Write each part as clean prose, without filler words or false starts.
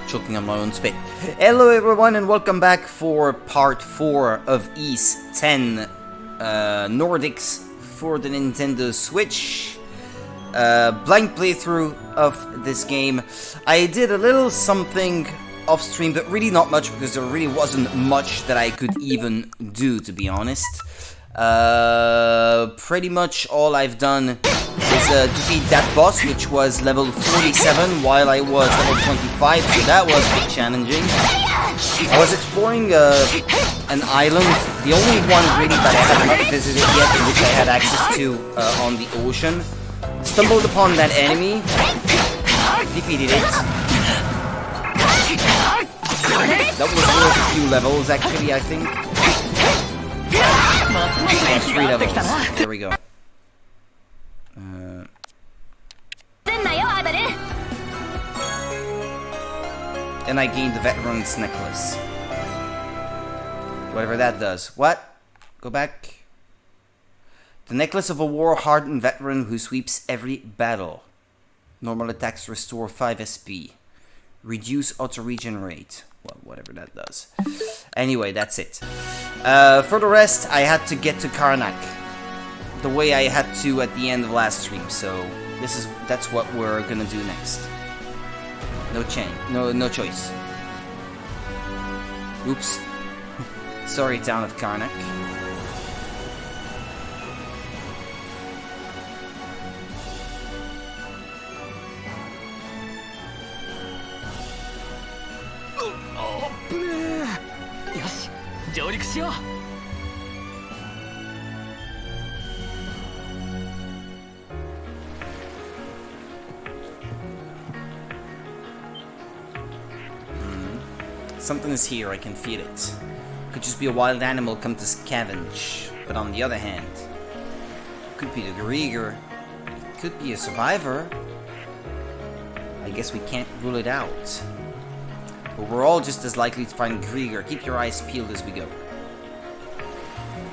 Choking on my own spit. Hello everyone and welcome back for part 4 of Ys 10 Nordics for the Nintendo Switch. Blind playthrough of this game. I did a little something off stream, but really not much because there really wasn't much that I could even do, to be honest. Pretty much all I've done is defeat that boss, which was level 47 while I was level 25, so that was a bit challenging. I was exploring an island, the only one really that I had not visited yet, in which I had access to on the ocean. Stumbled upon that enemy, defeated it. That was worth a few levels, actually, I think. Yeah, 3 levels. There we go. And I gained the Veteran's Necklace. Whatever that does. What? Go back. The Necklace of a war-hardened veteran who sweeps every battle. Normal attacks restore 5 SP. Reduce auto-regen rate. Well, whatever that does. Anyway, that's it. For the rest, I had to get to Karnak. The way I had to at the end of last stream, so that's what we're gonna do next. No choice. Oops. Sorry, town of Karnak. Something is here, I can feel it. Could just be a wild animal come to scavenge. But on the other hand, could be the Grieger. It could be a survivor. I guess we can't rule it out. But we're all just as likely to find Grieger. Keep your eyes peeled as we go.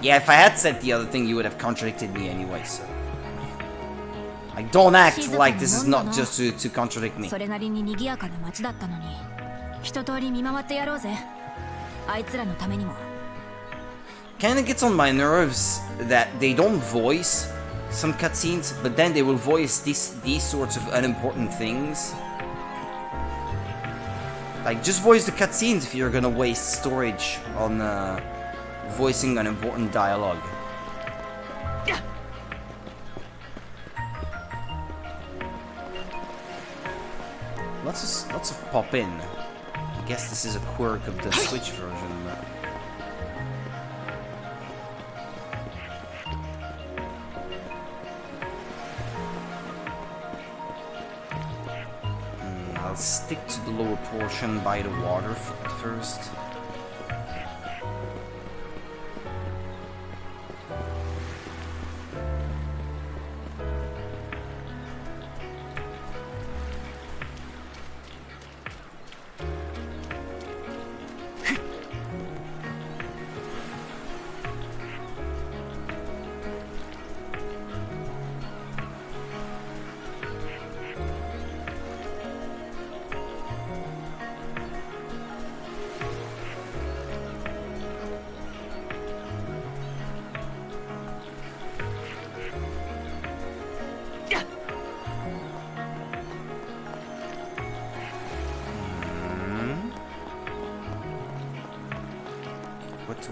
Yeah, if I had said the other thing, you would have contradicted me anyway, so... I don't act like this is not just to contradict me. Kinda gets on my nerves that they don't voice some cutscenes, but then they will voice these sorts of unimportant things. Like, just voice the cutscenes if you're gonna waste storage on voicing unimportant dialogue. Let's just pop in. I guess this is a quirk of the Switch version. I'll stick to the lower portion by the water first.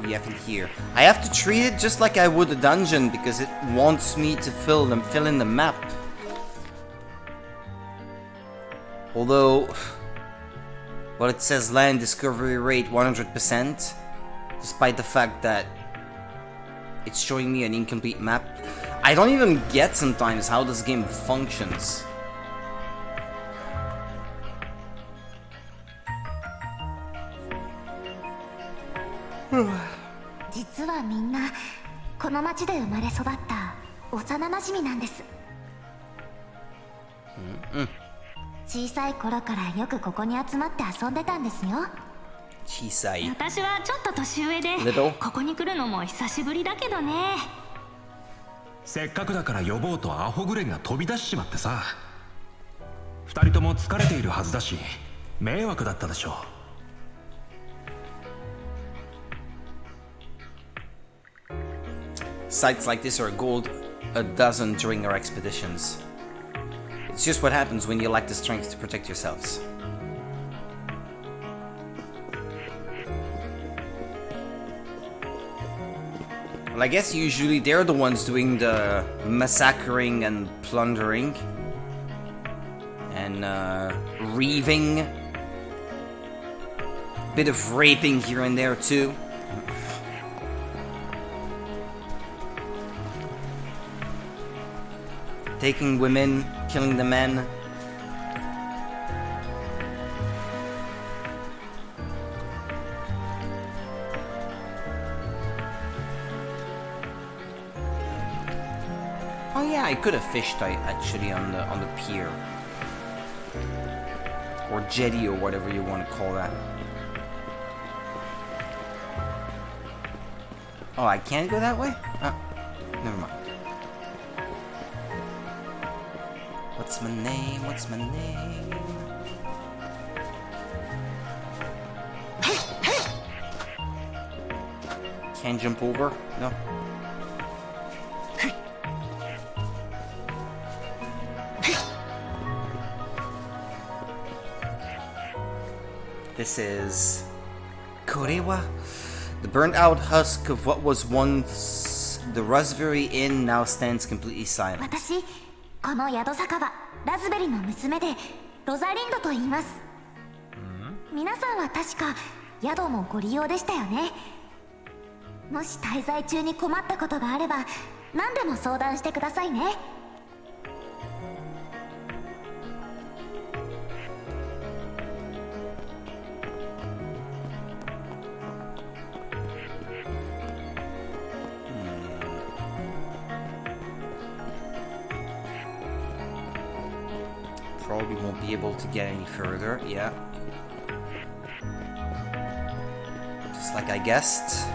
We have it here. I have to treat it just like I would a dungeon because it wants me to fill in the map. Although, well, it says land discovery rate 100%, despite the fact that it's showing me an incomplete map. I don't even get sometimes how this game functions. Little. せっかくだから呼ぼうとアホぐれが飛び出しちまってさ。二人とも疲れているはずだし、迷惑だったでしょう。Sites like this are gold a dozen during our expeditions. It's just what happens when you lack the strength to protect yourselves. Well, I guess usually they're the ones doing the massacring and plundering. And reaving. Bit of raping here and there too. Taking women, killing the men. Oh yeah, I could have fished actually on the pier. Or jetty or whatever you want to call that. Oh, I can't go that way? Oh, never mind. What's my name? What's my name? Can't jump over? No. This is Korewa, the burnt out husk of what was once the Raspberry Inn now stands completely silent. 私、この宿酒場ラズベリの娘でロザリンドと言います。皆さんは確か宿もご利用でしたよね。もし滞在中に困ったことがあれば何でも相談してくださいね。Probably won't be able to get any further, yeah. Just like I guessed.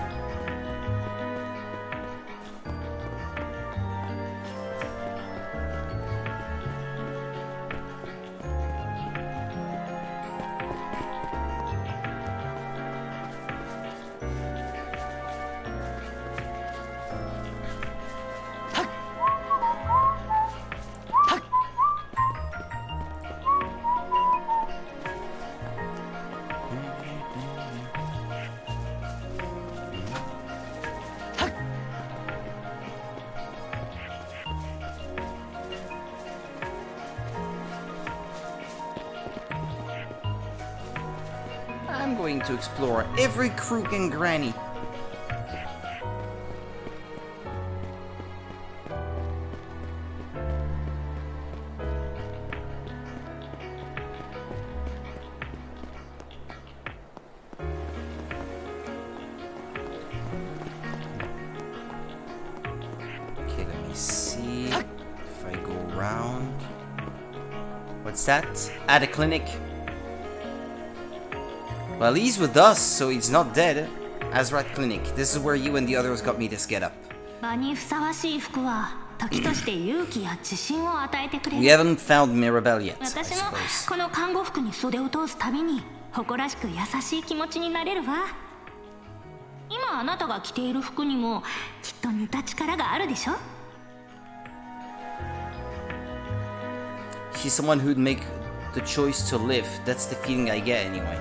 I'm going to explore every crook and granny. Okay, let me see if I go around. What's that? At a clinic. Well, he's with us, so he's not dead. Azrat Clinic. This is where you and the others got me this get up. We haven't found Mirabelle yet, I suppose. この看護服に袖を通すたびに誇らしく優しい気持ちになれるわ。今あなたが着ている服にもきっと似た力があるでしょ。 She's someone who'd make the choice to live. That's the feeling I get anyway.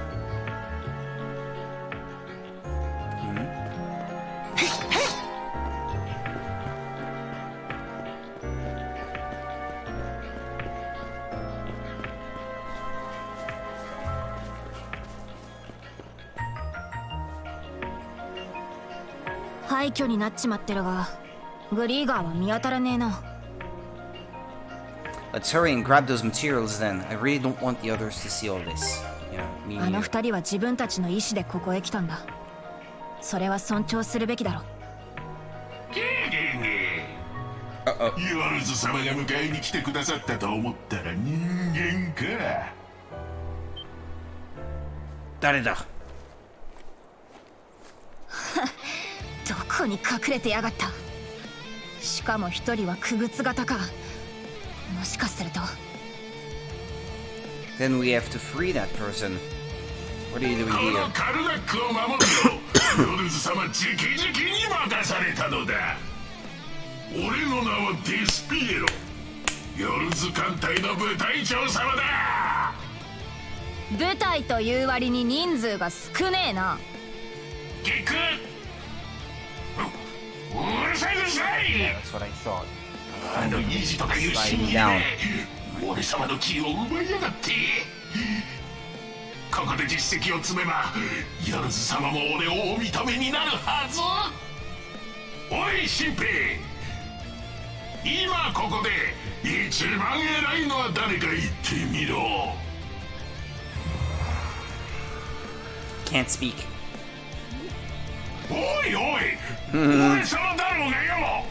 Let's hurry and grab those materials then. I really don't want the others to see all this. Yeah, me neither. ヨルズ様が迎えに来てくださったと思ったら人間か。誰だ。どこに隠れてやがった。しかも一人は傀儡型か。もしかすると Then we have to free that person. What are you doing こ here? のカルダックを守るよヨルズ様直々に任されたのだ。俺の名はディスピエロ、ヨルズ艦隊の部隊長様だ。部隊という割に人数が少ねえな。聞く。うるさいうるさい。 That's what I thought. あの意地とかいう死にね、俺様の気を奪いやがって。ここで実績を積めばヨルズ様も俺をお認めになるはず。おい新兵、今ここで一番偉いのは誰か言ってみろ。 Can't speak. おいおい、俺様だろうがよ。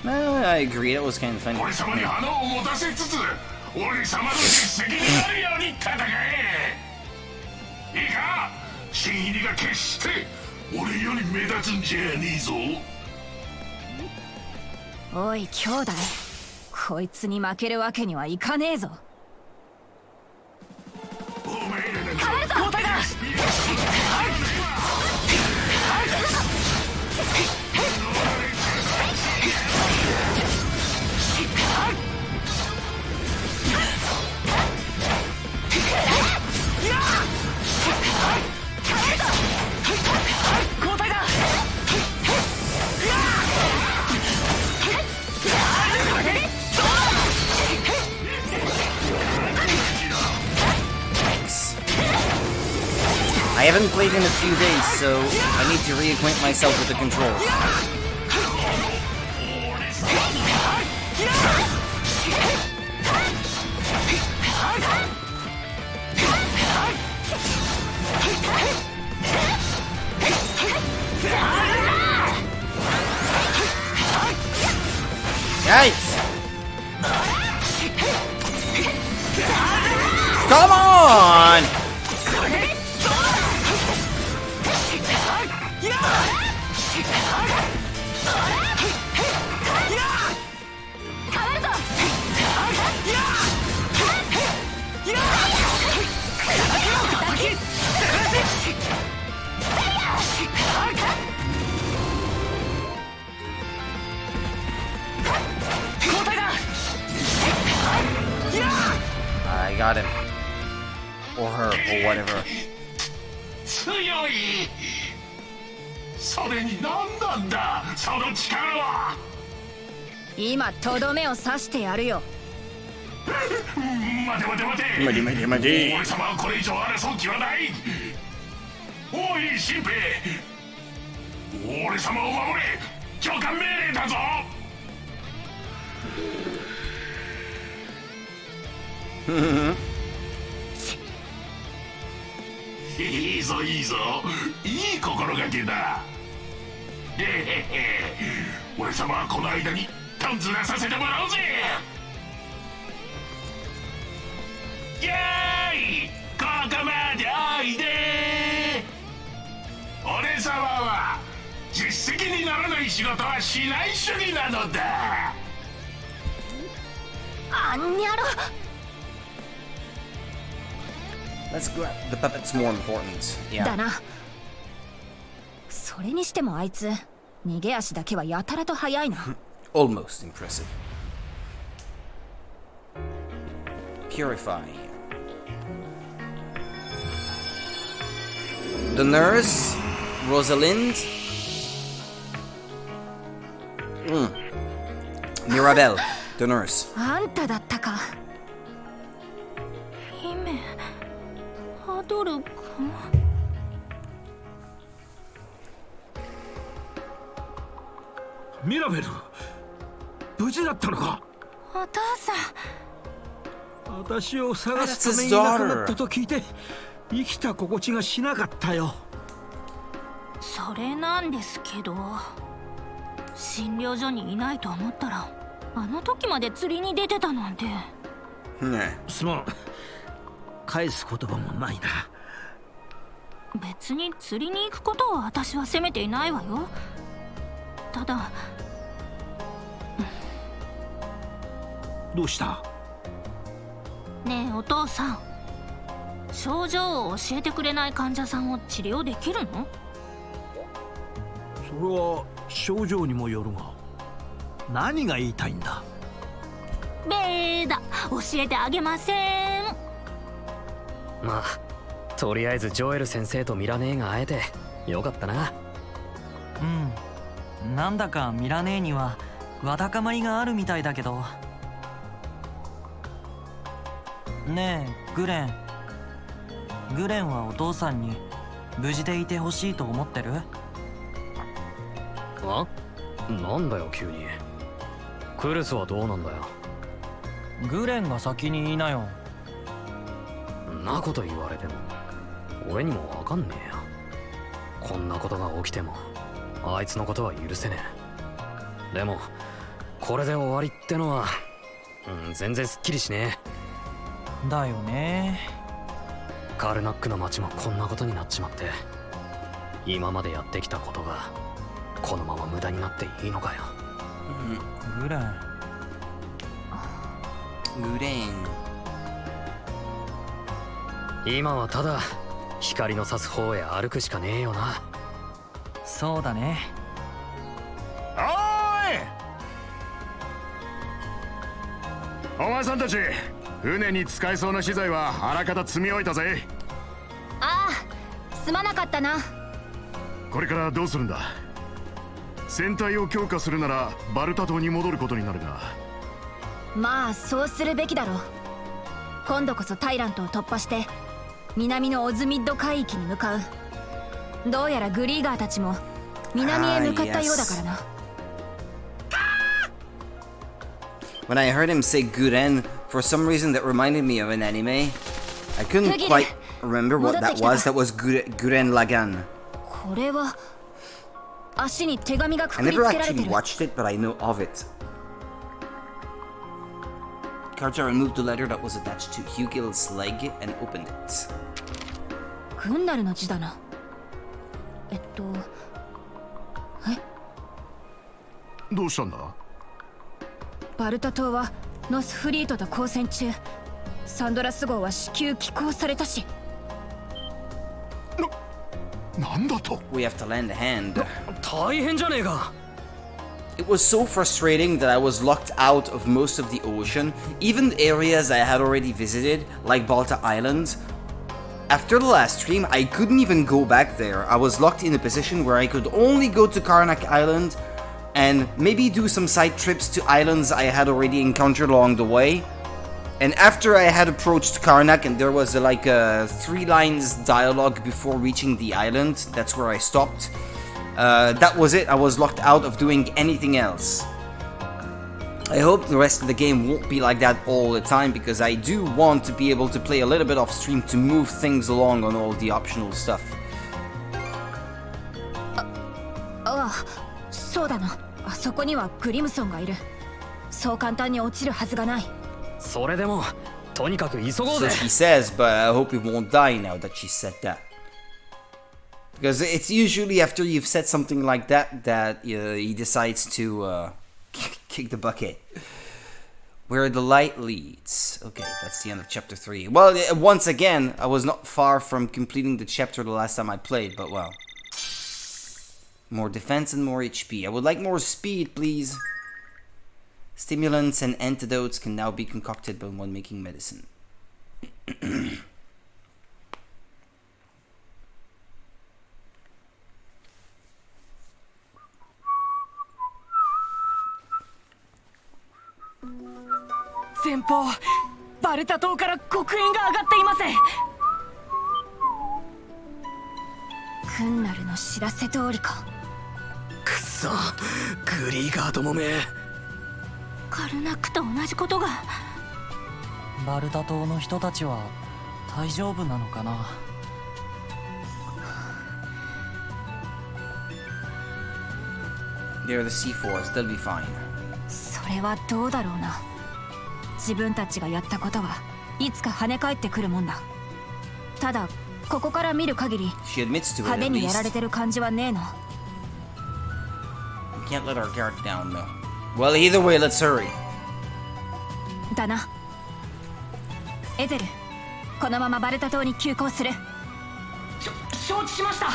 I agree. That was kind of funny. 俺様に花を持たせつつ俺様の実績になるように戦え。いいか、新入りが決して俺より目立つんじゃねえぞ。おい兄弟、こいつに負けるわけにはいかねえぞ。お前らなん変わるぞ交代だ。I haven't played in a few days, so I need to reacquaint myself with the controls. Yikes! Come on! I got him. Or her, or whatever. 強い。それに何なんだその力は。今とどめを刺してやるよ。待て待て待て待て待て待て。俺様はこれ以上争う気はない。おい新兵、俺様を守れ。長官命令だぞ。いいぞいいぞ、いい心がけだ。へへへ、俺様はこの間にとんずらさせてもらうぜ。イエーイ、ここまでおいで。俺様は実績にならない仕事はしない主義なのだ。あんにゃろ。Let's grab the puppet's more important. だ Yeah. な。それにしてもあいつ逃げ足だけはやたらと速いな。Almost impressive. Purify. The nurse, Rosalind. Mirabelle, the nurse. あんただったか。姫ハドルか。ミラベル、無事だったのか。お父さん、私を探すためにいなくなったと聞いて生きた心地がしなかったよ。それなんですけど、診療所にいないと思ったらあの時まで釣りに出てたなんて。すまん、返す言葉もないな。別に釣りに行くことを私は責めていないわよ。ただ、どうした？ねえお父さん、症状を教えてくれない患者さんを治療できるの？それは症状にもよるが、何が言いたいんだ？べーだ、教えてあげません。まあとりあえずジョエル先生とミラネーが会えてよかったな。うん、なんだかミラネーにはわだかまりがあるみたいだけど。ねえグレン、グレンはお父さんに無事でいてほしいと思ってる？あ？なんだよ急に。クルスはどうなんだよ。グレンが先に言いなよ。んなこと言われても俺にもわかんねえよ。こんなことが起きてもあいつのことは許せねえ。でもこれで終わりってのは、全然すっきりしねえ。だよね。カルナックの町もこんなことになっちまって、今までやってきたことがこのまま無駄になっていいのかよ。グレン。グレン。今はただ光の差す方へ歩くしかねえよな。そうだね。おーい、お前さんたち、船に使えそうな資材はあらかた積み終えたぜ。ああ、すまなかったな。これからどうするんだ？船体を強化するならバルタ島に戻ることになるが。まあそうするべきだろう。今度こそタイラントを突破して南のオズミッド海域に向かう。どうやらグリーガーたちも南へ向かったようだからな。When I heard him say Guren, for some reason that reminded me of an anime. I couldn't quite remember what that was. That was Guren Lagann. これは足に手紙がく I くり never つけられて actually る。 watched it, but I know of it. Karja removed the letter that was attached to Hugil's leg and opened it. グンナルの字だな。どうしたんだ？バルタ島はノスフリートと交戦中、サンドラス号は至急寄港されたし。なんだと？ We have to lend a hand. 大変じゃねえか。It was so frustrating that I was locked out of most of the ocean, even areas I had already visited, like Balta Island. After the last stream, I couldn't even go back there. I was locked in a position where I could only go to Karnak Island and maybe do some side trips to islands I had already encountered along the way. And after I had approached Karnak and there was like a 3 lines dialogue before reaching the island, that's where I stopped. That was it. I was locked out of doing anything else. I hope the rest of the game won't be like that all the time, because I do want to be able to play a little bit off stream to move things along on all the optional stuff. ああ、そうだな。あそこにはグリムソンがいる。そう簡単に落ちるはずがない。それでもとにかく急ごう So ぜ。 she says, but I hope it won't die now that she said that. Because it's usually after you've said something like that that he decides to kick the bucket. Where the light leads. Okay, that's the end of chapter 3. Well, once again, I was not far from completing the chapter the last time I played, but well. More defense and more HP. I would like more speed, please. Stimulants and antidotes can now be concocted by one making medicine. 先方、バルタ島から黒煙が上がっています。グンナルの知らせ通りか。くそ、グリーガーどもめ。カルナックと同じことが。バルタ島の人たちは大丈夫なのかな。They're the C4s, they'll be fine. それはどうだろうな。自分たちがやったことはいつか跳ね返ってくるもんだ。ただここから見る限り She admits to it 派 at 手にやられ least. てる感じはねえの。 We can't let our guard down, though. Well, either way, let's hurry. だな。エゼル、このままバルタ島に急行する。承知しました。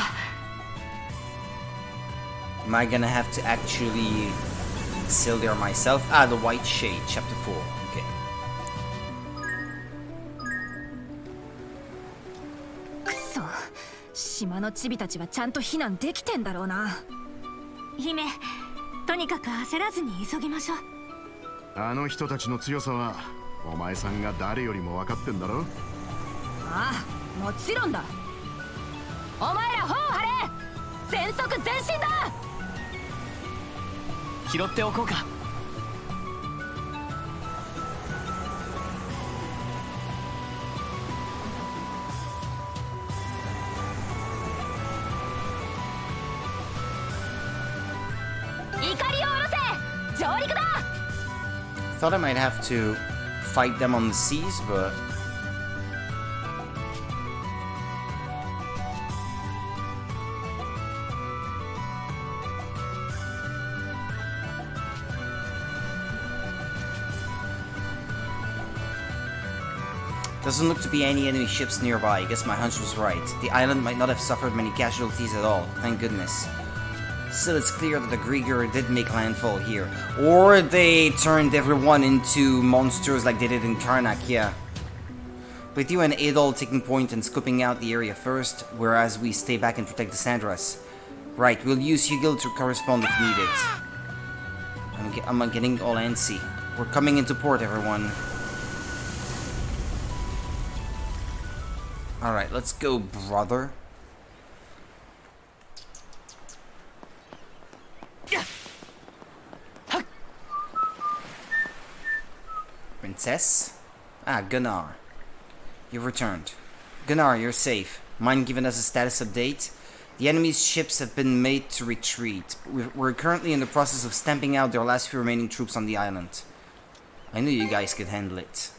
Am I gonna have to actually sail there myself? Ah, the White Shade, Chapter 4. Okay. くそ、島のチビたちはちゃんと避難できてんだろうな。姫、とにかく焦らずに急ぎましょう。あの人たちの強さはお前さんが誰よりも分かってんだろ。ああ、もちろんだ。お前ら砲を張れ。全速前進だ。拾っておこうか。怒りを下ろせ。上陸だ。 Thought I might have to fight them on the seas, but doesn't look to be any enemy ships nearby. I guess my hunch was right. The island might not have suffered many casualties at all, thank goodness. Still, it's clear that the Grieger did make landfall here. Or they turned everyone into monsters like they did in Karnak, yeah. With you and Adol taking point and scoping out the area first, whereas we stay back and protect the Sandras. Right, we'll use Hugil to correspond if needed. I'm getting all antsy. We're coming into port, everyone. Alright, let's go, brother. Princess? Ah, Gunnar. You've returned. Gunnar, you're safe. Mind giving us a status update? The enemy's ships have been made to retreat. We're currently in the process of stamping out their last few remaining troops on the island. I knew you guys could handle it.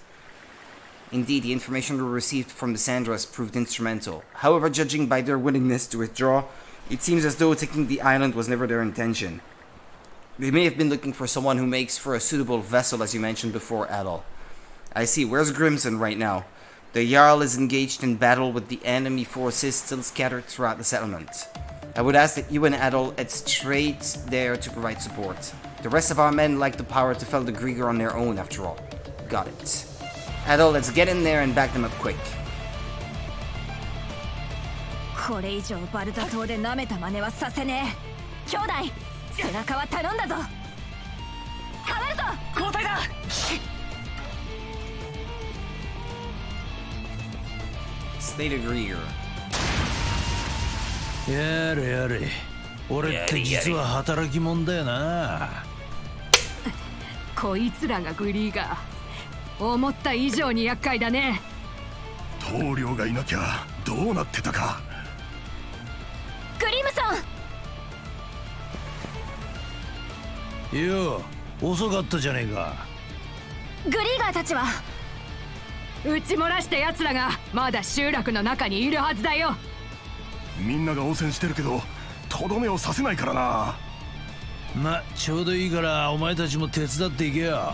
Indeed, the information we received from the Sandras proved instrumental. However, judging by their willingness to withdraw, it seems as though taking the island was never their intention. They may have been looking for someone who makes for a suitable vessel, as you mentioned before, Adol. I see. Where's Grimson right now? The Jarl is engaged in battle with the enemy forces still scattered throughout the settlement. I would ask that you and Adol head straight there to provide support. The rest of our men lack the power to fell the Grieger on their own, after all. Got it. Adol, let's get in there and back them up quick. これ以上バルタ島で舐めた真似はさせねえ。兄弟、背中は頼んだぞ。変わるぞ。交代だ。Slay the Grieger. やれやれ。俺って実は働き者だよな。こいつらがグリーガー。思った以上に厄介だね。棟梁がいなきゃどうなってたか。グリムソン。よう、遅かったじゃねえか。グリーガーたちは撃ち漏らした奴らがまだ集落の中にいるはずだよ。みんなが応戦してるけどとどめをさせないからな。ま、ちょうどいいからお前たちも手伝っていけよ。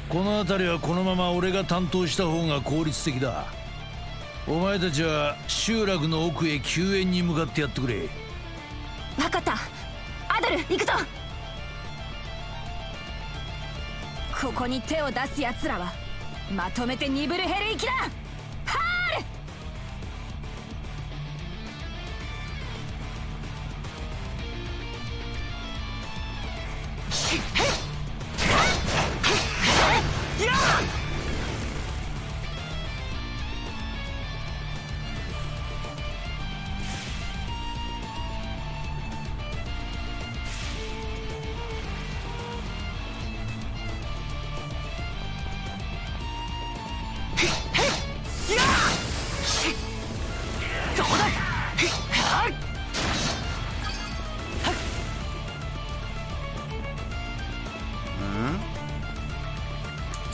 この辺りはこのまま俺が担当した方が効率的だ。お前たちは集落の奥へ救援に向かってやってくれ。分かった。アドル、行くぞ。ここに手を出す奴らはまとめてニブルヘル行きだ。ハール。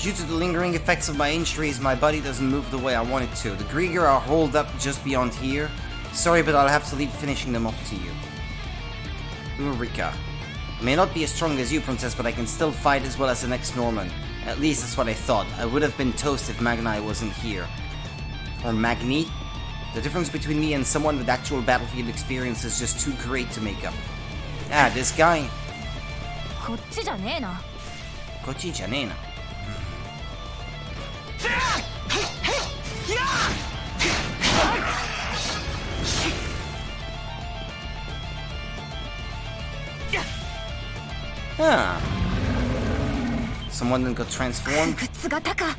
Due to the lingering effects of my injuries, my body doesn't move the way I want it to. The Grieger are holed up just beyond here. Sorry, but I'll have to leave finishing them off to you. Ulrika. I may not be as strong as you, Princess, but I can still fight as well as the next Norman. At least that's what I thought. I would have been toast if Magnai wasn't here. or Magni. The difference between me and someone with actual battlefield experience is just too great to make up. Ah, this guy. こっちじゃねえな。こっちじゃねえな。Ah. Someone that got transformed? 靴型か。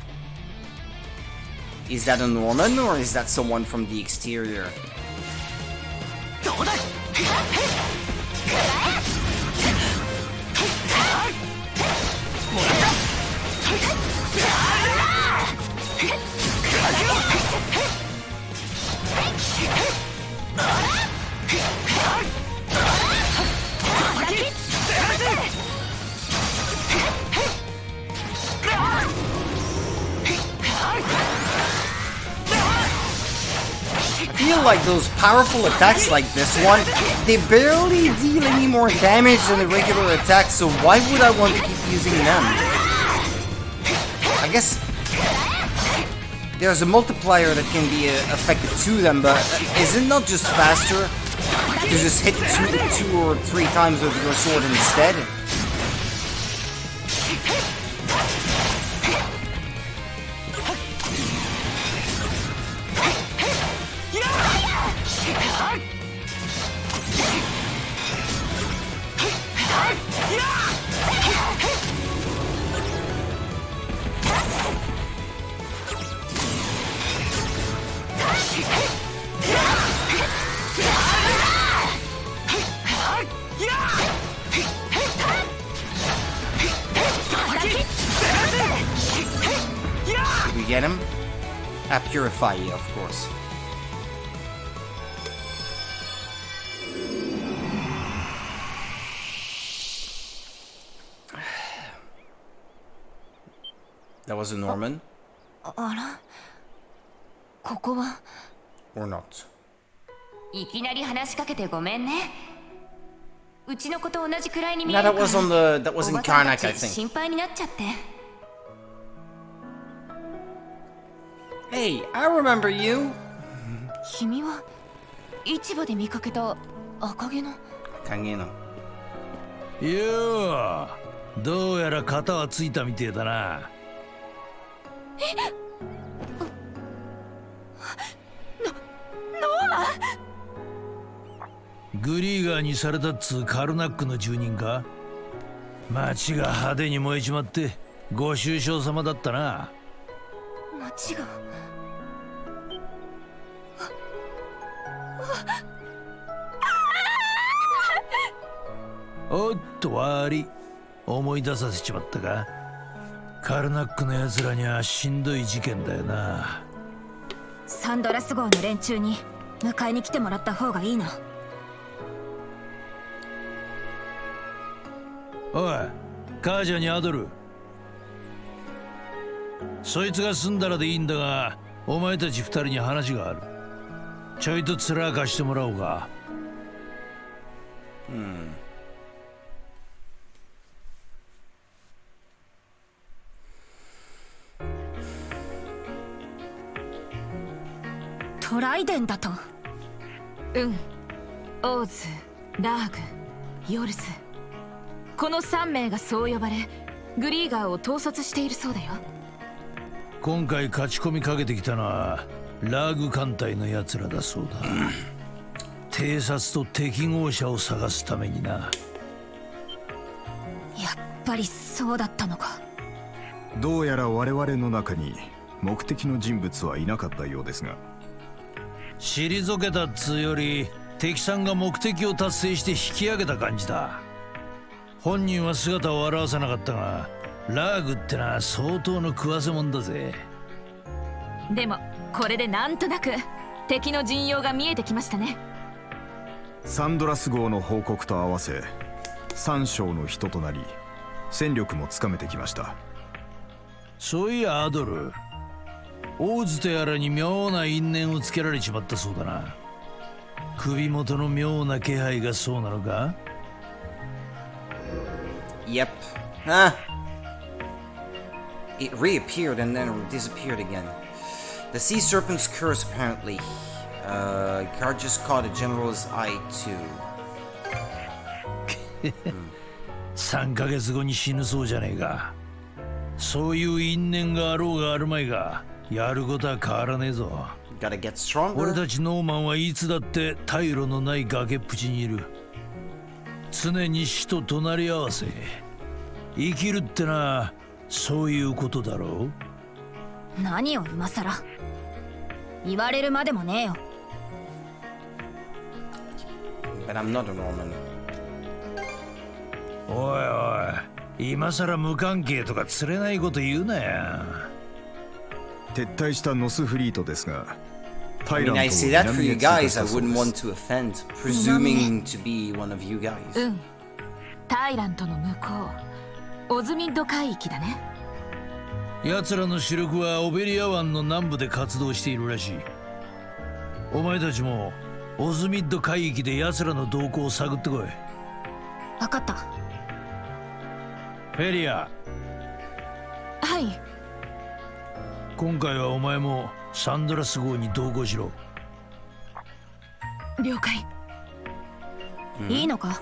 Is that a Norman or is that someone from the exterior? I feel like those powerful attacks like this one, they barely deal any more damage than the regular attacks, so why would I want to keep using them? I guess there's a multiplier that can be affected to them, but is it not just faster to just hit two or three times with your sword instead? Did we get him? Purify you, of course. That was a Norman? あら、ここは Or not? いきなり話しかけてごめんね。うちの子と同じくらいに見 No, える that から。 that was in おばさんた Karnak, I ち think. 心配になっちゃって。Hey, I remember you. 君は市場で見かけた赤毛の。影の。よう、どうやら型はついたみてえだな。ノーマン。グリーガーにされたっつカルナックの住人か。町が派手に燃えちまってご愁傷様だったな。町が。おっと悪い、思い出させちまったか。カルナックのやつらにはしんどい事件だよな。サンドラス号の連中に迎えに来てもらった方がいいな。おい、母ちゃんにアドル。そいつが済んだらでいいんだが、お前たち二人に話がある。ちょいと面貸してもらおうか。トライデンだと。オーズ、ラーグ、ヨルズ、この3名がそう呼ばれグリーガーを統率しているそうだよ。今回勝ち込みかけてきたのはラーグ艦隊のやつらだそうだ。偵察と適合者を探すためにな。やっぱりそうだったのか。どうやら我々の中に目的の人物はいなかったようですが。退けたっつうより敵さんが目的を達成して引き上げた感じだ。本人は姿を現さなかったが、ラーグってのは相当の食わせもんだぜ。でもこれでなんとなく敵の陣容が見えてきましたね。サンドラス号の報告と合わせ三将の人となり戦力もつかめてきました。そういやアドル、オーズとやらに妙な因縁をつけられちまったそうだな。首元の妙な気配がそうなのか。 Yep. Ah. It reappeared and then disappeared again. The sea serpent's curse, apparently. Guard just caught a general's eye, too. 3ヶ月後に死ぬそうじゃねえか。そういう因縁があろうがあるまいが、やることは変わらねえぞ。Gotta get stronger. 俺たちノーマンはいつだって退路のない崖っぷちにいる。常に死と隣り合わせ。生きるってのはそういうことだろう。何を今さら言われるまでもねえよ。 But I'm not a Norman. おいおい、今さら無関係とかつれないこと言うなや。撤退したノスフリートですが、 I mean, I say that for you guys. I wouldn't want to offend, presuming to be one of you guys. タイラントの向こう、オズミッド海域だね。奴らの主力はオベリア湾の南部で活動しているらしい。お前たちもオズミッド海域で奴らの動向を探ってこい。分かった。フェリア。はい。今回はお前もサンドラス号に同行しろ。了解。いいのか。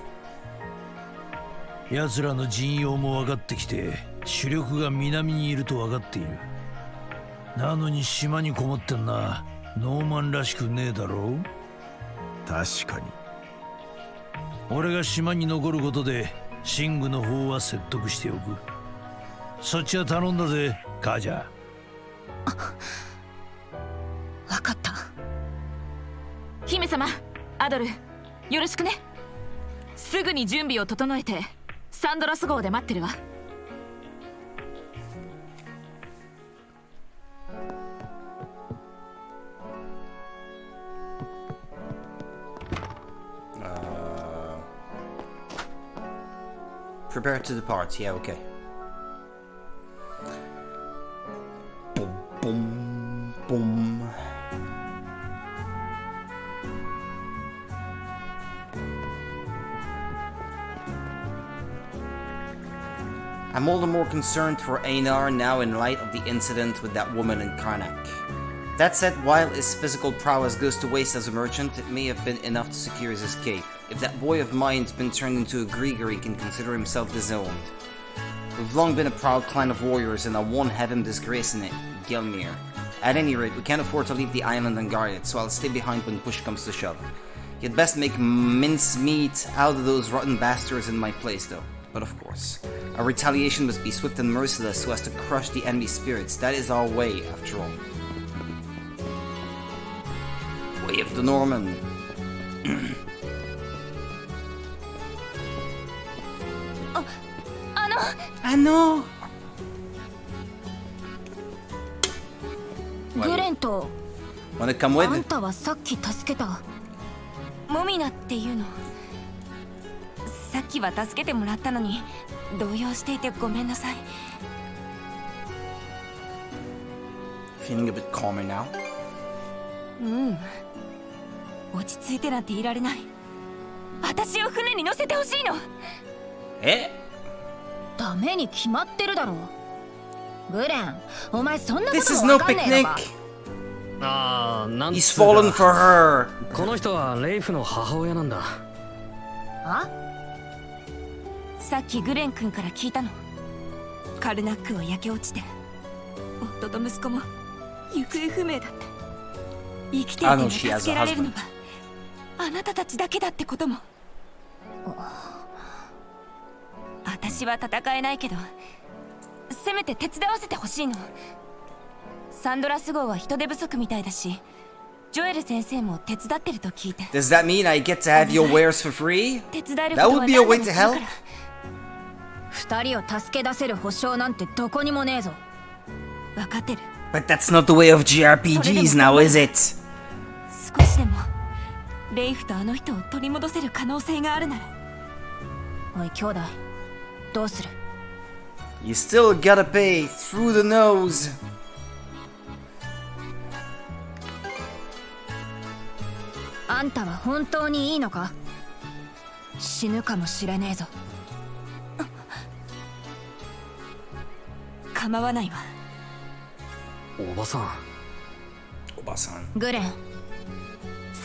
奴らの陣容も分かってきて、主力が南にいると分かっている。なのに島にこもってんな。ノーマンらしくねえだろう。確かに。俺が島に残ることでシングの方は説得しておく。そっちは頼んだぜ、カージャー。分かった。姫様、アドル、よろしくね。すぐに準備を整えてサンドラス号で待ってるわ。Prepare to depart. Yeah, okay. Boom, boom, boom. I'm all the more concerned for Einar now in light of the incident with that woman in Karnak. That said, while his physical prowess goes to waste as a merchant, it may have been enough to secure his escape. If that boy of mine's been turned into a Grieger, he can consider himself disowned. We've long been a proud clan of warriors, and I won't have him disgracing it, Gelmir. At any rate, we can't afford to leave the island unguarded, so I'll stay behind when push comes to shove. You'd best make mincemeat out of those rotten bastards in my place, though. But of course, our retaliation must be swift and merciless so as to crush the enemy's spirits. That is our way, after all. Way of the Norman. I know. グレンと Wanna come with? あんたはさっき助けたモミナっていうの。さっきは助けてもらったのに動揺していてごめんなさい。 Feeling a bit calmer now? 落ち着いてなんていられない。私を船に乗せてほしいの。え？ダメに決まってるだろう。グレン、お前そんなこ This と is も no わかんねえのか。 picnic. なん He's つうか fallen for her. この人はレイフの母親なんだ。あ？さっきグレン君から聞いたの。カルナックは焼け落ちて夫と息子も行方不明だって。生きていても助けられるのはあなたたちだけだってことも。私は戦えないけどせめて手伝わせてほしいの。サンドラス号は人手不足みたいだし、ジョエル先生も手伝ってると聞いて。 Does that mean I get to have your wares for free? 手伝えるこ That とは would be a 何 way でも to する help. から。二人を助け出せる保証なんてどこにもねえぞ。分かってる。 But that's not the way of JRPGs now, is it? 少しでもレイフとあの人を取り戻せる可能性があるなら。おい兄弟、どうする？ You still gotta pay through the nose. あんたは本当にいいのか？死ぬかもしれねえぞ。構わないわ。おばさん、Obasan. グレン連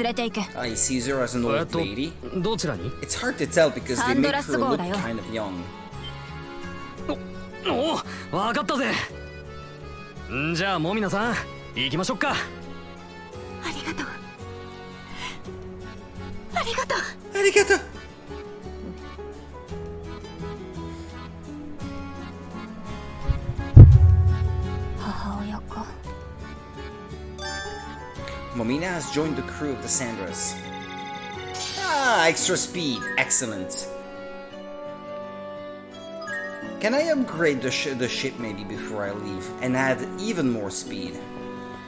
れて行け。 I see her as an old lady. どちらに？ It's hard to tell because they make her look kind of young. おお、わかったぜ。んじゃあもみなさん、行きましょうか。ありがとう。ありがとう。ありがとう。母親か。 Momina has joined the crew of the Sandras. Ah, extra speed. Excellent. Can I upgrade the ship maybe before I leave and add even more speed?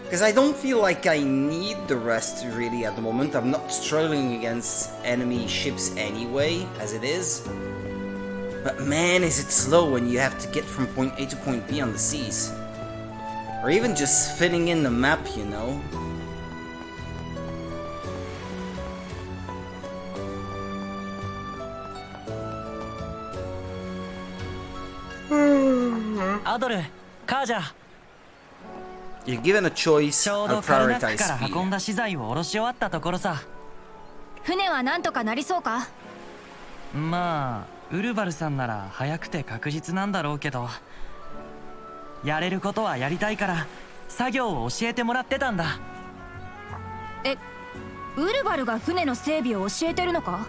Because I don't feel like I need the rest really at the moment. I'm not struggling against enemy ships anyway, as it is. But man, is it slow when you have to get from point A to point B on the seas. Or even just fitting in the map, you know? You're given a choice ちょう and どカルナッ prioritize クから speed. 運んだ資材を下ろし終わったところさ。船はなんとかなりそうか？まあウルバルさんなら早くて確実なんだろうけど、やれることはやりたいから作業を教えてもらってたんだ。え、ウルバルが船の整備を教えてるのか？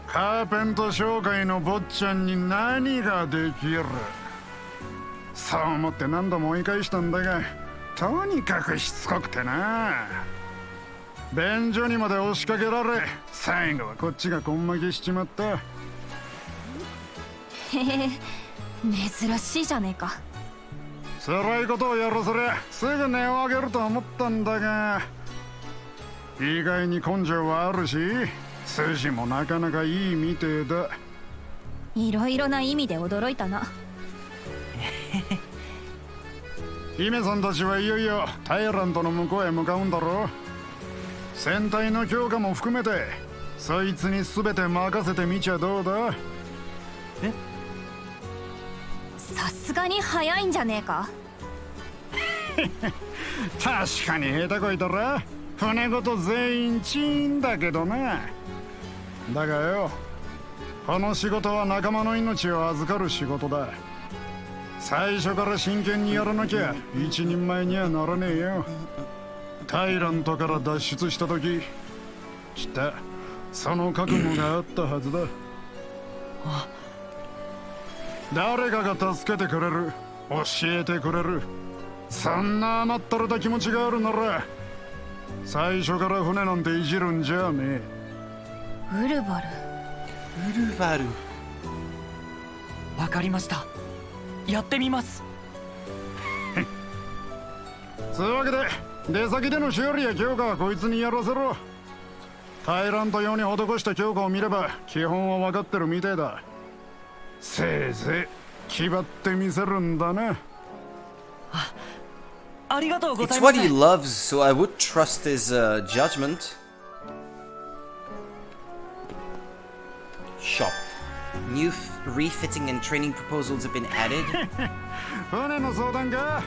カーペント商会の坊ちゃんに何ができる？そう思って何度も追い返したんだが、とにかくしつこくてな。便所にまで押しかけられ、最後はこっちが根負けしちまった。へへ、珍しいじゃねえか。辛いことをやらされすぐ値を上げると思ったんだが、意外に根性はあるし、筋もなかなかいいみてえだ。いろいろな意味で驚いたな。姫さんたちはいよいよタイラントの向こうへ向かうんだろう。船体の強化も含めてそいつに全て任せてみちゃどうだ？え？さすがに早いんじゃねえか？確かに下手こいたら船ごと全員チーンだけどな。だがよ、この仕事は仲間の命を預かる仕事だ。最初から真剣にやらなきゃ一人前にはならねえよ。タイラントから脱出した時、きっとその覚悟があったはずだ。誰かが助けてくれる、教えてくれる、そんな甘ったれた気持ちがあるなら最初から船なんていじるんじゃねえ。ウルバル。ウルバル。わかりました。やってみます。そういうわけで出先での修理や強化はこいつにやらせろ。タイラント用に施した強化を見れば基本は分かってるみてえだ。せいぜい気張ってみせるんだな。ありがとうござい It's ます。 what he loves, so I would trust his judgment. Shop. New refitting and training proposals have been added. 船の相談か？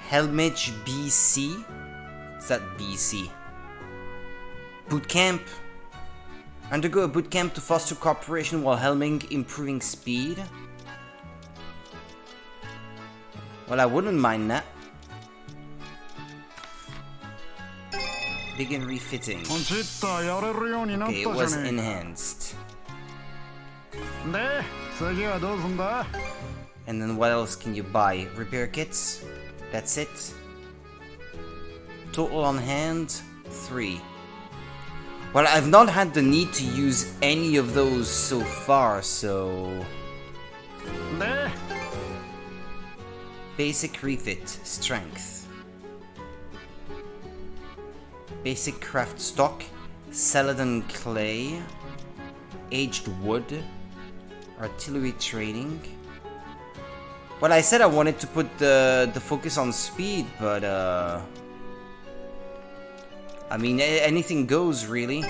Helmage BC? Is that BC? Boot camp. Undergo a boot camp to foster cooperation while helming, improving speed. Well, I wouldn't mind that. Begin refitting. Okay, it was enhanced. And then what else can you buy? Repair kits? That's it. Total on hand, 3. Well, I've not had the need to use any of those so far, so... Basic refit, strength. Basic craft stock, celadon clay, aged wood, artillery training. Well, I said I wanted to put the focus on speed, but I mean, anything goes, really.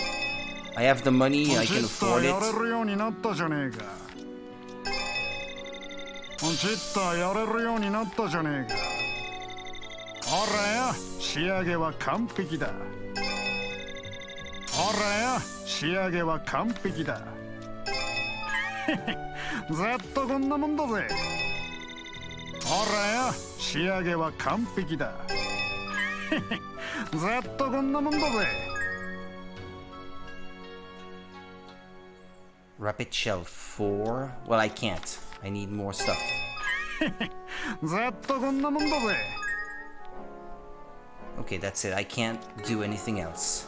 I have the money, I can afford it. ちったやれるようになったじゃねえか。ほらよ、仕上げは完璧だ。ほらよ、仕上げは完璧だ。ずっとこんなもんだぜ。ほらよ、仕上げは完璧だ。ずっとこんなもんだぜ。Rapid shell 4. Well, I can't. I need more stuff. ずっとこんなもんだぜ。Okay, that's it. I can't do anything else.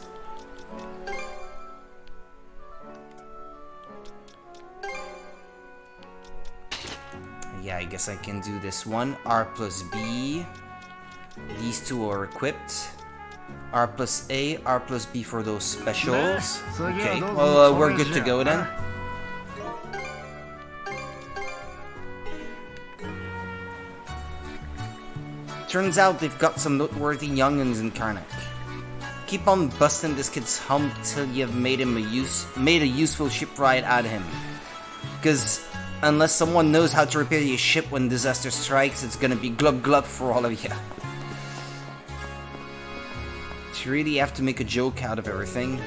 Yeah, I guess I can do this one. R plus B. These two are equipped. R plus A, R plus B for those specials. Okay, well, we're good to go then. Turns out they've got some noteworthy young'uns in Karnak. Keep on busting this kid's hump till you've made him made a useful shipwright out of him. Because unless someone knows how to repair your ship when disaster strikes, it's gonna be glub glub for all of you. You really have to make a joke out of everything.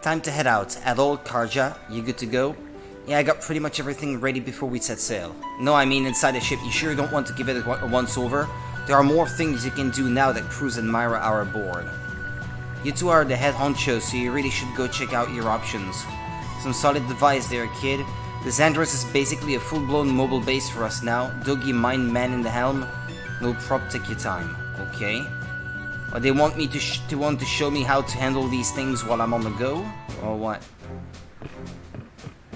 Time to head out. Adol, Karja, you good to go? Yeah, I got pretty much everything ready before we set sail. No, I mean inside the ship. You sure don't want to give it a once-over? There are more things you can do now that Cruz and Myra are aboard. You two are the head honchos, so you really should go check out your options. Some solid device there, kid. The Xandros is basically a full-blown mobile base for us now. Don't you mind man in the helm? No prob, take your time. Okay. Well, they want me to want to show me how to handle these things while I'm on the go? Or what?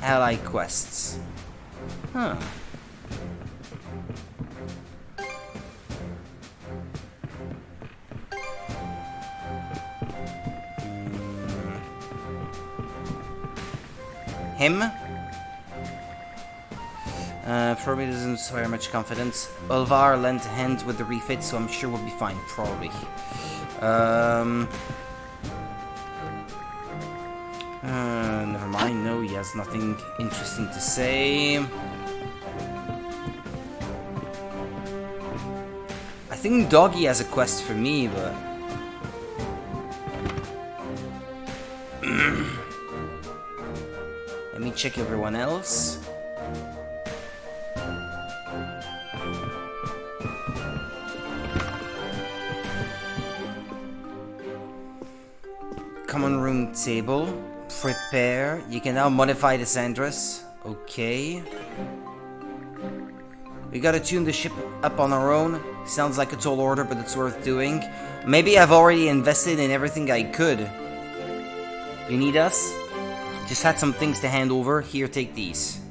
Ally quests. Huh. Him? Probably doesn't inspire much confidence. Ulvar lent a hand with the refit, so I'm sure we'll be fine, probably. Never mind, no, he has nothing interesting to say. I think Doggy has a quest for me, but... Let me check everyone else. Common room table. Prepare. You can now modify the Xandros. Okay. We gotta tune the ship up on our own. Sounds like a tall order, but it's worth doing. Maybe I've already invested in everything I could. You need us? Just had some things to hand over. Here, take these.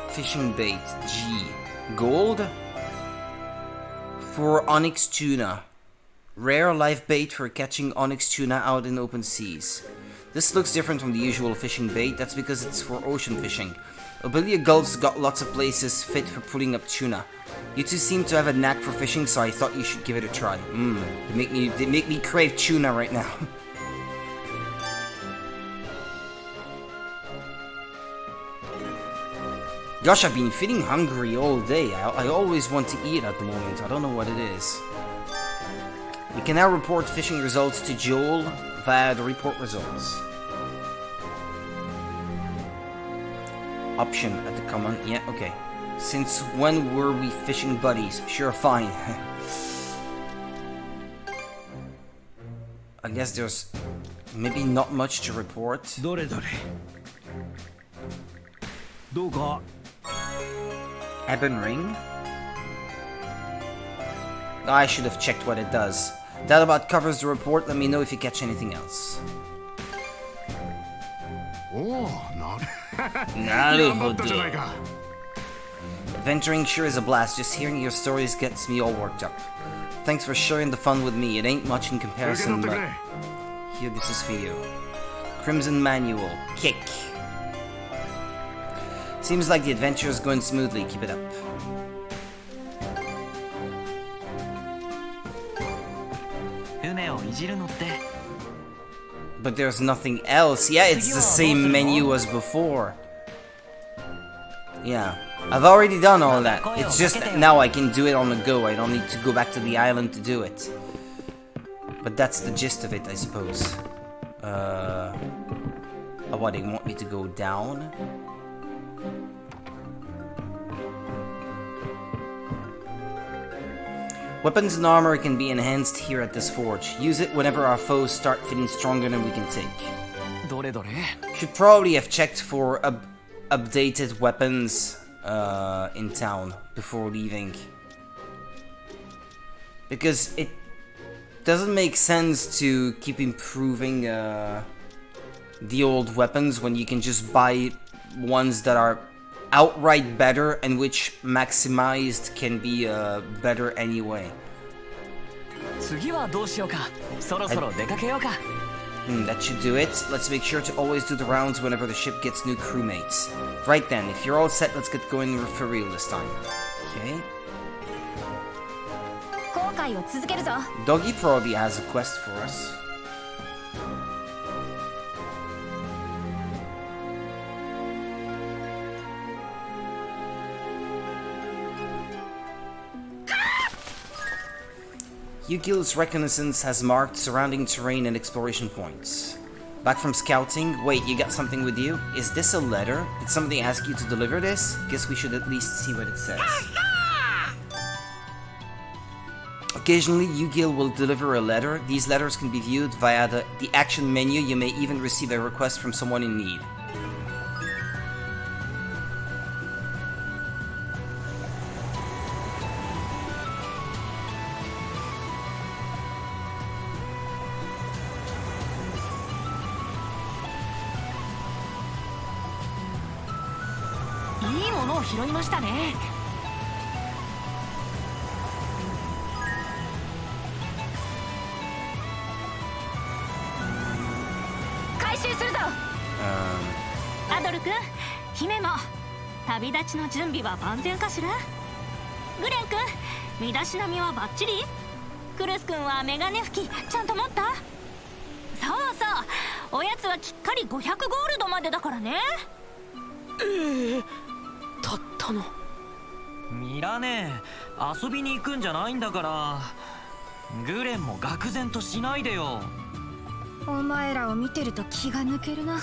Fishing bait. G. Gold? For onyx tuna. Rare live bait for catching onyx tuna out in open seas. This looks different from the usual fishing bait. That's because it's for ocean fishing. Obelia Gulf's got lots of places fit for pulling up tuna. You two seem to have a knack for fishing, so I thought you should give it a try. They make me crave tuna right now. Gosh, I've been feeling hungry all day. I always want to eat at the moment. I don't know what it is. You can now report fishing results to Joel via the report results. Option at the command. Yeah, okay. Since when were we fishing buddies? Sure, fine. I guess there's maybe not much to report. Ebon ring? I should have checked what it does. That about covers the report. Let me know if you catch anything else. Adventuring sure is a blast. Just hearing your stories gets me all worked up. Thanks for sharing the fun with me. It ain't much in comparison, but here, this is for you. Crimson Manual. Kick. Seems like the adventure is going smoothly. Keep it up. But there's nothing else. Yeah, it's the same menu as before. Yeah. I've already done all that. It's just that now I can do it on the go. I don't need to go back to the island to do it. But that's the gist of it, I suppose. What, they want me to go down? Weapons and armor can be enhanced here at this forge. Use it whenever our foes start feeling stronger than we can take. Should probably have checked for updated weapons in town before leaving. Because it doesn't make sense to keep improving the old weapons when you can just buy ones that are outright better and which maximized can be better anyway. That should do it. Let's make sure to always do the rounds whenever the ship gets new crewmates. Right then, if you're all set, let's get going for real this time. Okay. Doggy probably has a quest for us. Yugil's reconnaissance has marked surrounding terrain and exploration points. Back from scouting? Wait, you got something with you? Is this a letter? Did somebody ask you to deliver this? Guess we should at least see what it says. Occasionally, Yugil will deliver a letter. These letters can be viewed via the action menu. You may even receive a request from someone in need.アドル君、姫も旅立ちの準備は万全かしら？グレン君、身だしなみはバッチリ？クルス君はメガネ拭きちゃんと持った？そうそう、おやつはきっかり500ゴールドまでだからね。たったのミラネ遊びに行くんじゃないんだから。グレンも愕然としないでよ。お前らを見てると気が抜けるな。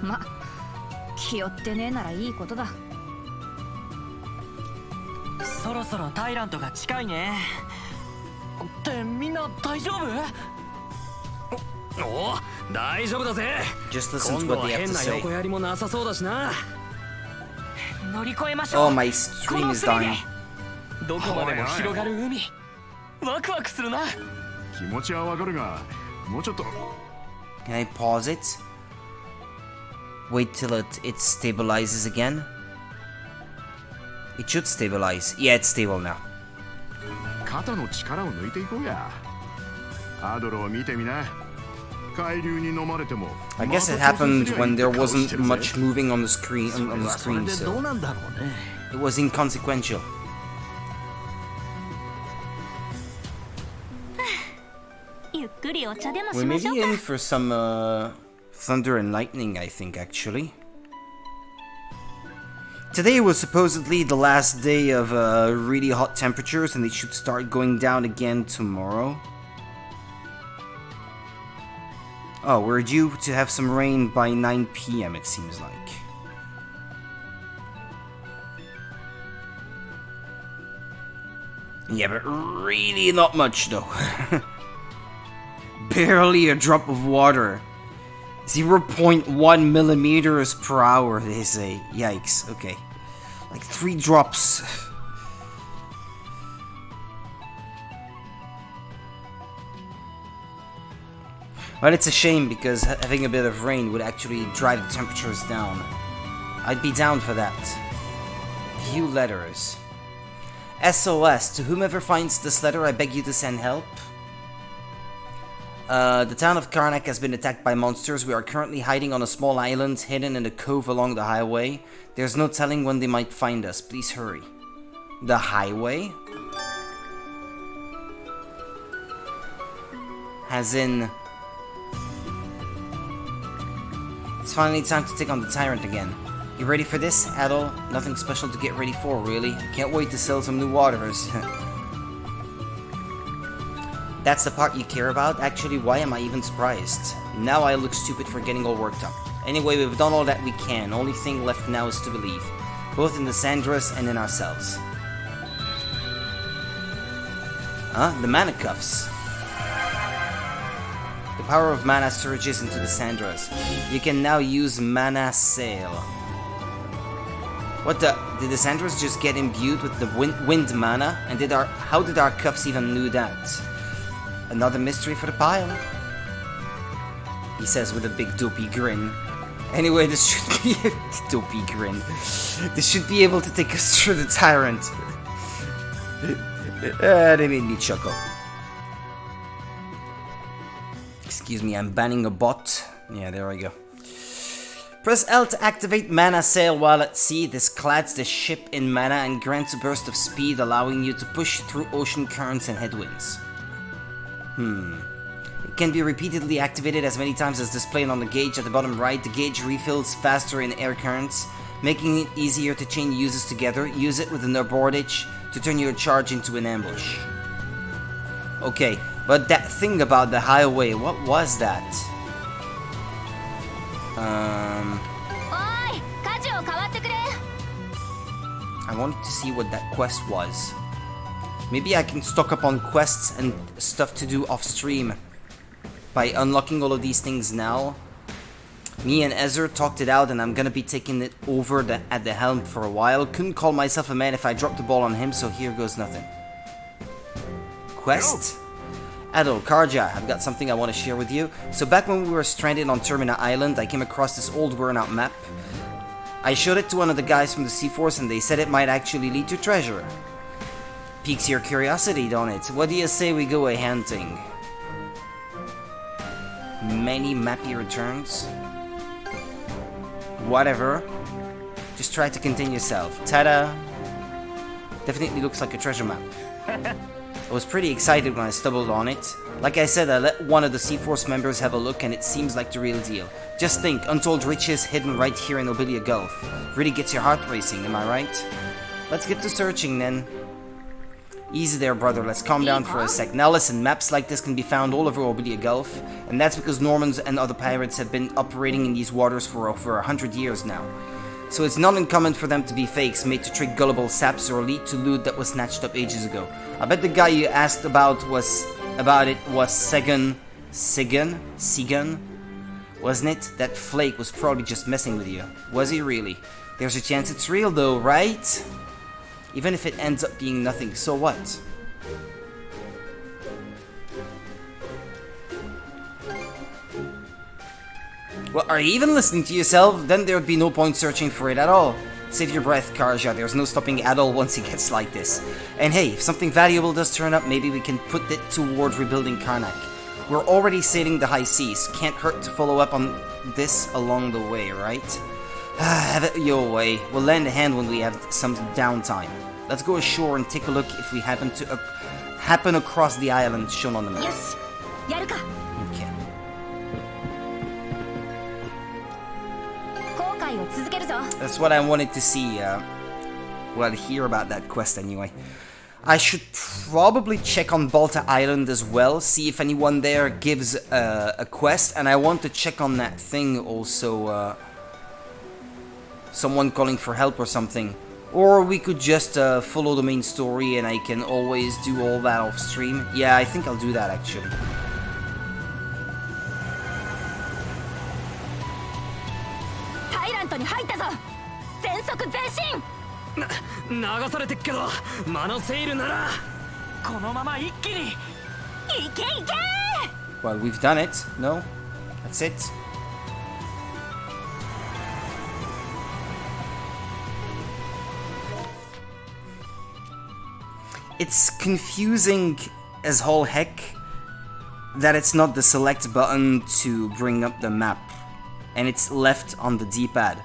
ま、気負ってねえならいいことだ。そろそろタイラントが近いね。ってみんな大丈夫？おお、大丈夫だぜ。今度は変な横やりもなさそうだしな。乗り越えましょう。Oh, my stream is dying. どこまでも広がる海。ワクワクするな。気持ちはわかるが、もうちょっと。Can I pause it? Wait till it stabilizes again. It should stabilize. Yeah, it's stable now. 肩の力を抜いていこうや。アドロを見てみな。海流に飲まれても。I guess it happened when there wasn't much moving on the screen. On the screen, so it was inconsequential. We're maybe in for some thunder and lightning, I think, actually. Today was supposedly the last day of really hot temperatures, and they should start going down again tomorrow. Oh, we're due to have some rain by 9 PM, it seems like. Yeah, but really not much, though. Barely a drop of water. 0.1 millimeters per hour, they say. Yikes, okay. Like 3 drops. But it's a shame because having a bit of rain would actually drive the temperatures down. I'd be down for that. View letters. SOS, to whomever finds this letter, I beg you to send help. The town of Karnak has been attacked by monsters. We are currently hiding on a small island hidden in a cove along the highway. There's no telling when they might find us. Please hurry. The highway? As in... It's finally time to take on the tyrant again. You ready for this, Adol? Nothing special to get ready for, really. Can't wait to sell some new waters. That's the part you care about? Actually, why am I even surprised? Now I look stupid for getting all worked up. Anyway, we've done all that we can. Only thing left now is to believe. Both in the Sandras and in ourselves. Huh? The mana cuffs. The power of mana surges into the Sandras. You can now use mana sail. What the? Did the Sandras just get imbued with the wind mana? And how did our cuffs even do that? Another mystery for the pile? He says with a big dopey grin. Anyway, this should be a dopey grin. This should be able to take us through the tyrant. They made me chuckle. Excuse me, I'm banning a bot. Yeah, there we go. Press L to activate Mana Sail while at sea. This clads the ship in mana and grants a burst of speed, allowing you to push through ocean currents and headwinds. It can be repeatedly activated as many times as displayed on the gauge at the bottom right. The gauge refills faster in air currents, making it easier to chain uses together. Use it with the Norbordich to turn your charge into an ambush. Okay, but that thing about the highway, what was that? I wanted to see what that quest was. Maybe I can stock up on quests and stuff to do off stream by unlocking all of these things now. Me and Ezer talked it out and I'm gonna be taking it over at the helm for a while. Couldn't call myself a man if I dropped the ball on him, so here goes nothing. Quest? Adol, Karja, I've got something I want to share with you. So back when we were stranded on Termina Island, I came across this old worn-out map. I showed it to one of the guys from the Sea Force and they said it might actually lead to treasure. Piques your curiosity, don't it? What do you say we go a-hunting? Many mappy returns? Whatever. Just try to contain yourself. Ta-da! Definitely looks like a treasure map. I was pretty excited when I stumbled on it. Like I said, I let one of the Sea Force members have a look and it seems like the real deal. Just think, untold riches hidden right here in Obelia Gulf. Really gets your heart racing, am I right? Let's get to searching then. Easy there, brother, let's calm down for a sec. Now listen, maps like this can be found all over Obelia Gulf, and that's because Normans and other pirates have been operating in these waters for over 100 years now. So it's not uncommon for them to be fakes, made to trick gullible saps or lead to loot that was snatched up ages ago. I bet the guy you asked about was Segun, wasn't it? That flake was probably just messing with you. Was he really? There's a chance it's real though, right? Even if it ends up being nothing, so what? Well, are you even listening to yourself? Then there would be no point searching for it at all. Save your breath, Karja. There's no stopping Adol once he gets like this. And hey, if something valuable does turn up, maybe we can put it toward rebuilding Karnak. We're already sailing the high seas. Can't hurt to follow up on this along the way, right? Have it your way. We'll lend a hand when we have some downtime. Let's go ashore and take a look if we happen across the island shown on the map. Yes. Okay. That's what I wanted to see. Well, hear about that quest anyway. I should probably check on Balta Island as well, see if anyone there gives a quest, and I want to check on that thing also. Someone calling for help or something. Or we could just follow the main story and I can always do all that off stream. Yeah, I think I'll do that actually. Well, we've done it. No? That's it. It's confusing as whole heck that it's not the select button to bring up the map, and it's left on the D-pad.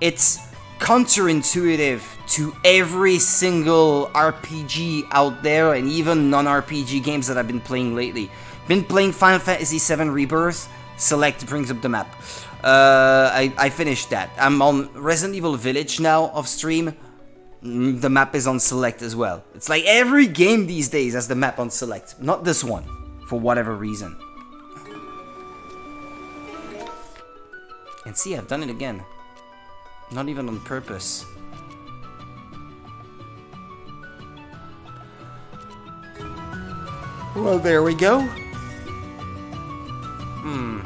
It's counterintuitive to every single RPG out there, and even non-RPG games that I've been playing lately. Been playing Final Fantasy VII Rebirth, select brings up the map. I finished that. I'm on Resident Evil Village now off stream. The map is on select as well. It's like every game these days has the map on select. Not this one, for whatever reason. And see, I've done it again. Not even on purpose. Well, there we go. Hmm.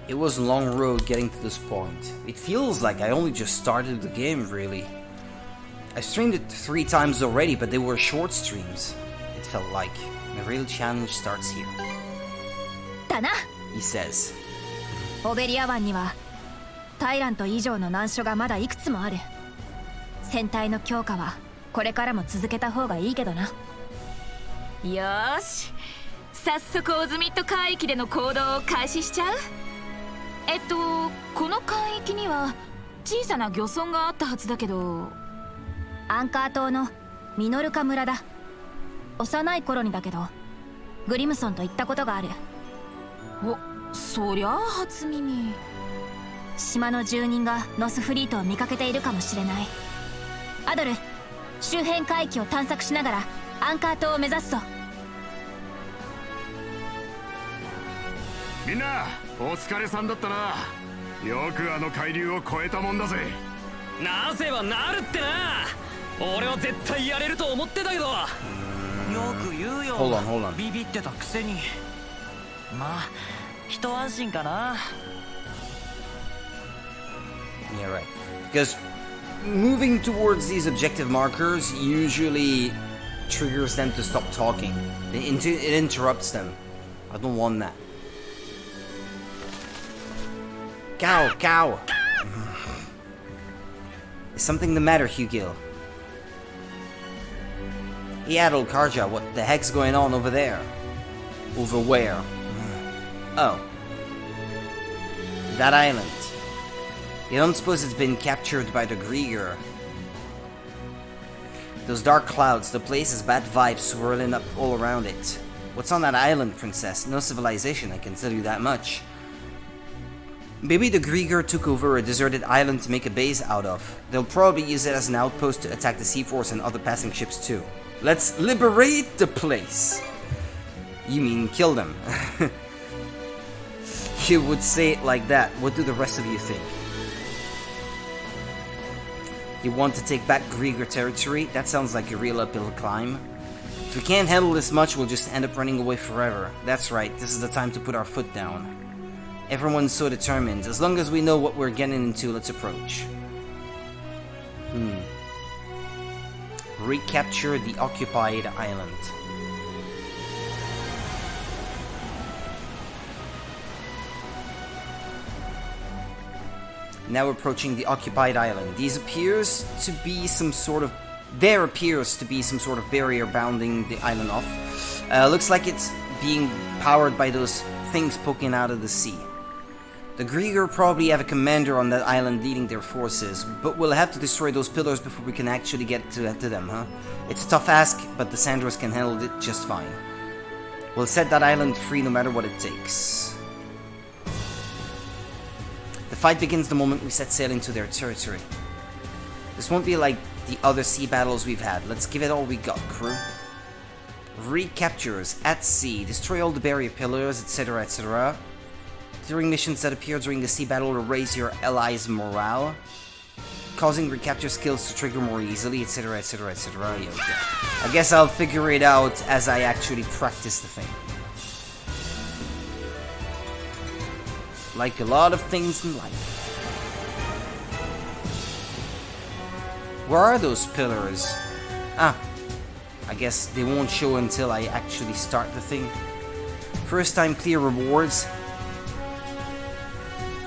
It was a long road getting to this point. It feels like I only just started the game, really. I streamed it 3 times already, but they were short streams. It felt like the real challenge starts here. He says. オベリア湾にはタイラント以上の難所がまだいくつもある。船体の強化はこれからも続けた方がいいけどな。よーし、早速オズミッド海域での行動を開始しちゃう？この海域には小さな漁村があったはずだけど。アンカー島のミノルカ村だ。幼い頃にだけどグリムソンと行ったことがある。お、そりゃあ初耳。島の住人がノスフリートを見かけているかもしれない。アドル、周辺海域を探索しながらアンカー島を目指すぞ。みんなお疲れさんだったな。よくあの海流を越えたもんだぜ。なぜはなるってな。俺は絶対やれると思ってたけど。よく言うよ。ビビってたくせに。まあ一安心かな。Yeah, right. Because moving towards these objective markers usually triggers them to stop talking. It interrupts them. I don't want that. Cow, cow. Is something the matter, Hugil? Hey, Adol Karja, what the heck's going on over there? Over where? Oh. That island. You don't suppose it's been captured by the Grieger? Those dark clouds, the place has bad vibes swirling up all around it. What's on that island, princess? No civilization, I can tell you that much. Maybe the Grieger took over a deserted island to make a base out of. They'll probably use it as an outpost to attack the Sea Force and other passing ships too. Let's liberate the place! You mean kill them? You would say it like that. What do the rest of you think? You want to take back Grieger territory? That sounds like a real uphill climb. If we can't handle this much, we'll just end up running away forever. That's right, this is the time to put our foot down. Everyone's so determined. As long as we know what we're getting into, let's approach. Recapture the occupied island. Now approaching the occupied island. There appears to be some sort of barrier bounding the island off. Looks like it's being powered by those things poking out of the sea. The Grieger probably have a commander on that island leading their forces, but we'll have to destroy those pillars before we can actually get to them, huh? It's a tough ask, but the Sandras can handle it just fine. We'll set that island free no matter what it takes. The fight begins the moment we set sail into their territory. This won't be like the other sea battles we've had. Let's give it all we got, crew. Recaptures at sea. Destroy all the barrier pillars, etc., etc. During missions that appear during the sea battle to raise your allies' morale. causing recapture skills to trigger more easily, etc, etc, etc. Yeah, okay. I guess I'll figure it out as I actually practice the thing. Like a lot of things in life. Where are those pillars? Ah, I guess they won't show until I actually start the thing. First time clear rewards.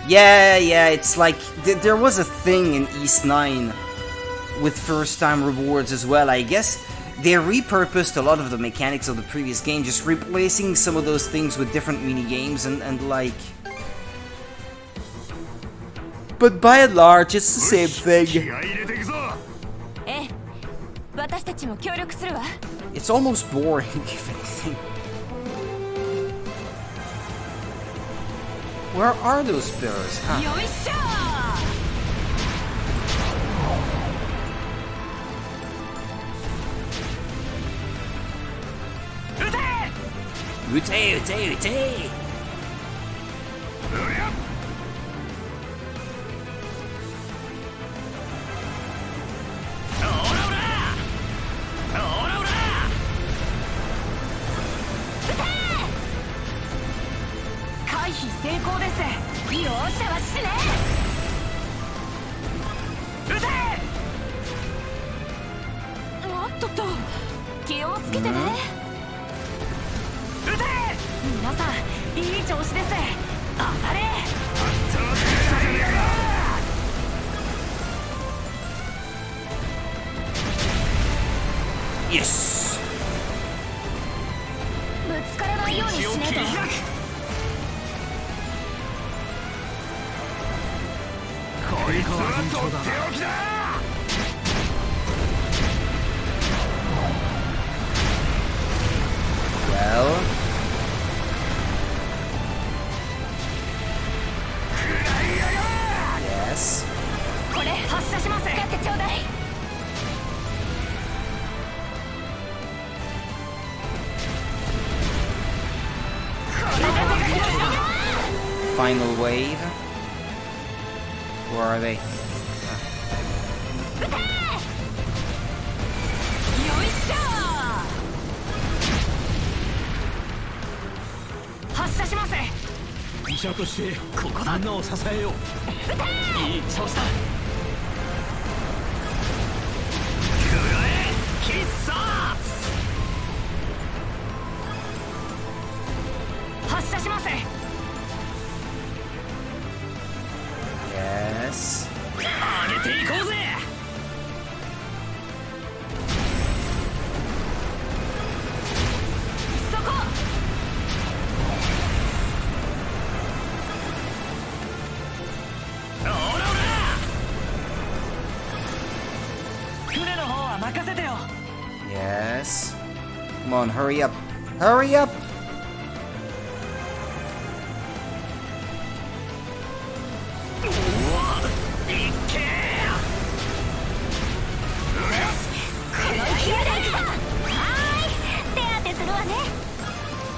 Yeah, it's like there was a thing in East 9 with first time rewards as well. I guess they repurposed a lot of the mechanics of the previous game, just replacing some of those things with different mini games and like. But by and large, it's the same thing. It's almost boring, if anything. Where are those pillars? Huh? Ute! Yes! Well... Yes. Final wave. Where are they? Yes. Yes. Come on, hurry up. Hurry up!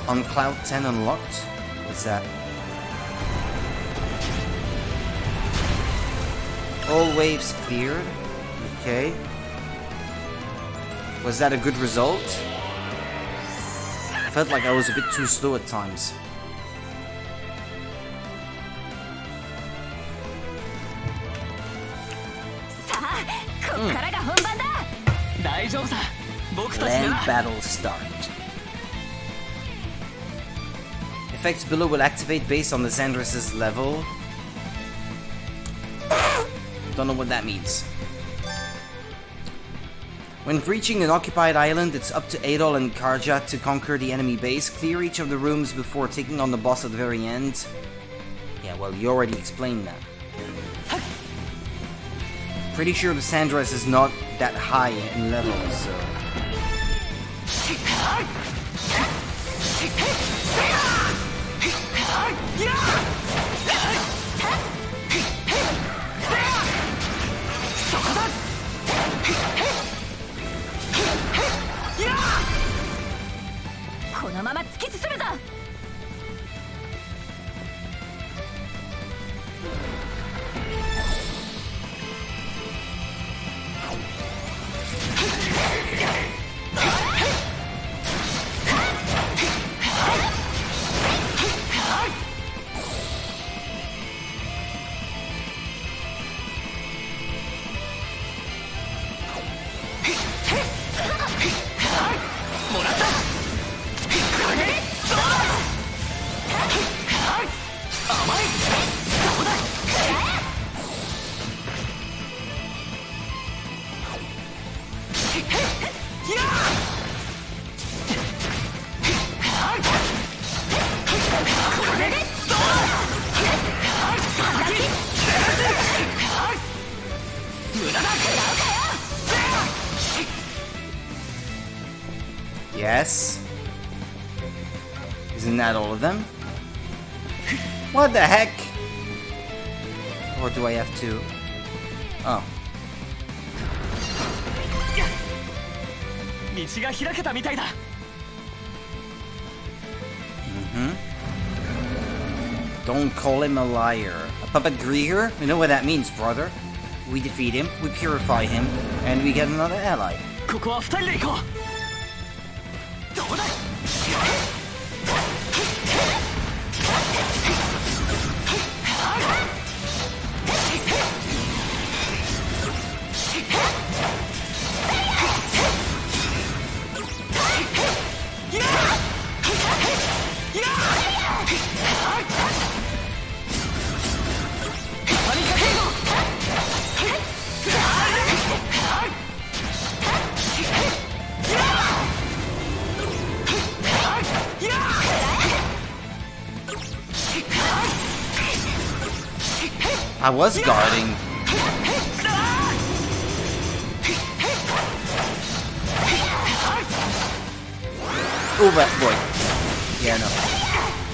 On Cloud 10 unlocked? What's that? All waves cleared. Okay. Was that a good result? I felt like I was a bit too slow at times. Land battle start. Effects below will activate based on the Xandris' level. Don't know what that means. When breaching an occupied island, it's up to Adol and Karja to conquer the enemy base. Clear each of the rooms before taking on the boss at the very end. Yeah, well, you already explained that. Pretty sure the Xandris is not that high in level, so... Yes. Isn't that all of them? What the heck? Or do I have to... Oh. 道が開けたみたいだ。Don't call him a liar. A puppet Grieger? You know what that means, brother. We defeat him, we purify him, and we get another ally. ここは2人で行こう。どうだ。I was guarding. Oh, that boy. Yeah, no.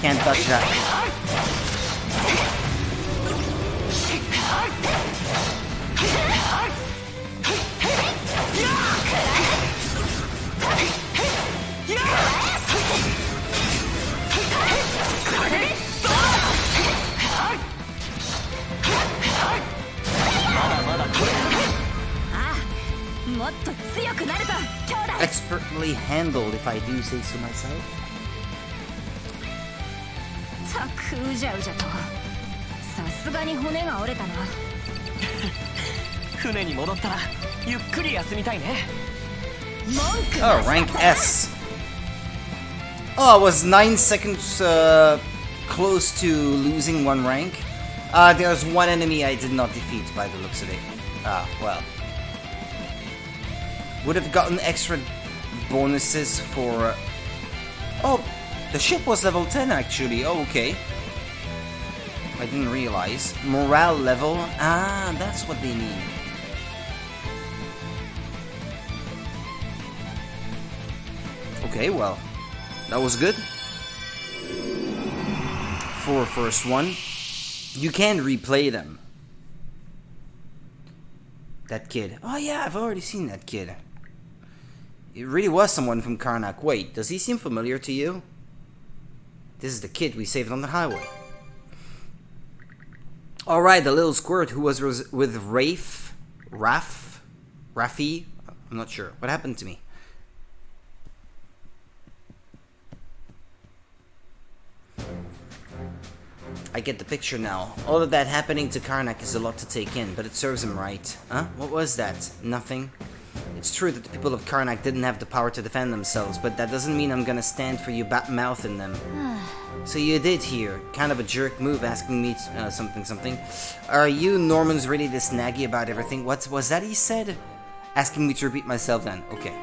Can't touch that. Expertly handled, if I do say so myself. たくうじゃうじゃと。さすがに骨が折れたな。船に戻ったらゆっくり休みたいね。Oh, rank S. Oh, I was 9 seconds close to losing one rank. There's one enemy I did not defeat by the looks of it. Ah, well. Would have gotten extra bonuses for... Oh, the ship was level 10 actually. Oh, okay. I didn't realize. Morale level. Ah, that's what they mean. Okay, well, that was good. For first one. You can replay them. That kid. Oh yeah, I've already seen that kid. It really was someone from Karnak. Wait, does he seem familiar to you? This is the kid we saved on the highway. Alright, the little squirt who was with Raffi? I'm not sure. What happened to me? I get the picture now. All of that happening to Karnak is a lot to take in, but it serves him right. Huh? What was that? Nothing? It's true that the people of Karnak didn't have the power to defend themselves, but that doesn't mean I'm gonna stand for you bat-mouthing them. So you did hear. Kind of a jerk move asking me something. Are you Normans really this naggy about everything? What was that he said? Asking me to repeat myself then. Okay.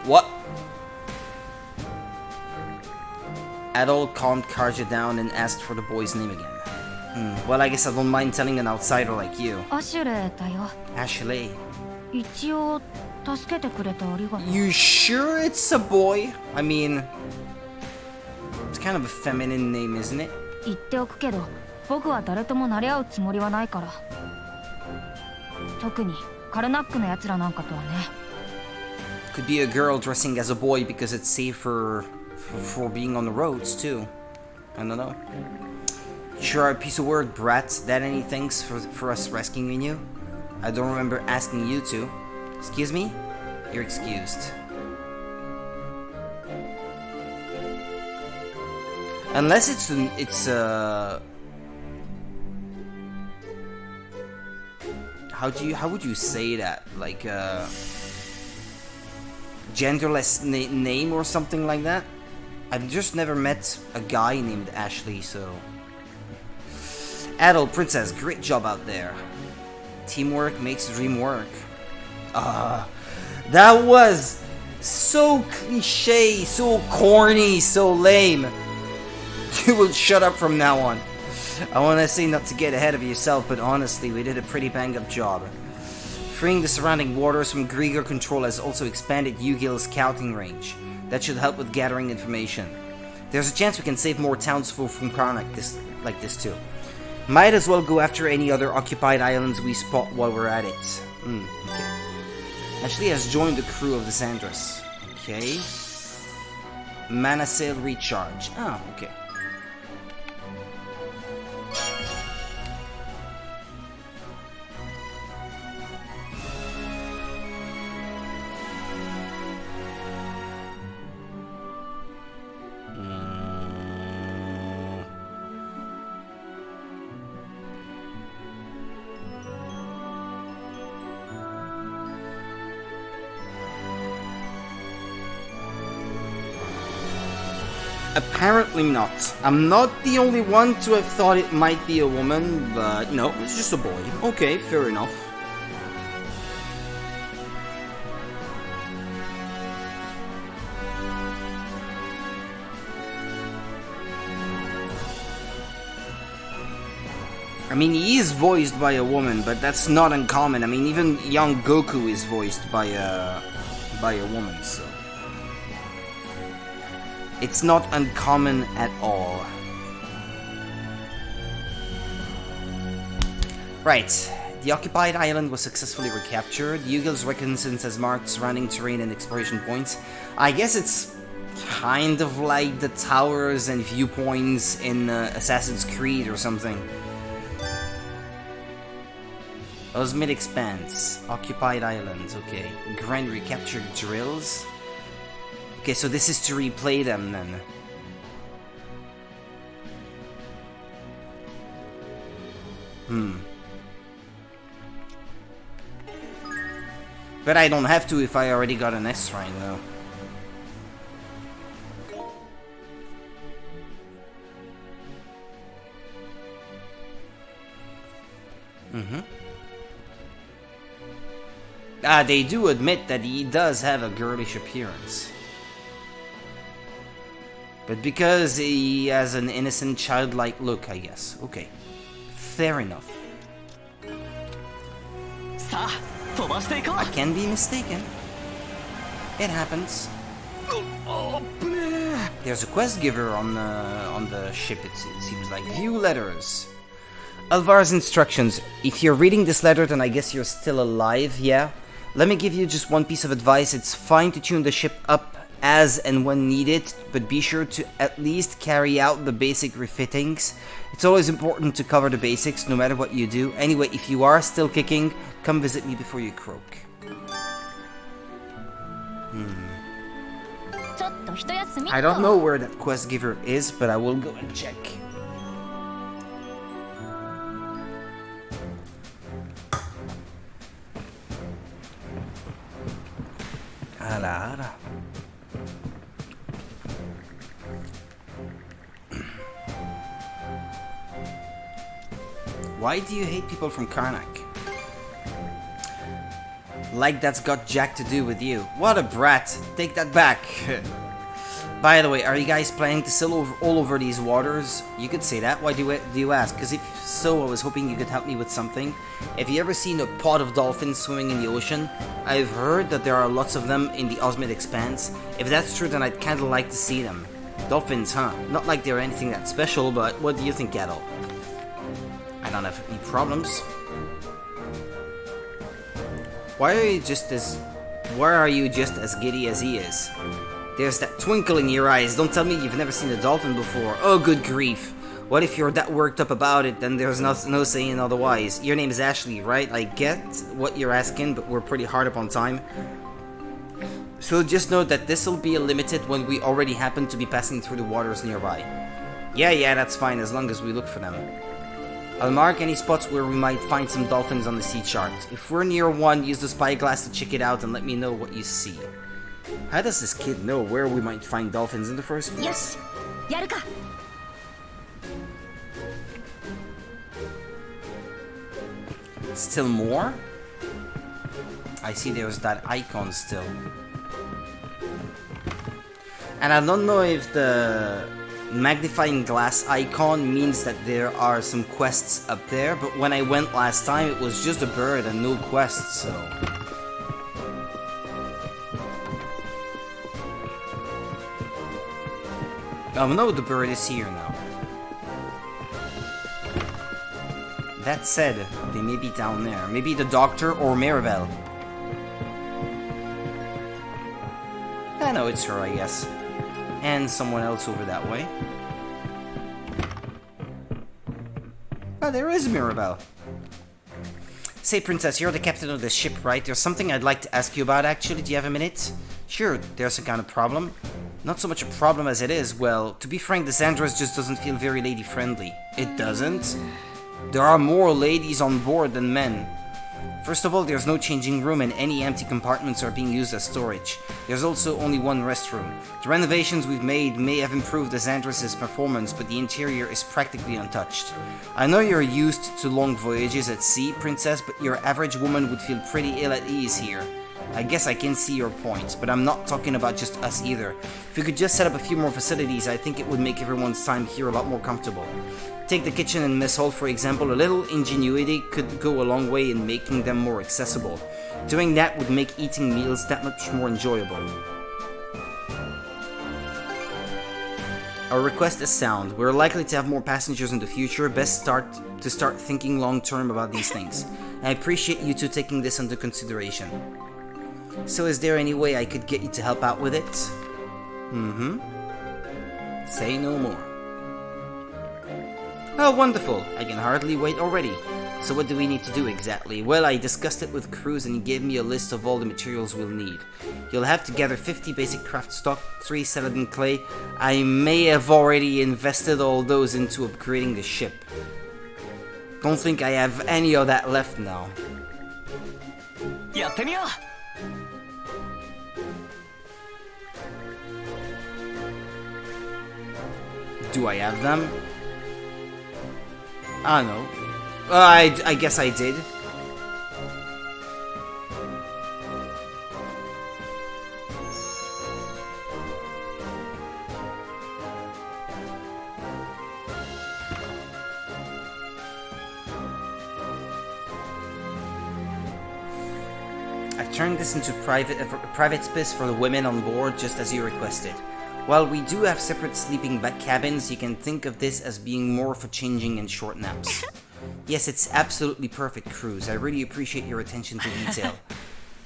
What? Adol calmed Karja down and asked for the boy's name again. Well, I guess I don't mind telling an outsider like you. Ashley. You sure it's a boy? I mean, it's kind of a feminine name, isn't it? Could be a girl dressing as a boy because it's safer for being on the roads too. I don't know. Sure, a piece of work, brat. That any thanks for us rescuing you? I don't remember asking you to. Excuse me? You're excused. Unless it's how would you say that? Like genderless name or something like that? I've just never met a guy named Ashley, so... Adult Princess, great job out there. Teamwork makes the dream work. That was so cliche, so corny, so lame. You will shut up from now on. I want to say not to get ahead of yourself, but honestly, we did a pretty bang-up job. Freeing the surrounding waters from Grieger control has also expanded Yu-Gi-Oh's scouting range. That should help with gathering information. There's a chance we can save more townsfolk from Karnak like this too. Might as well go after any other occupied islands we spot while we're at it. Okay. Ashley has joined the crew of the Sandras. Okay. Mana Sail Recharge. Oh, okay. Apparently not. I'm not the only one to have thought it might be a woman, but no, it's just a boy. Okay, fair enough. I mean, he is voiced by a woman, but that's not uncommon. I mean, even young Goku is voiced by a woman, so it's not uncommon at all. Right. The occupied island was successfully recaptured. Yu-Gi-Oh's reconnaissance has marked surrounding terrain and exploration points. I guess it's kind of like the towers and viewpoints in Assassin's Creed or something. Osmid Expanse. Occupied islands. Okay. Grand recaptured drills. Okay, so this is to replay them then. But I don't have to if I already got an S rank though. They do admit that he does have a girlish appearance. But because he has an innocent, childlike look, I guess. Okay. Fair enough. I can be mistaken. It happens. There's a quest giver on the ship, it seems like. View letters. Alvar's instructions. If you're reading this letter, then I guess you're still alive, yeah? Let me give you just one piece of advice. It's fine to tune the ship up as and when needed, but be sure to at least carry out the basic refittings. It's always important to cover the basics, no matter what you do. Anyway, if you are still kicking, come visit me before you croak. I don't know where that quest giver is, but I will go and check. Why do you hate people from Karnak? Like that's got jack to do with you. What a brat. Take that back. By the way, are you guys planning to sail all over these waters? You could say that. Why do you ask? Because if so, I was hoping you could help me with something. Have you ever seen a pod of dolphins swimming in the ocean? I've heard that there are lots of them in the Osmid Expanse. If that's true, then I'd kinda like to see them. Dolphins, huh? Not like they're anything that special, but what do you think, Gatto? I don't have any problems. Why are you just as giddy as he is? There's that twinkle in your eyes. Don't tell me you've never seen a dolphin before. Oh, good grief. What if you're that worked up about it, then there's no saying otherwise. Your name is Ashley, right? I get what you're asking, but we're pretty hard up on time. So just know that this'll be limited when we already happen to be passing through the waters nearby. Yeah, that's fine, as long as we look for them. I'll mark any spots where we might find some dolphins on the sea chart. If we're near one, use the spyglass to check it out and let me know what you see. How does this kid know where we might find dolphins in the first place? Still more? I see there's that icon still. And I don't know if the magnifying glass icon means that there are some quests up there, but when I went last time it was just a bird and no quests, so... Oh no, the bird is here now. That said, they may be down there. Maybe the doctor or Maribel. I know it's her, I guess. And someone else over that way. Oh, there is Mirabelle. Say, Princess, you're the captain of the ship, right? There's something I'd like to ask you about, actually. Do you have a minute? Sure, there's some kind of problem. Not so much a problem as it is, well, to be frank, the Xandros just doesn't feel very lady-friendly. It doesn't? There are more ladies on board than men. First of all, there's no changing room and any empty compartments are being used as storage. There's also only one restroom. The renovations we've made may have improved the Xandros' performance, but the interior is practically untouched. I know you're used to long voyages at sea, Princess, but your average woman would feel pretty ill at ease here. I guess I can see your point, but I'm not talking about just us either. If we could just set up a few more facilities, I think it would make everyone's time here a lot more comfortable. Take the kitchen and mess hall, for example. A little ingenuity could go a long way in making them more accessible. Doing that would make eating meals that much more enjoyable. Our request is sound. We're likely to have more passengers in the future. Best start thinking long term about these things. I appreciate you two taking this into consideration. So is there any way I could get you to help out with it? Say no more. Oh, wonderful. I can hardly wait already. So what do we need to do exactly? Well, I discussed it with Cruz and he gave me a list of all the materials we'll need. You'll have to gather 50 basic craft stock, 3 celadon clay. I may have already invested all those into upgrading the ship. Don't think I have any of that left now. Do I have them? I don't know. I guess I did. I've turned this into private space for the women on board, just as you requested. While we do have separate sleeping cabins, you can think of this as being more for changing and short naps. Yes, it's absolutely perfect, Cruz. I really appreciate your attention to detail.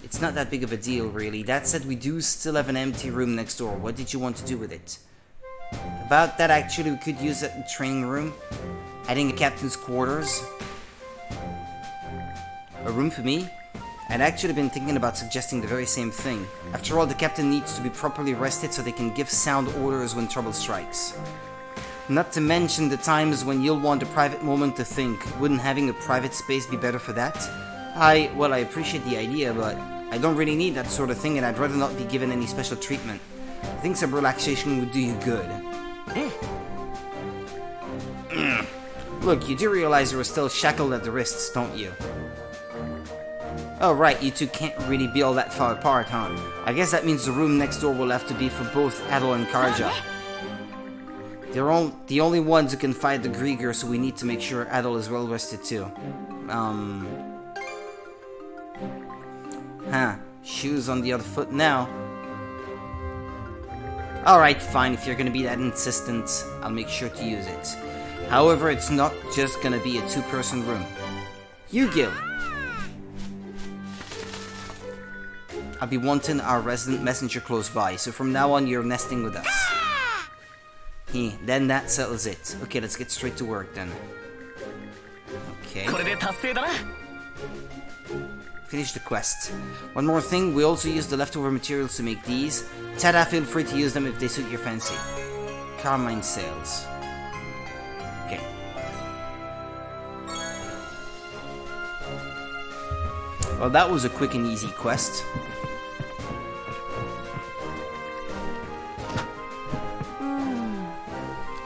It's not that big of a deal, really. That said, we do still have an empty room next door. What did you want to do with it? About that, actually, we could use it in the training room. Adding a captain's quarters. A room for me? I'd actually been thinking about suggesting the very same thing. After all, the captain needs to be properly rested so they can give sound orders when trouble strikes. Not to mention the times when you'll want a private moment to think. Wouldn't having a private space be better for that? I appreciate the idea, but I don't really need that sort of thing and I'd rather not be given any special treatment. I think some relaxation would do you good. Look, you do realize you were still shackled at the wrists, don't you? Oh right, you two can't really be all that far apart, huh? I guess that means the room next door will have to be for both Adol and Karja. They're the only ones who can fight the Grieger, so we need to make sure Adol is well rested too. Shoes on the other foot now. Alright, fine, if you're gonna be that insistent, I'll make sure to use it. However, it's not just gonna be a two-person room. You, Gil. I'll be wanting our resident messenger close by, so from now on you're nesting with us. Then that settles it. Okay, let's get straight to work then. Okay. Finish the quest. One more thing, we also use the leftover materials to make these. Tada, feel free to use them if they suit your fancy. Carmine sails. Okay. Well, that was a quick and easy quest.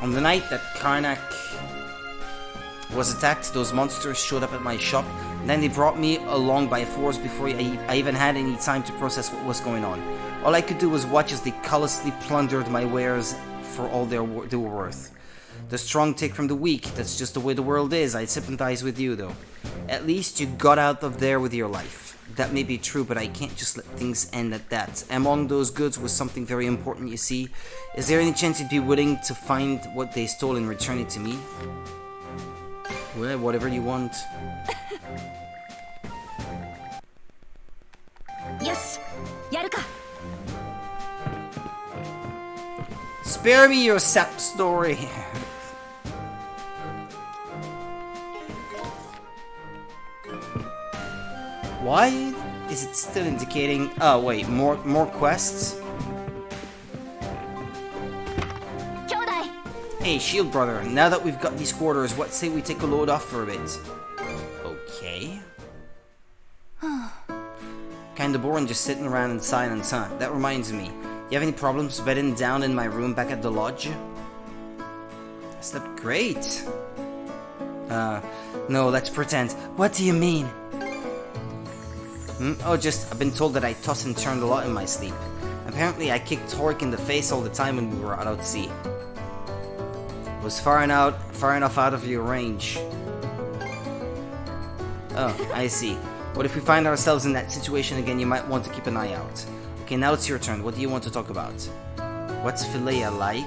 On the night that Karnak was attacked, those monsters showed up at my shop. Then they brought me along by force before I even had any time to process what was going on. All I could do was watch as they callously plundered my wares for all they were worth. The strong take from the weak, that's just the way the world is. I sympathize with you, though. At least you got out of there with your life. That may be true, but I can't just let things end at that. Among those goods was something very important, you see. Is there any chance you'd be willing to find what they stole and return it to me? Well, whatever you want. Yes, やるか。 Spare me your sap story. Why is it still indicating? Oh wait, more quests. Hey, Shield Brother. Now that we've got these quarters, what say we take a load off for a bit? Okay. Kinda boring just sitting around in silence, huh? That reminds me. You have any problems bedding down in my room back at the lodge? I slept great. No, let's pretend. What do you mean? Oh, I've been told that I toss and turn a lot in my sleep. Apparently I kicked Torque in the face all the time when we were out at sea. Was far enough out of your range. Oh, I see. What if we find ourselves in that situation again? You might want to keep an eye out. Okay, now it's your turn. What do you want to talk about? What's Philea like?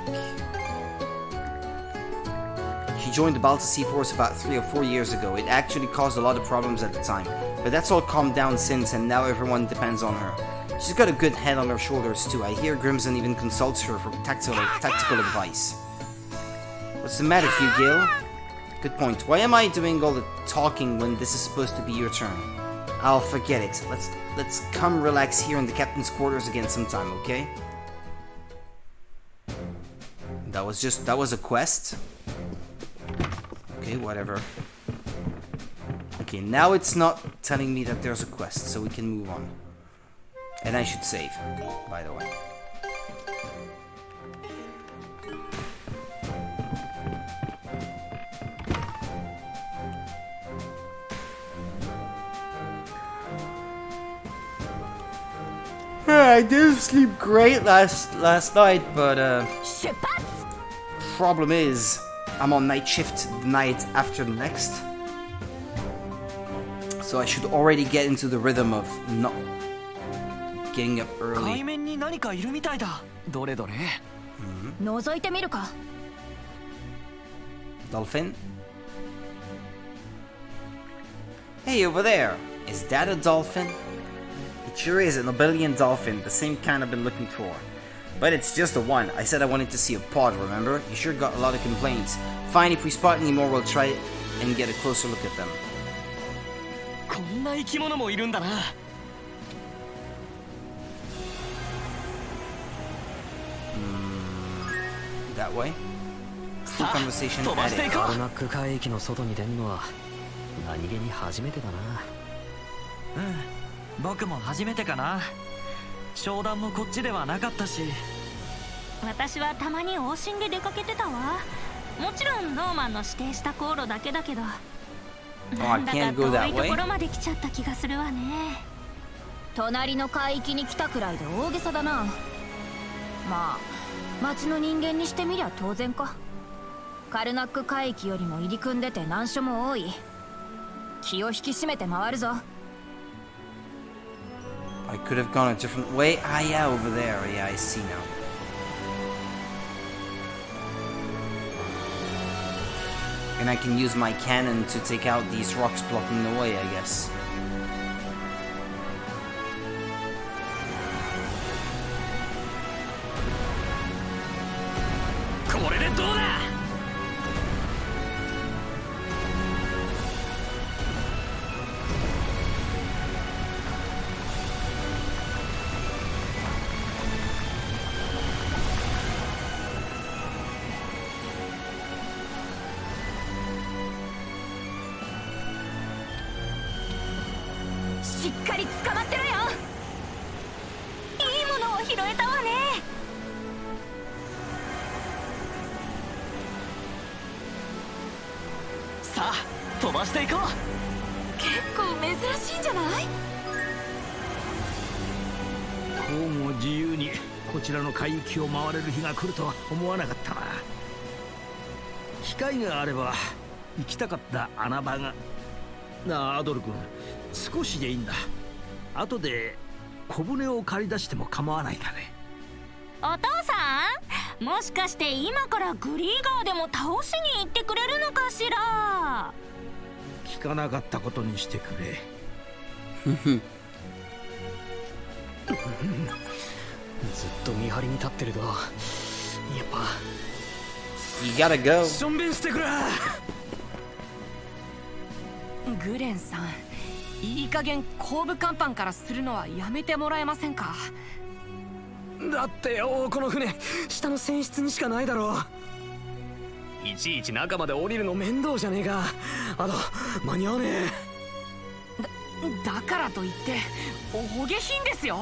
She joined the Balta Sea Force about 3 or 4 years ago. It actually caused a lot of problems at the time. But that's all calmed down since, and now everyone depends on her. She's got a good head on her shoulders too. I hear Grimson even consults her for tactical advice. What's the matter, Hugh Gale? Good point. Why am I doing all the talking when this is supposed to be your turn? I'll forget it. Let's come relax here in the captain's quarters again sometime, okay? That was a quest. Okay, whatever. Okay, now it's not telling me that there's a quest, so we can move on. And I should save, by the way. I did sleep great last night, but problem is, I'm on night shift the night after the next. So I should already get into the rhythm of not getting up early. Dolphin? Hey, over there! Is that a dolphin? It sure is, a Nobelian dolphin, the same kind I've been looking for. But it's just a one. I said I wanted to see a pod, remember? You sure got a lot of complaints. Fine, if we spot any more, we'll try and get a closer look at them. That way? Full conversation added. カルナック海域の外に出んのは何気に初めてだな。僕も初めてかな。商談もこっちではなかったし。私はたまに往診で出かけてたわ。もちろんノーマンの指定した航路だけだけど。なんだか遠いところまで来ちゃった気がするわね。隣の海域に来たくらいで大げさだな。まあ町の人間にしてみりゃ当然か。カルナック海域よりも入り組んでて難所も多い。気を引き締めて回るぞ。I could have gone a different way. Ah, yeah, over there. Yeah, I see now. And I can use my cannon to take out these rocks blocking the way, I guess. こちらの海域を回れる日が来るとは思わなかったな。機会があれば行きたかった穴場が。なあアドル君、少しでいいんだ。後で小舟を借り出しても構わないかね。お父さん、もしかして今からグリーガーでも倒しに行ってくれるのかしら。聞かなかったことにしてくれ。ずっと見張りに立ってるとやっぱ You gotta go. しょんべんしてくれ。グレンさん、いい加減後部甲板からするのはやめてもらえませんか。だってよ、この船下の船室にしかないだろう。いちいち中まで降りるの面倒じゃねえか。あと間に合わねえ。だからといってお下品ですよ。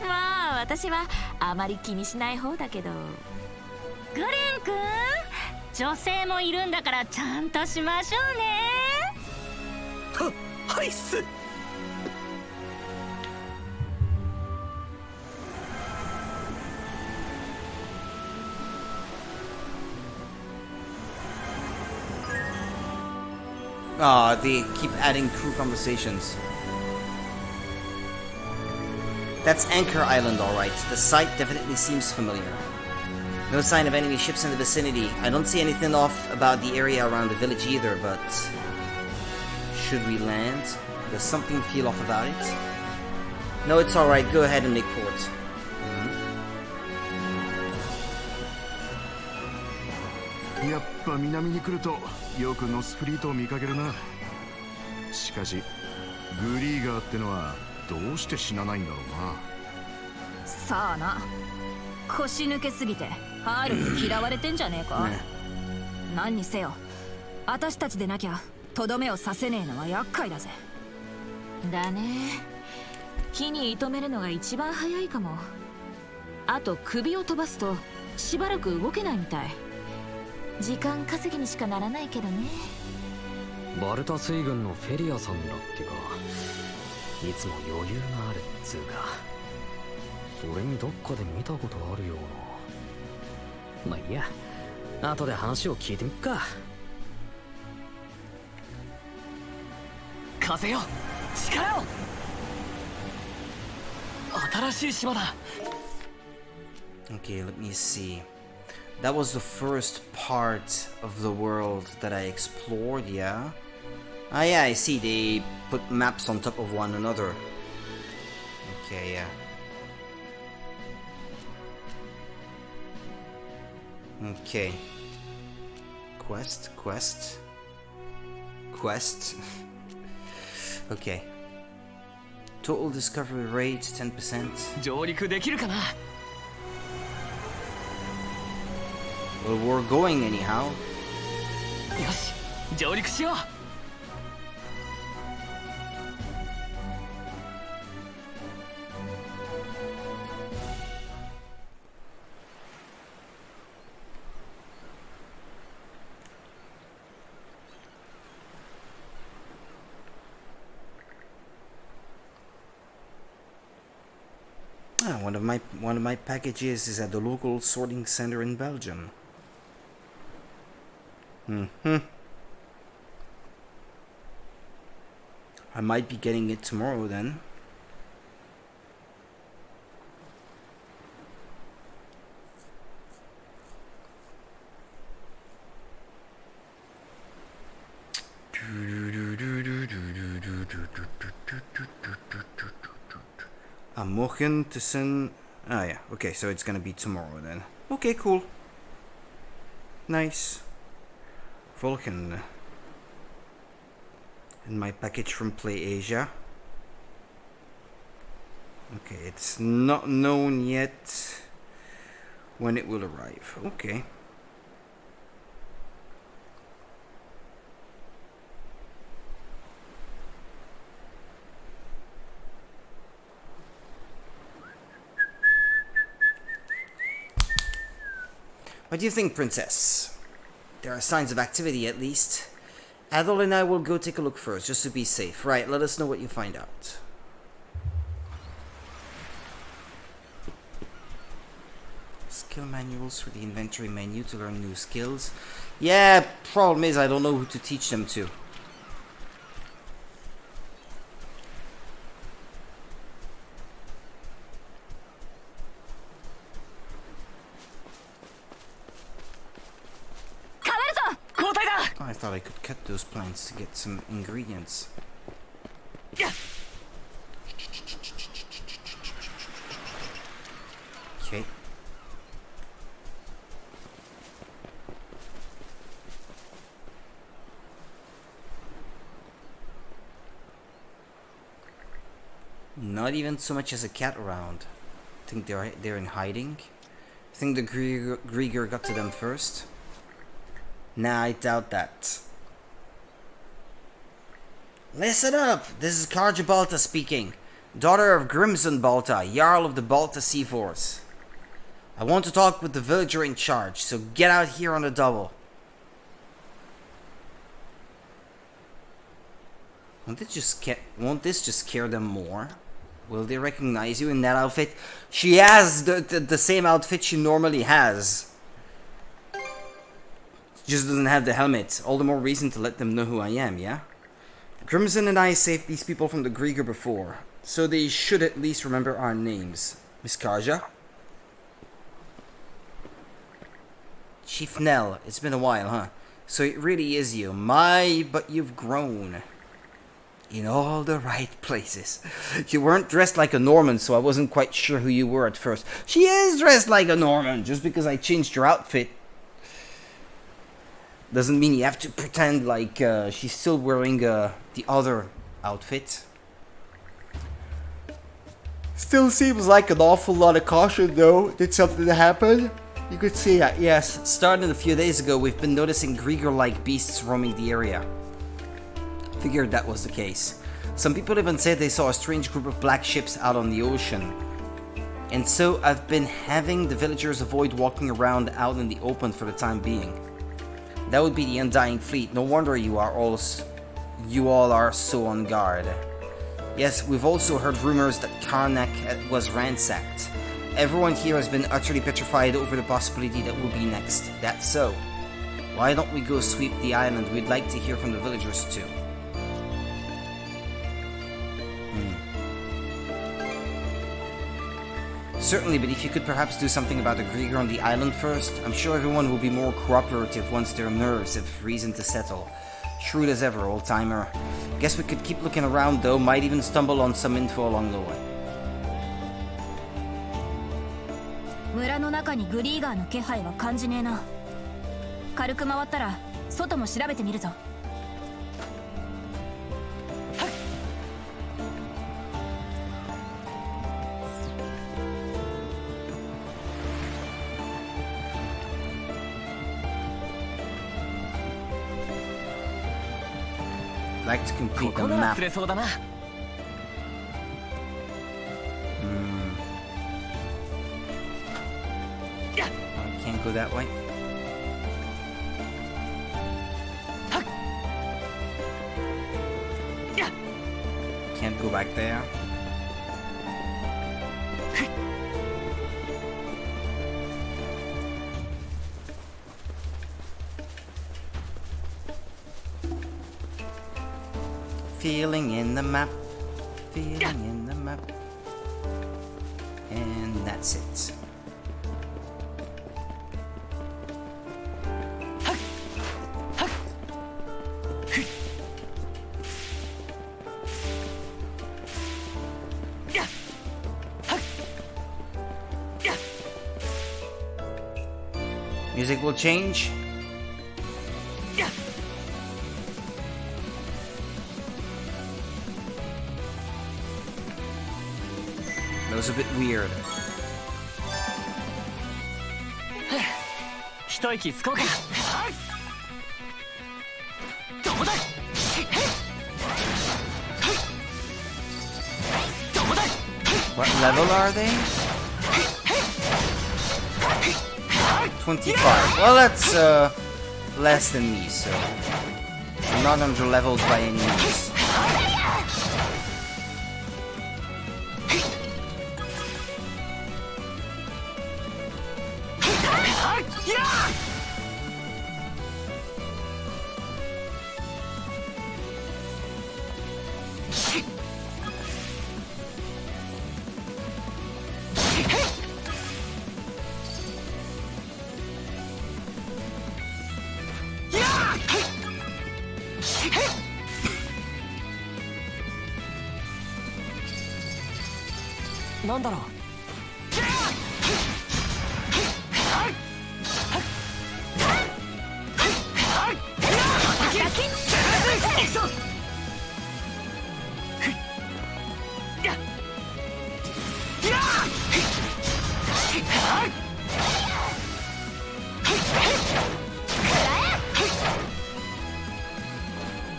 まあ私はあまり気にしない方だけど。グレン君、女性もいるんだからちゃんとしましょうね。はいっす。They keep adding crew conversations. That's Anchor Island, alright. The site definitely seems familiar. No sign of enemy ships in the vicinity. I don't see anything off about the area around the village either, but... should we land? Does something feel off about it? No, it's alright. Go ahead and make port. Mm-hmm. やっぱ南に来るとよくノスフリートを見かけるな。しかしグリーガーってのはどうして死なないんだろうな。さあな、腰抜けすぎてハールに嫌われてんじゃねえか。何にせよ私たちでなきゃとどめを刺せねえのは厄介だぜ。だね。木に射止めるのが一番早いかも。あと首を飛ばすとしばらく動けないみたい。時間稼ぎにしかならないけどね。バルタ水軍のフェリアさんだっけか。いつも余裕があるっつうか。それにどっかで見たことあるような。まあいいや、後で話を聞いてみっか。風よ、力を。新しい島だ。 Okay, let me see. That was the first part of the world that I explored, yeah? Ah yeah, I see. They put maps on top of one another. Okay, yeah. Okay. Quest. Okay. Total discovery rate 10%. 上陸できるかな。 Well, we're going anyhow. よし、上陸しよう。One of my packages is at the local sorting center in Belgium. I might be getting it tomorrow then. Morgen tussen... Ah yeah, okay, so it's gonna be tomorrow then. Okay, cool. Nice. Vulcan. And my package from Play Asia. Okay, it's not known yet when it will arrive. Okay. What do you think, Princess? There are signs of activity, at least. Adol and I will go take a look first, just to be safe. Right, let us know what you find out. Skill manuals for the inventory menu to learn new skills. Yeah, problem is I don't know who to teach them to. I thought I could cut those plants to get some ingredients. Okay. Not even so much as a cat around. I think they're in hiding. I think the Grieger got to them first. Nah, I doubt that. Listen up! This is Karja Balta speaking. Daughter of Grimson Balta, Jarl of the Balta Sea Force. I want to talk with the villager in charge, so get out here on the double. Won't this just scare them more? Will they recognize you in that outfit? She has the same outfit she normally has. Just doesn't have the helmet. All the more reason to let them know who I am, yeah? Crimson and I saved these people from the Grieger before, so they should at least remember our names. Miss Karja? Chief Nell, it's been a while, huh? So it really is you. But you've grown. In all the right places. You weren't dressed like a Norman, so I wasn't quite sure who you were at first. She is dressed like a Norman, just because I changed your outfit. Doesn't mean you have to pretend like she's still wearing the other outfit. Still seems like an awful lot of caution though. Did something happen? You could see that, yes. Starting a few days ago, we've been noticing Grieger-like beasts roaming the area. Figured that was the case. Some people even said they saw a strange group of black ships out on the ocean. And so I've been having the villagers avoid walking around out in the open for the time being. That would be the Undying Fleet. No wonder you all are so on guard. Yes, we've also heard rumors that Karnak was ransacked. Everyone here has been utterly petrified over the possibility that will be next. That's so. Why don't we go sweep the island? We'd like to hear from the villagers too. Certainly, but if you could perhaps do something about the Grieger on the island first, I'm sure everyone will be more cooperative once their nerves have reason to settle. Shrewd as ever, old-timer. Guess we could keep looking around though, might even stumble on some info along the way. 村の中にグリーガーの気配は感じねえな。軽く回ったら外も調べてみるぞ。Like to complete the map. I can't go that way. Can't go back there. Feeling in the map, feeling in the map, and that's it. Music will change. That was a bit weird. What level are they? 25. Well, that's less than me, so I'm not under leveled by any means. なんだろう。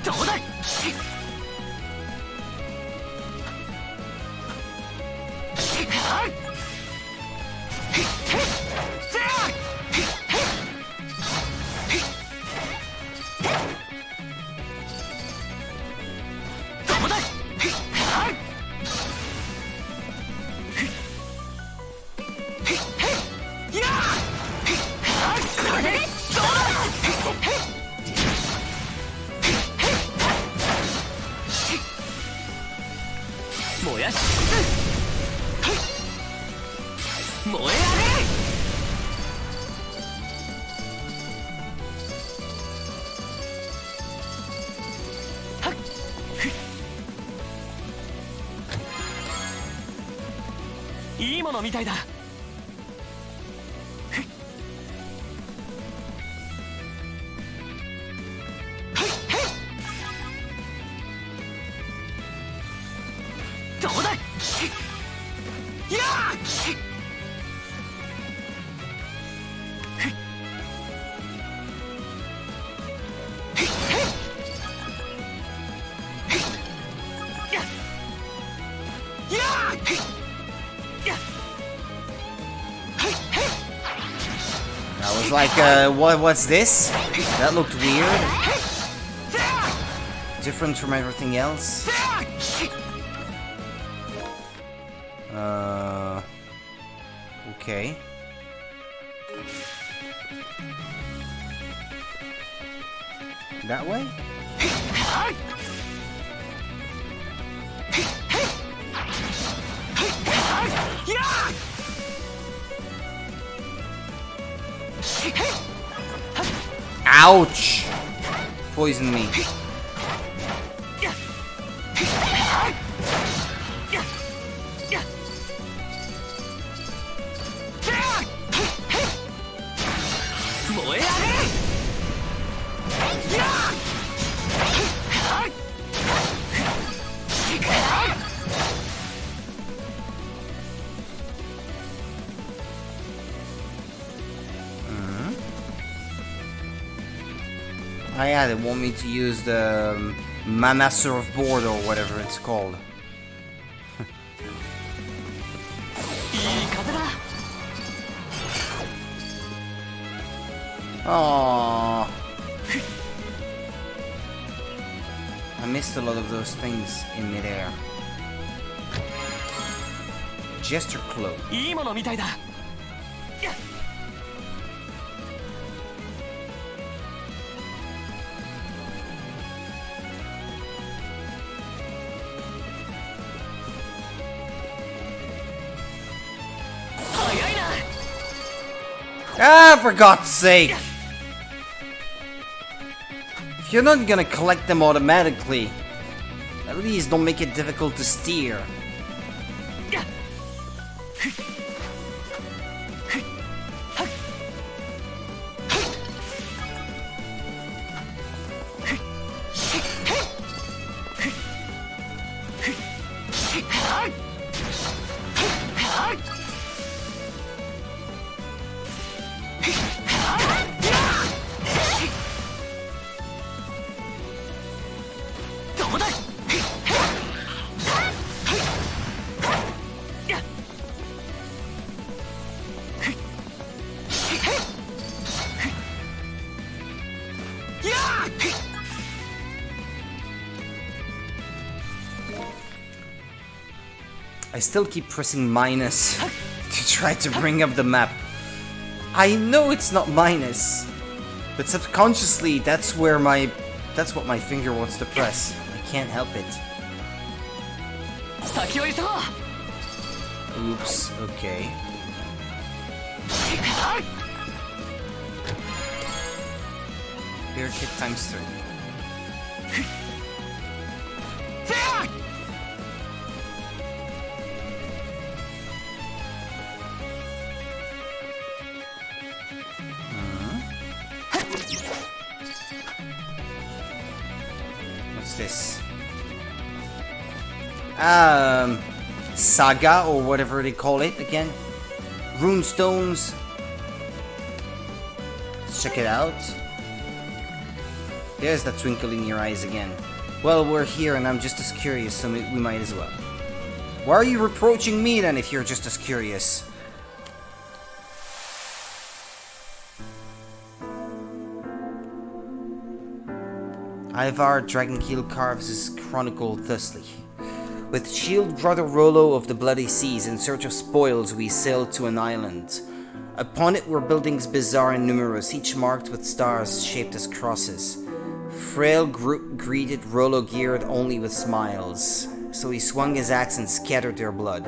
どうだ。燃やし燃え上げ。いいものみたいだ。どうだ。やあ。I was like, what's this? That looked weird. Different from everything else. Okay. That way? Ouch! Poison me. Oh yeah, they want me to use the mana surfboard or whatever it's called. Aww. I missed a lot of those things in midair. Gesture cloak. Ah, for God's sake! If you're not gonna collect them automatically, at least don't make it difficult to steer. I still keep pressing minus to try to bring up the map. I know it's not minus, but subconsciously that's what my finger wants to press. I can't help it. Oops, okay. Bear kick ×3. What's this? Saga, or whatever they call it again. Runestones. Let's check it out. There's that twinkle in your eyes again. Well, we're here and I'm just as curious, so we might as well. Why are you reproaching me then if you're just as curious? Ivar Dragonkeel carves his chronicle thusly. With shield brother Rollo of the Bloody Seas in search of spoils, we sailed to an island. Upon it were buildings bizarre and numerous, each marked with stars shaped as crosses. Frail group greeted Rollo geared only with smiles, so he swung his axe and scattered their blood.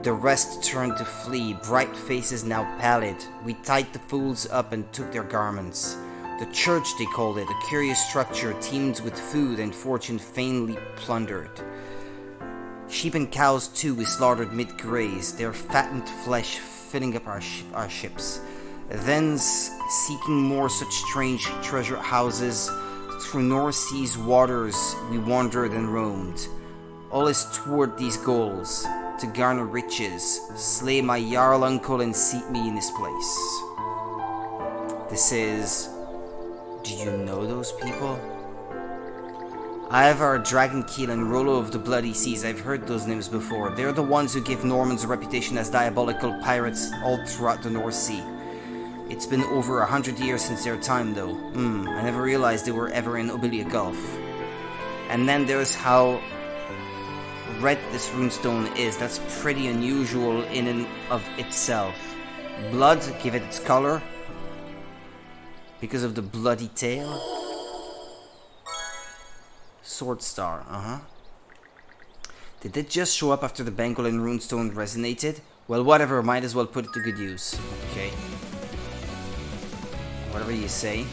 The rest turned to flee, bright faces now pallid. We tied the fools up and took their garments. The church, they called it, a curious structure teemed with food and fortune vainly plundered. Sheep and cows too we slaughtered mid-graze, their fattened flesh filling up our ships. Then, seeking more such strange treasure houses, through North Sea's waters we wandered and roamed. All is toward these goals, to garner riches, slay my Jarl uncle and seat me in his place. This is... Do you know those people? Ivar Dragonkeel and Rollo of the Bloody Seas, I've heard those names before. They're the ones who give Normans a reputation as diabolical pirates all throughout the North Sea. It's been over 100 years since their time, though. I never realized they were ever in Obelia Gulf. And then there's how red this runestone is. That's pretty unusual in and of itself. Blood, give it its color. Because of the bloody tail. Sword Star, Did it just show up after the Banquelin runestone resonated? Well, whatever, might as well put it to good use. Okay. Whatever you say.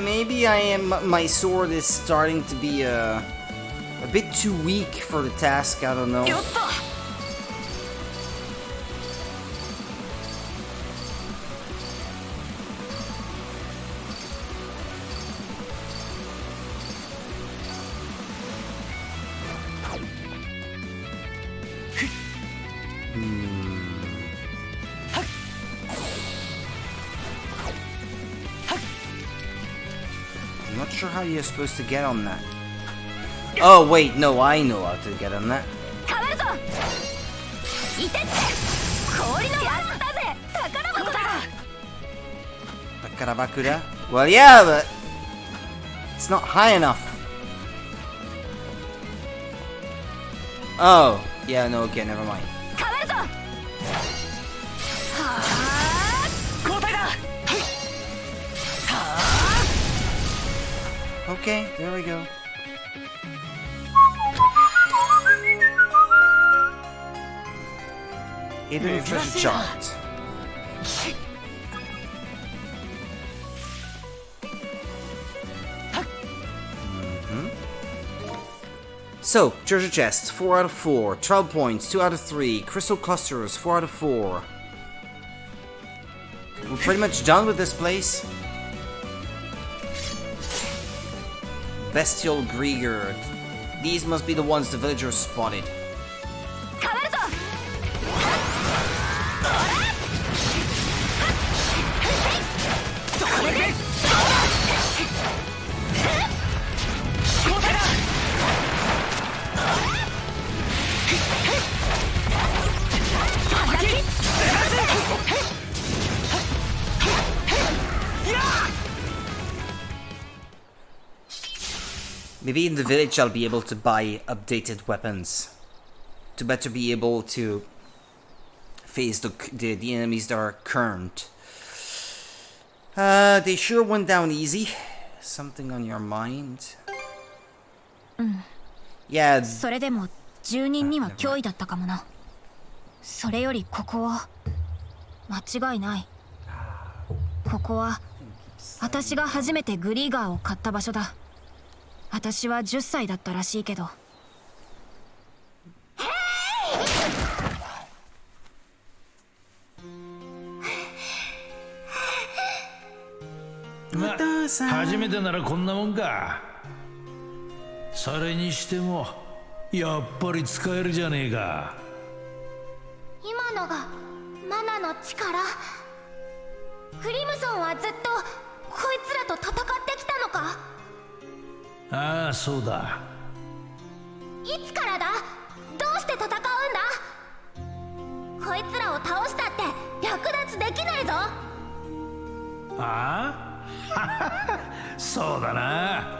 Maybe my sword is starting to be a bit too weak for the task, I don't know. Sure how you're supposed to get on that. Oh wait, no, I know how to get on that. Takarabakura? Well, yeah, but it's not high enough. Oh, yeah, no, okay, never mind. Okay, there we go. Hidden treasure chart. So, treasure chests, 4 out of 4. Trial points, 2 out of 3. Crystal clusters, 4 out of 4. We're pretty much done with this place. Bestial Grieger. These must be the ones the villagers spotted. Maybe in the village I'll be able to buy updated weapons to better be able to face the enemies that are current. They sure went down easy. Something on your mind? Yeah. それでも住人には脅威だったかもな。それよりここは間違いない。ここは私が初めてグリーガーを買った場所だ。私は10歳だったらしいけど。まあ初めてならこんなもんか。それにしてもやっぱり使えるじゃねえか。今のがマナの力。クリムソンはずっとこいつらと戦ってきたのか？ああそうだ。いつからだ？どうして戦うんだ？こいつらを倒したって略奪できないぞ。ああそうだな。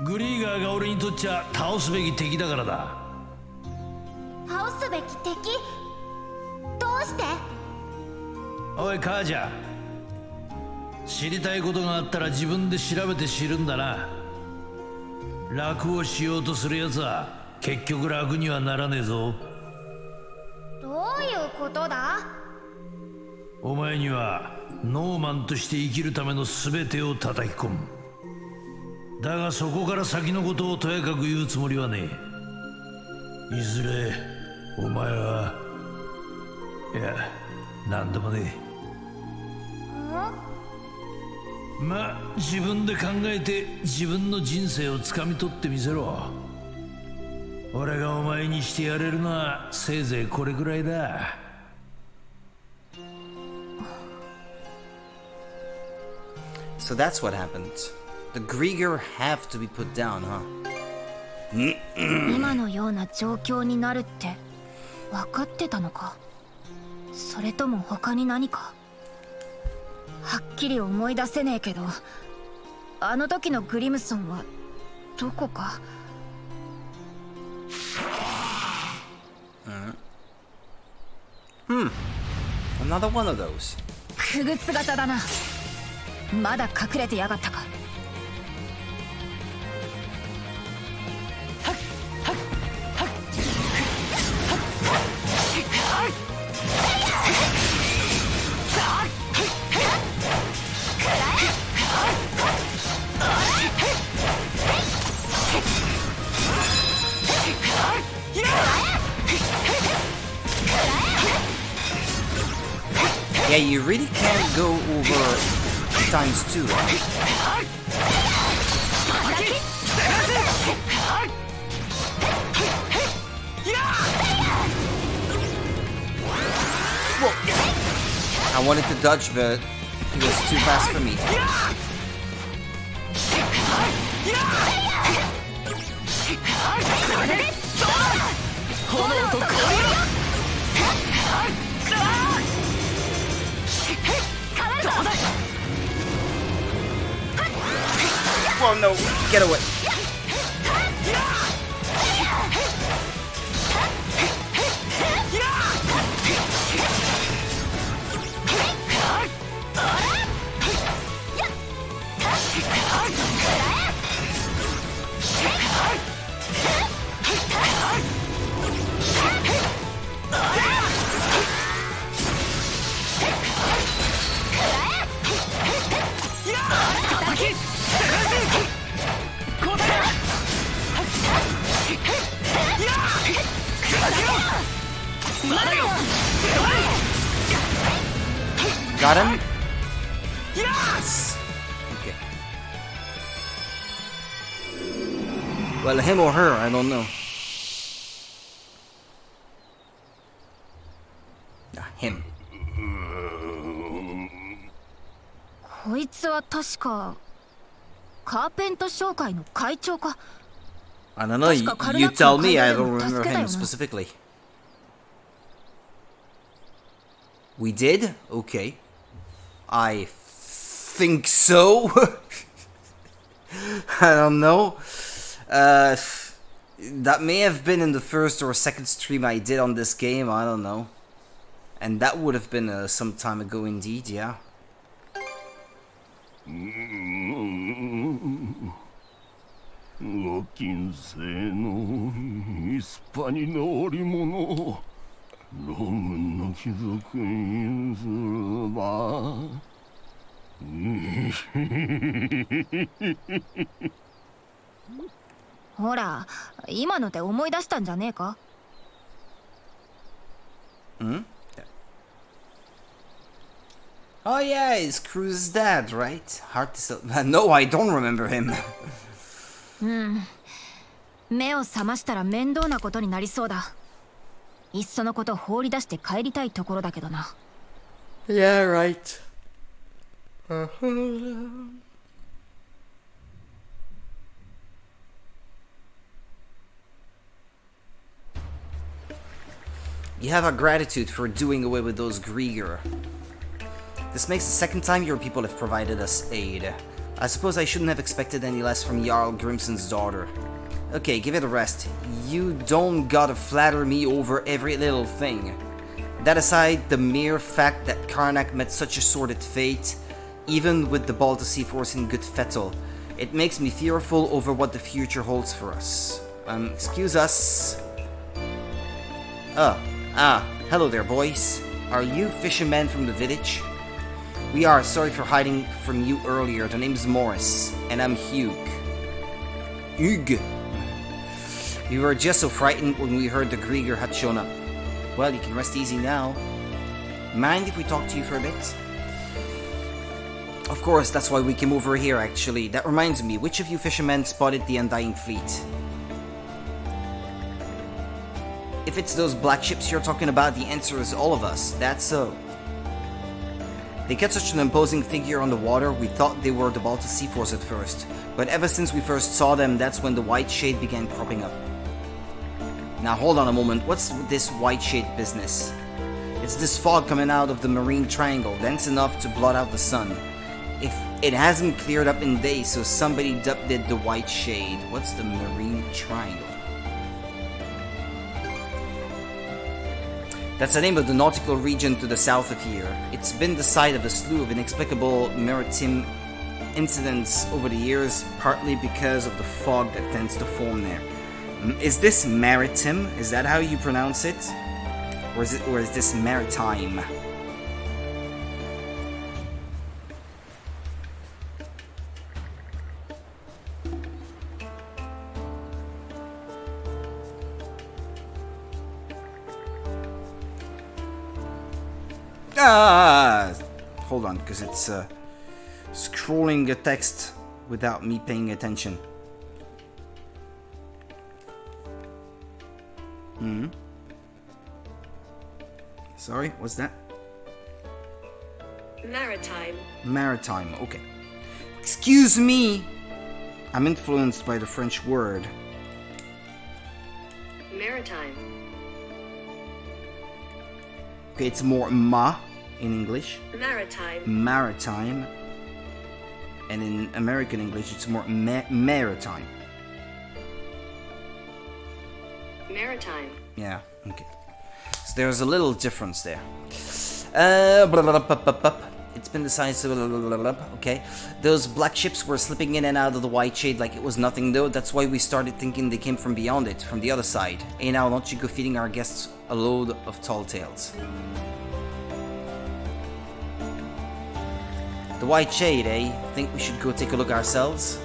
グリーガーが俺にとっちゃ倒すべき敵だからだ。倒すべき敵？どうして？おい母ちゃん、知りたいことがあったら自分で調べて知るんだな。楽をしようとするやつは結局楽にはならねえぞ。どういうことだ？お前にはノーマンとして生きるための全てを叩き込む。だがそこから先のことをとやかく言うつもりはねえ。いずれお前はいや何でもねえ。まあ自分で考えて自分の人生をつかみ取ってみせろ。俺がお前にしてやれるのはせいぜいこれくらいだ。So that's what happened. The Grieger have to be put down, huh? 今のような状況になるって分かってたのか？それとも他に何か？はっきり思い出せねえけど、あの時のグリムソンはどこか。Another one of those. くぐつ型だな。まだ隠れてやがったか。Yeah, you really can't go over times 2, right? Whoa. I wanted to dodge, but it was too fast for me. Oh no, get away. Got him? Yes! Okay. Well, him or her, I don't know. Him. こいつは確かカーペント商会の会長か。 I don't know, you tell me, I don't remember him specifically. We did? Okay. I think so. I don't know. That may have been in the first or second stream I did on this game, I don't know. And that would have been some time ago indeed, yeah. ご近世のイスパニの織物、ロー軍の貴族にすればほら、今ので思い出したんじゃねえか？Hmm? Oh yeah, it's Cruz's dad, right? Hard to say. No, I don't remember him. 目を覚ましたら面倒なことになりそうだ。いっそのこと放り出して帰りたいところだけどな。Yeah, right. You have our gratitude for doing away with those Grieger. This makes the second time your people have provided us aid. I suppose I shouldn't have expected any less from Jarl Grimson's daughter. Okay, give it a rest. You don't gotta flatter me over every little thing. That aside, the mere fact that Karnak met such a sordid fate, even with the Balta Sea Force in good fettle, it makes me fearful over what the future holds for us. Excuse us. Hello there, boys. Are you fishermen from the village? We are. Sorry for hiding from you earlier. The name's Morris, and I'm Hugh. Hugh. We were just so frightened when we heard the Grieger had shown up. Well, you can rest easy now. Mind if we talk to you for a bit? Of course, that's why we came over here, actually. That reminds me, which of you fishermen spotted the Undying Fleet? If it's those black ships you're talking about, the answer is all of us. That's so. They get such an imposing figure on the water, we thought they were the Balta Sea Force at first. But ever since we first saw them, that's when the white shade began cropping up. Now hold on a moment, what's this white shade business? It's this fog coming out of the marine triangle, dense enough to blot out the sun. If it hasn't cleared up in days, so somebody dubbed it the white shade. What's the marine triangle? That's the name of the nautical region to the south of here. It's been the site of a slew of inexplicable maritime incidents over the years, partly because of the fog that tends to form there. Is this maritime? Is that how you pronounce it? Or is this maritime? Hold on, because it's scrolling a text without me paying attention. Sorry, what's that? Maritime. Maritime, okay. Excuse me! I'm influenced by the French word. Maritime. Okay, it's more ma in English. Maritime. Maritime. And in American English, it's more maritime. Maritime. Yeah, okay. So there's a little difference there. It's been the size of... Okay. Those black ships were slipping in and out of the white shade like it was nothing though. That's why we started thinking they came from beyond it, from the other side. Hey now, don't you go feeding our guests a load of tall tales. The white shade, eh? Think we should go take a look ourselves?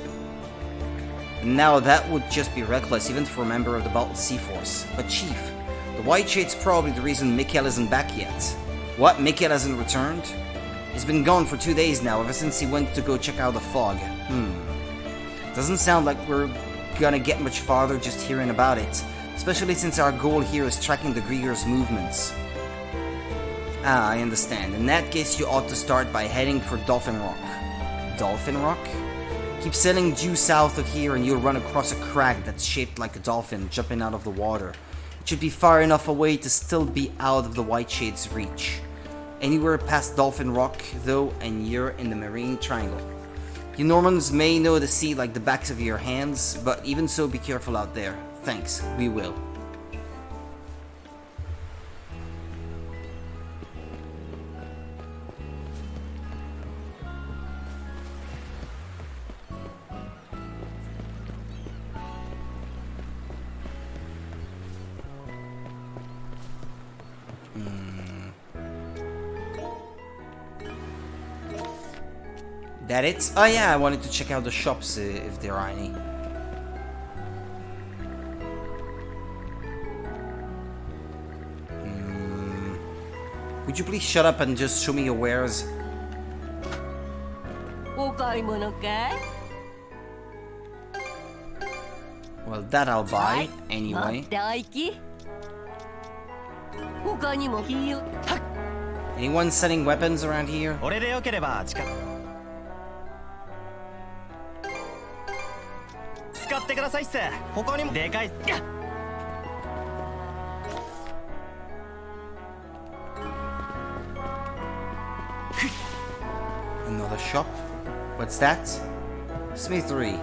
Now that would just be reckless even for a member of the Baltic Sea Force. But Chief, the white shade's probably the reason Mikhail isn't back yet. What? Mikhail hasn't returned? He's been gone for 2 days now, ever since he went to go check out the fog. Doesn't sound like we're gonna get much farther just hearing about it. Especially since our goal here is tracking the Grieger's movements. Ah, I understand. In that case, you ought to start by heading for Dolphin Rock. Dolphin Rock? Keep sailing due south of here and you'll run across a crag that's shaped like a dolphin jumping out of the water. It should be far enough away to still be out of the White Shade's reach. Anywhere past Dolphin Rock, though, and you're in the Marine Triangle. You Normans may know the sea like the backs of your hands, but even so, be careful out there. Thanks, we will. That it? Oh yeah, I wanted to check out the shops if there are any. Would you please shut up and just show me your wares? Well, that I'll buy anyway. Anyone selling weapons around here? Another shop? What's that? Smithery.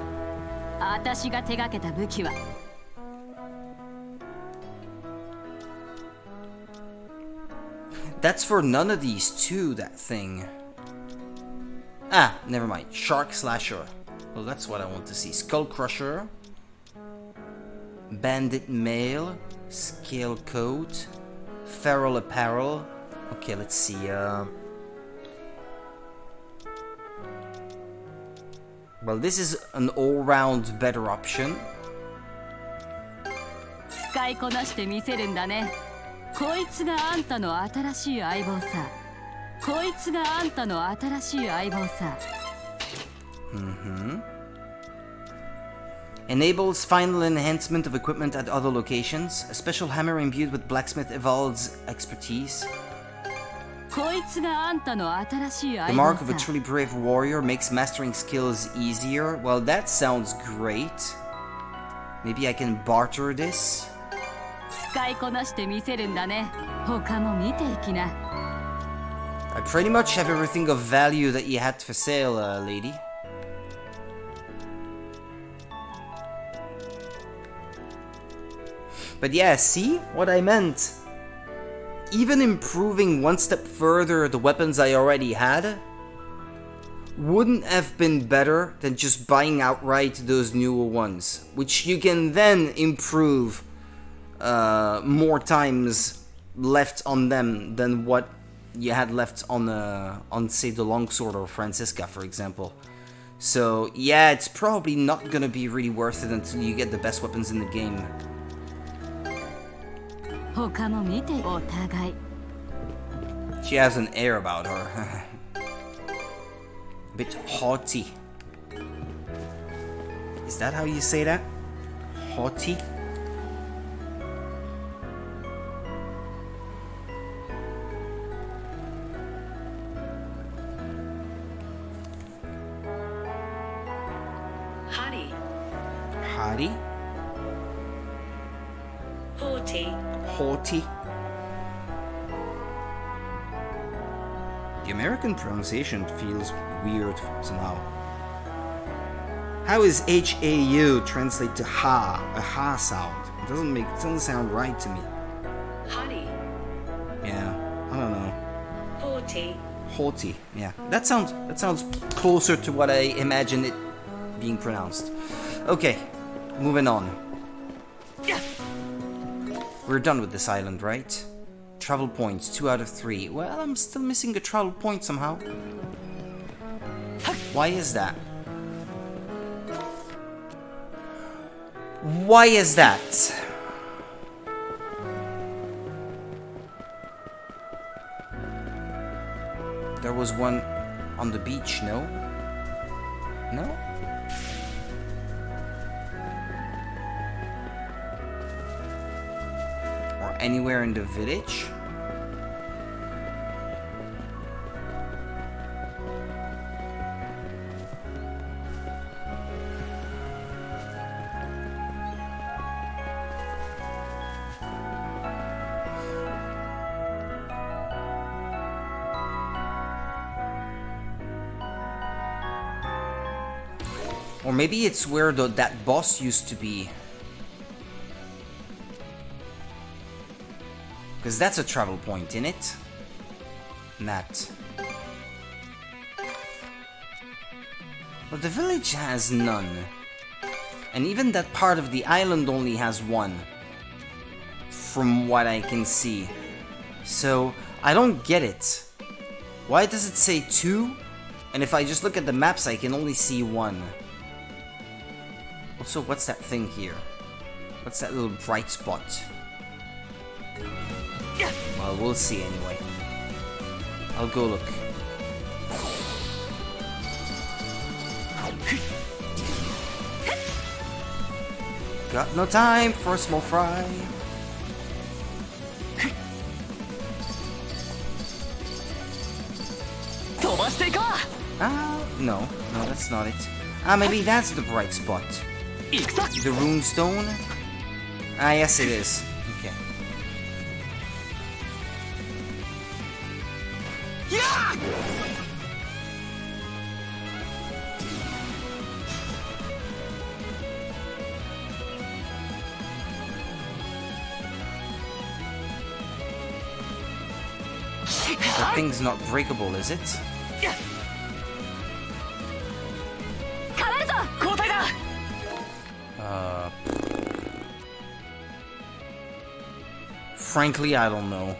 That's for none of these too, that thing. Ah, never mind. Shark Slasher. Well, that's what I want to see. Skull Crusher. Bandit Mail. Scale Coat. Feral Apparel. Okay, let's see. Well, this is an all-round better option. Enables final enhancement of equipment at other locations. A special hammer imbued with blacksmith evolves expertise. The mark of a truly brave warrior makes mastering skills easier. Well, that sounds great. Maybe I can barter this? I pretty much have everything of value that you had for sale, lady. But yeah, see what I meant? Even improving one step further the weapons I already had wouldn't have been better than just buying outright those newer ones, which you can then improve more times left on them than what you had left on say the Longsword or Francisca, for example. So yeah, it's probably not gonna be really worth it until you get the best weapons in the game. She has an air about her. A bit haughty. Is that how you say that? Haughty? Haughty. Haughty? Haughty. Haughty. The American pronunciation feels weird somehow. How is H-A-U translate to ha? A ha sound. It doesn't sound right to me. Haughty. Yeah, I don't know. Haughty. Haughty. Yeah, that sounds closer to what I imagine it being pronounced. Okay, moving on. We're done with this island, right? Travel points, 2 out of 3. Well, I'm still missing a travel point somehow. Why is that? Why is that? There was one on the beach, no? No? Anywhere in the village? Or maybe it's where that boss used to be. Because that's a travel point, in it? That. But the village has none. And even that part of the island only has one. From what I can see. So, I don't get it. Why does it say 2 And if I just look at the maps, I can only see one. Also, what's that thing here? What's that little bright spot? Well, we'll see anyway. I'll go look. Got no time for a small fry. No, that's not it. Maybe that's the bright spot. The rune stone? Yes it is. Okay. That thing's not breakable, is it? Frankly, I don't know.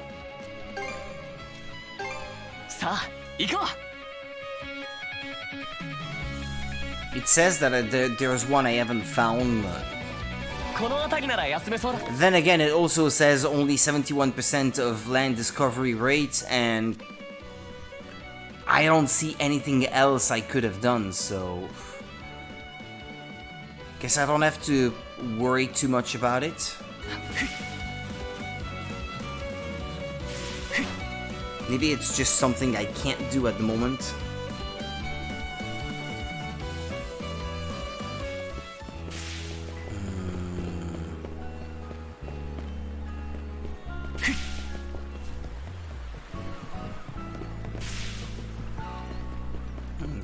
It says that there's one I haven't found. Then again, it also says only 71% of land discovery rate, and I don't see anything else I could have done, so guess I don't have to worry too much about it. Maybe it's just something I can't do at the moment.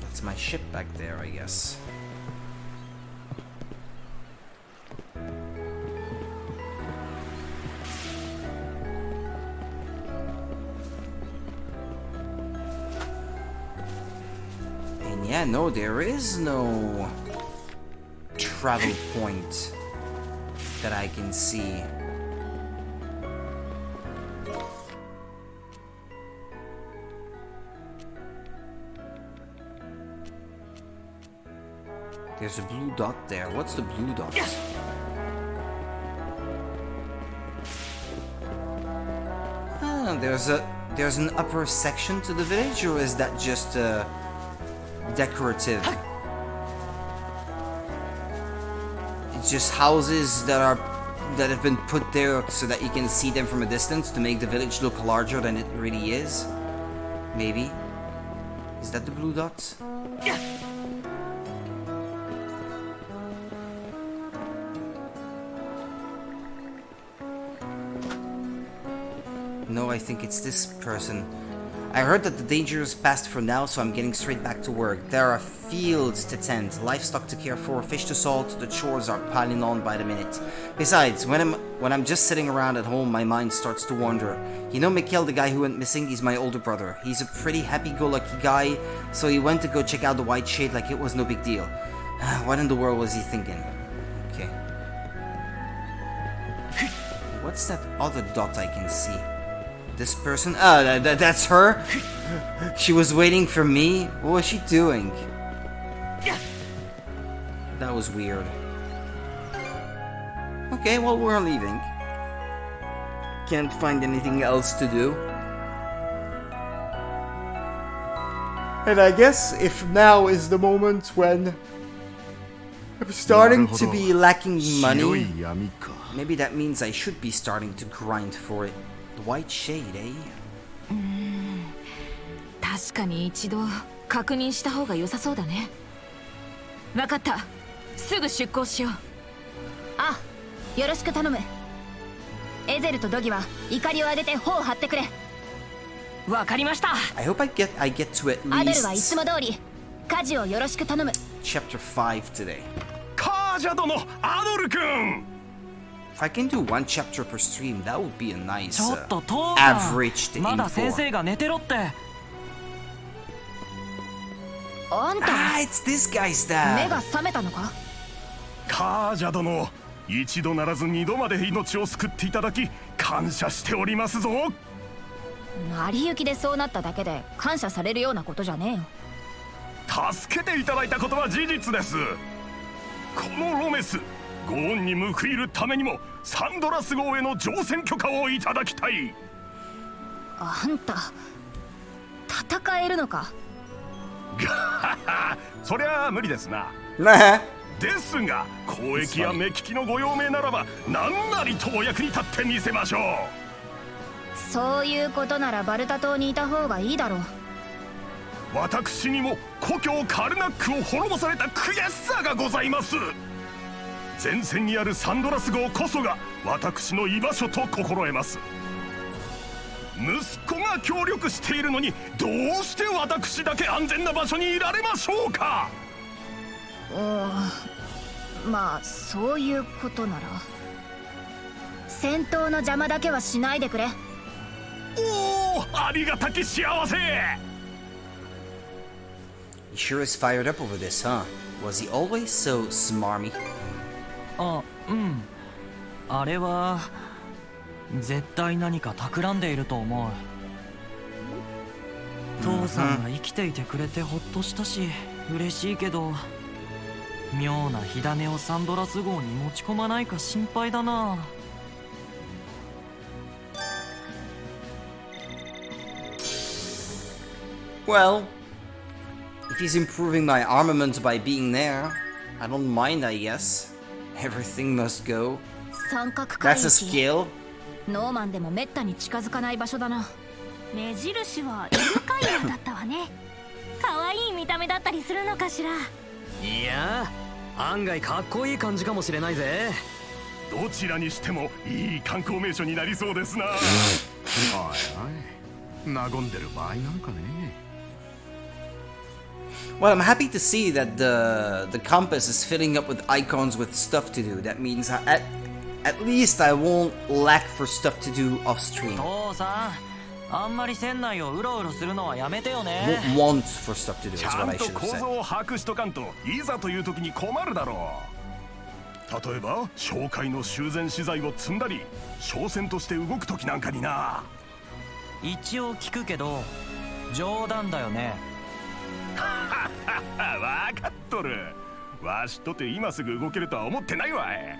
That's my ship back there, I guess. Yeah, no, there is no travel point that I can see. There's a blue dot there. What's the blue dot? There's an upper section to the village, or is that just decorative? It's just houses that have been put there so that you can see them from a distance to make the village look larger than it really is. Maybe. Is that the blue dot? No, I think it's this person. I heard that the danger is past for now, so I'm getting straight back to work. There are fields to tend, livestock to care for, fish to salt, the chores are piling on by the minute. Besides, when I'm just sitting around at home, my mind starts to wander. You know Mikhail, the guy who went missing? He's my older brother. He's a pretty happy-go-lucky guy, so he went to go check out the white shade like it was no big deal. What in the world was he thinking? Okay. What's that other dot I can see? This person? That's her? She was waiting for me? What was she doing? That was weird. Okay, well, we're leaving. Can't find anything else to do. And I guess if now is the moment when I'm starting to be lacking money, maybe that means I should be starting to grind for it. The white shade, eh? 確かに一度確認した方が良さそうだね。わかった。すぐ出港しよう。あ、よろしく頼む。エゼルとドギは怒りを上げて頬を張ってくれ。わかりました。I hope I get to at アドル least はいつも通り家事をよろしく頼む。chapter 5 today. カージャ殿、アドル君。If I can do one chapter per stream, that would be a nice ちょっと父さん average to ま aim だ先生 for. が寝てろって。あんた It's this guy's 目 dad. が覚めたのか？カージャ殿、一度ならず二度まで命を救っていただき感謝しておりますぞ。成り行きでそうなっただけで感謝されるようなことじゃねえよ。助けていただいたことは事実です。このロメスゴーンに報いるためにもサンドラス号への乗船許可をいただきたい。あんた戦えるのか？そりゃあ無理ですな。ですが交易や目利きのご用命ならば何なりとお役に立ってみせましょう。そういうことならバルタ島にいた方がいいだろう。私にも故郷カルナックを滅ぼされた悔しさがございます。前線にあるサンドラス号こそが私の居場所と心得ます。息子が協力しているのにどうして私だけ安全な場所にいられましょうか。まあそういうことなら戦闘の邪魔だけはしないでくれ。おお、ありがたき幸せ。He sure is fired up over this, huh? Was he always so smarmy? あ、うん。あれは絶対何か企んでいると思う。父さんが生きていてくれてほっとしたし嬉しいけど、妙な火種をサンドラス号に持ち込まないか心配だな。Well, if he's improving my armament by being there, I don't mind, I guess. Everything must go. 三角海 That's a 域。 skill. ノーマンでもめったに近づかない場所だな。目印はイルカイアだったわね。可愛い見た目だったりするのかしら。いや案外かっこいい感じかもしれないぜ。どちらにしてもいい観光名所になりそうですな。おいおい、和んでる場合なんかね。Well, I'm happy to see that the compass is filling up with icons with stuff to do. That means at least I won't lack for stuff to do off stream. 父さん、あんまり船内をうろうろするのはやめてよね。 Won't want for stuff to do is ち what ゃん I と should have 構 said. 造を把握しとかんといざという時に困るだろう。例えば商会の修繕資材を積んだり商船として動く時なんかにな。一応聞くけど冗談だよね。分かっとる。わしとて今すぐ動けるとは思ってないわい。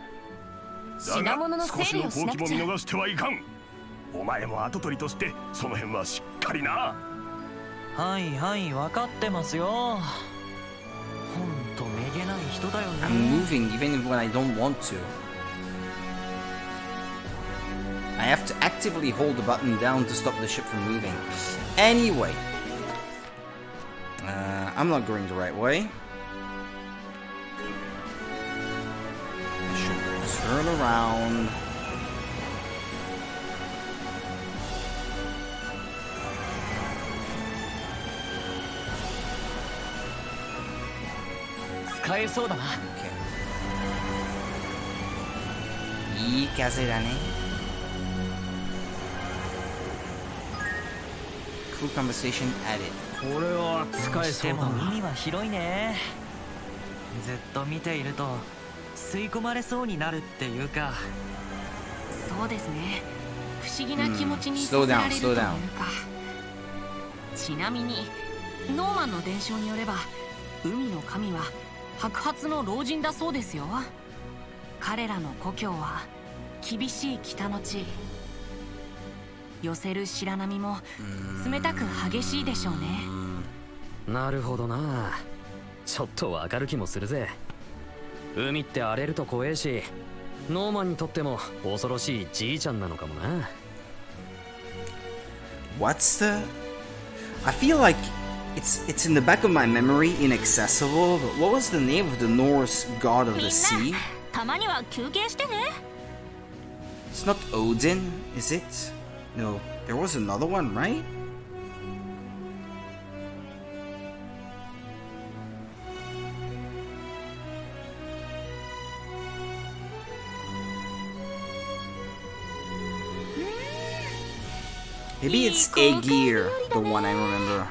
品物の整理をしなくちゃ。少しの好機も見逃してはいかん。お前も跡取りとしてその辺はしっかりな。はいはい分かってますよ。ほんとめげない人だよね。 I'm moving even when I don't want to. I have to actively hold the button down to stop the ship from moving. Anyway. I'm not going the right way. I should turn around. Okay. いい風だね。Cool conversation added. これは使えそうでだな。も海は広いね。ずっと見ていると吸い込まれそうになるっていうか。そうですね。不思議な気持ちにさせられるというか。ちなみにノーマンの伝承によれば海の神は白髪の老人だそうですよ。彼らの故郷は厳しい北の地。寄せる白波も冷たく激しいでしょうね。なるほどな。ちょっとわかる気もするぜ。海って荒れると怖えし、ノーマンにとっても恐ろしいじいちゃんなのかもな。What's the... I feel like it's in the back of my memory, inaccessible, but what was the name of the Norse god of the sea? たまには休憩してね。 It's not Odin, is it? No, there was another one, right? Maybe it's Aegir, the one I remember.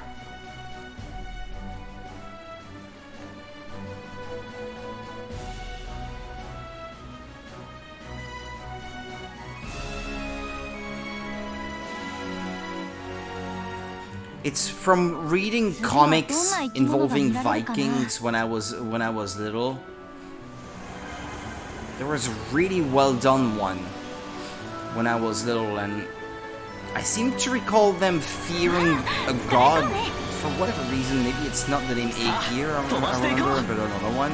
It's from reading comics involving Vikings when I was little. There was a really well done one when I was little, and I seem to recall them fearing a god for whatever reason. Maybe it's not the name Aegir, I remember, but another one.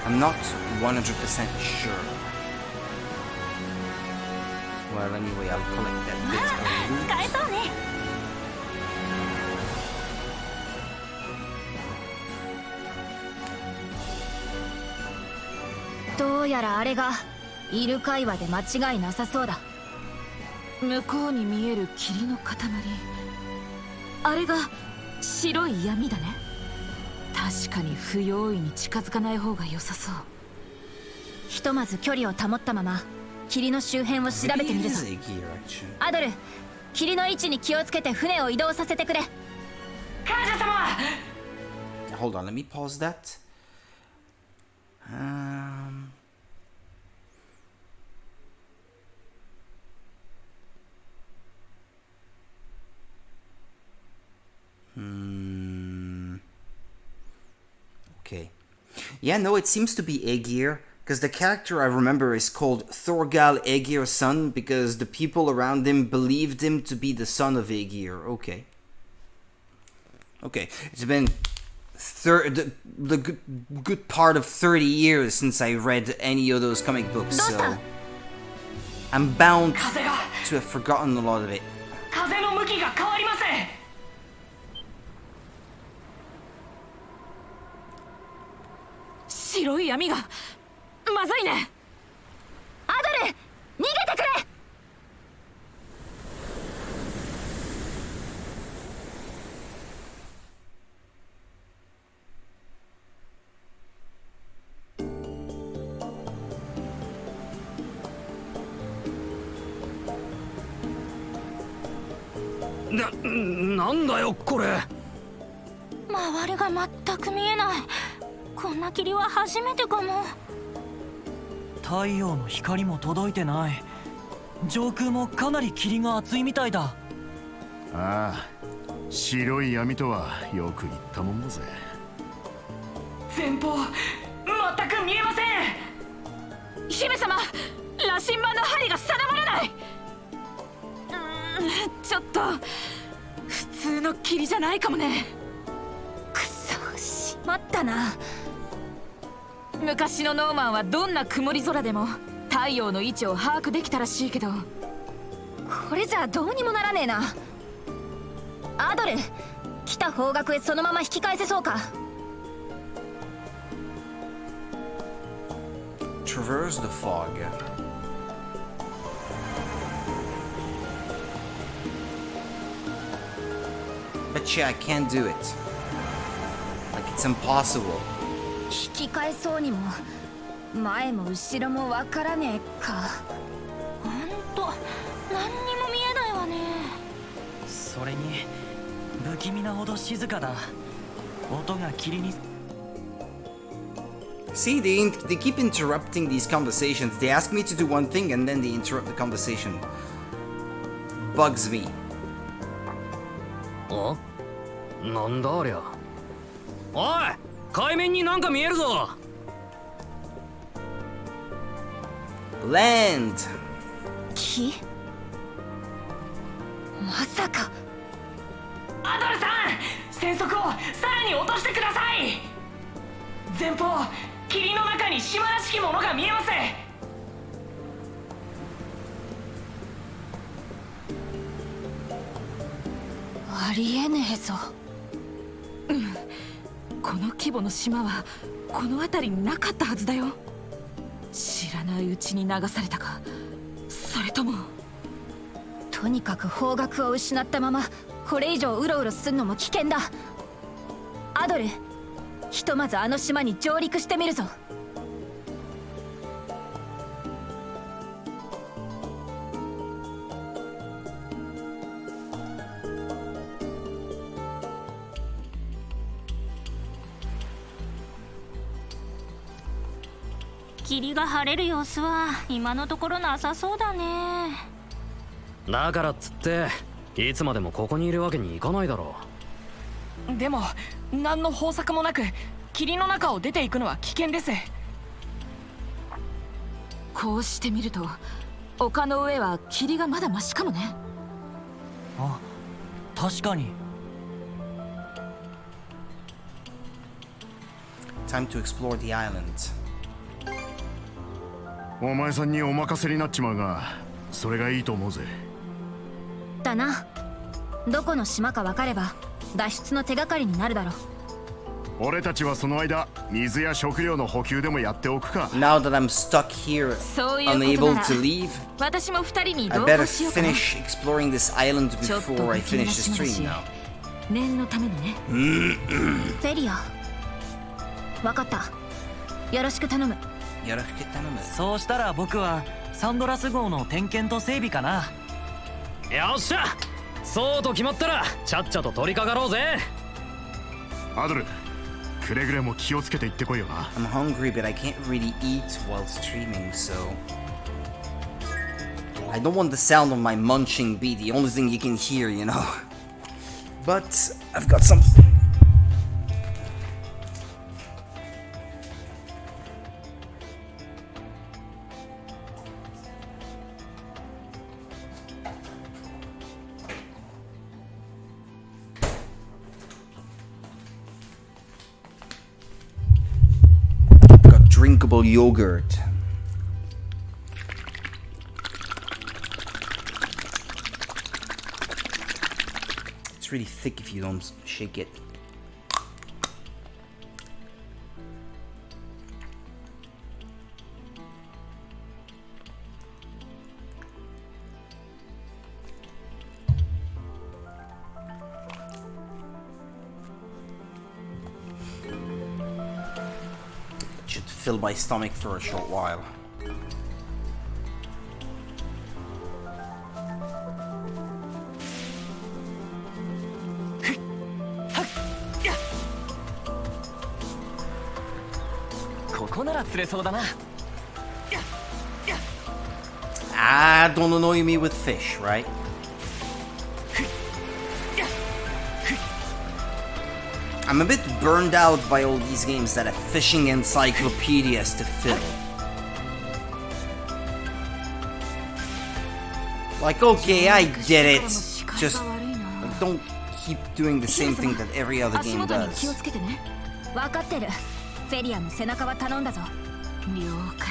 I'm not 100% sure. Well, anyway, I'll collect that bit of loot.どうやらあれがイルカ岩で間違いなさそうだ。向こうに見える霧の塊、あれが白い闇だね。確かに不用意に近づかない方が良さそう。ひとまず距離を保ったまま霧の周辺を調べてみるぞ。アドル、霧の位置に気をつけて船を移動させてくれ。感謝様。 Hold on, let me pause that. Okay. Yeah, no, it seems to be Aegir, because the character I remember is called Thorgal Aegir's son, because the people around him believed him to be the son of Aegir. Okay. Okay, it's been the good part of 30 years since I read any of those comic books, so I'm bound to have forgotten a lot of it. 風の向きが変わりません。白い闇がまずいね。アドル、逃げてくれ。なんだよこれ。周りが全く見えない。こんな霧は初めてかも。太陽の光も届いてない。上空もかなり霧が厚いみたいだ。ああ、白い闇とはよく言ったもんだぜ。前方全く見えません。姫様、羅針盤の針が定まらない。ちょっと普通の霧じゃないかもね。くそ、しまったな。昔のノーマンはどんな曇り空でも太陽の位置を把握できたらしいけど、これじゃどうにもならねえな。アドル、来た方角へそのまま引き返せそうか。Traverse the fog. Bet you I can't do it. Like it's impossible. 引き返そうにも前も後ろもわからねえか。ほんと何にも見えないわね。それに不気味なほど静かだ。音が霧に。 See, they keep interrupting these conversations. They ask me to do one thing and then they interrupt the conversation. Bugs me. あ？なんだありゃ。おい、海面になんか見えるぞ。Land. 木？まさか。アドルさん、船速をさらに落としてください。前方霧の中に島らしきものが見えます。ありえねえぞ。この規模の島はこの辺りになかったはずだよ。知らないうちに流されたか、それとも。とにかく方角を失ったままこれ以上うろうろすんのも危険だ。アドル、ひとまずあの島に上陸してみるぞ。霧が晴れる様子は今のところなさそうだね。だからっつっていつまでもここにいるわけにいかないだろう。でも何の方策もなく霧の中を出ていくのは危険です。こうしてみると丘の上は霧がまだマシかもね。あ、確かに。Time to explore the island. お前さんにお任せになっちまうが、それがいいと思うぜ。だな。どこの島か分かれば脱出の手がかりになるだろう。俺たちはその間水や食料の補給でもやっておくか。 Now that I'm stuck here, そういうことな unable ら to leave, 私も二人に I 同 better 行しようかな。 finish exploring this island before I finish the stream now. 念のためにね。フェリア。分かった。よろしく頼む。よろしく頼む。そうしたら僕はサンドラス号の点検と整備かな。よっしゃ、そうと決まったらちゃっちゃと取り掛かろうぜ。アドル、くれぐれも気をつけて行ってこいよな。 I'm hungry, but I can't really eat while streaming, so I don't want the sound of my munching be the only thing you can hear, you know. But I've got something. Drinkable yogurt. It's really thick if you don't shake it. Should fill my stomach for a short while. Ah, don't annoy me with fish, right? I'm a bit burned out by all these games that have fishing encyclopedias to fill. Like, okay, I get it. Just don't keep doing the same thing that every other game does. 分かってる。フェリアの背中は頼んだぞ。了解。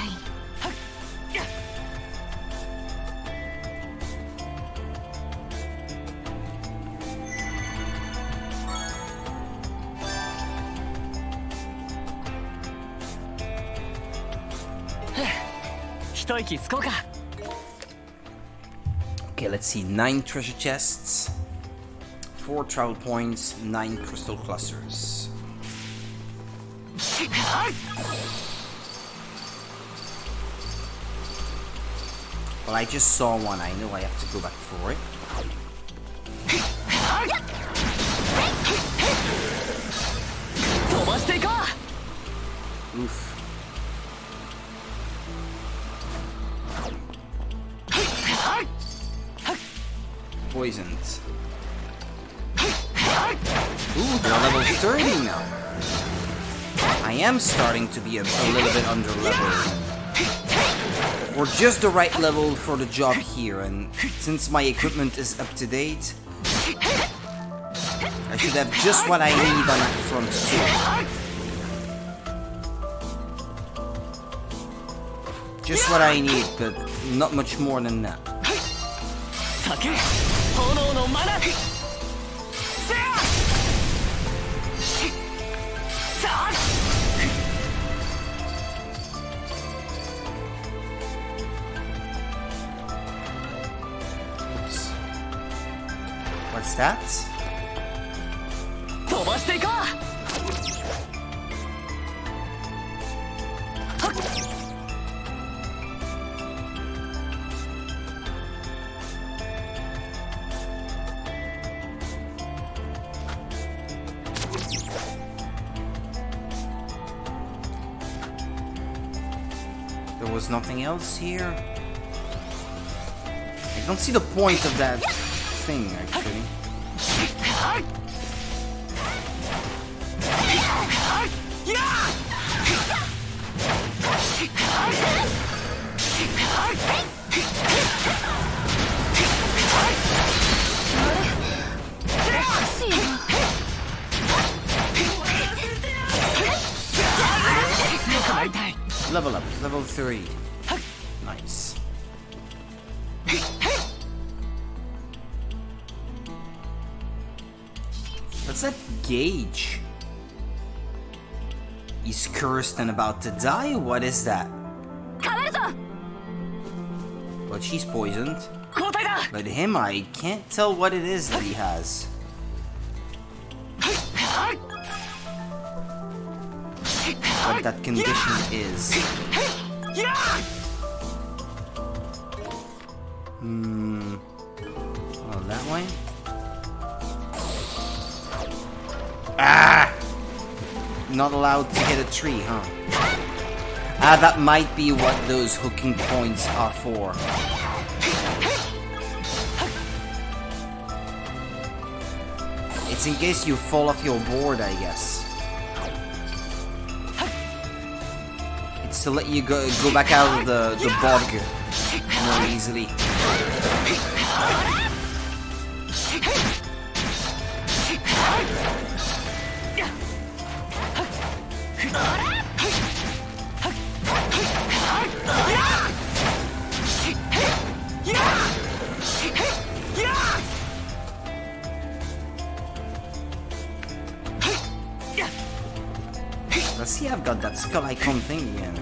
一息つこうか。Okay, let's see. 9 treasure chests, 4 travel points, 9 crystal clusters. Well, I just saw one. I know I have to go back for it. Oof. Poisoned. Ooh, they're level 30 now. I am starting to be a little bit under leveled. We're just the right level for the job here, and since my equipment is up to date, I should have just what I need on that front too. Just what I need, but not much more than that. Oops. What's that? There was nothing else here. I don't see the point of that thing, actually. Level up, level 3. Nice. What's that gauge? He's cursed and about to die? What is that? But she's poisoned. But him, I can't tell what it is that he has. What that condition is. Oh, that way? Ah! Not allowed to hit a tree, huh? Ah, that might be what those hooking points are for. It's in case you fall off your board, I guess. It's to let you go back out of the bog more easily. Let's see, I've got that skull icon thing again.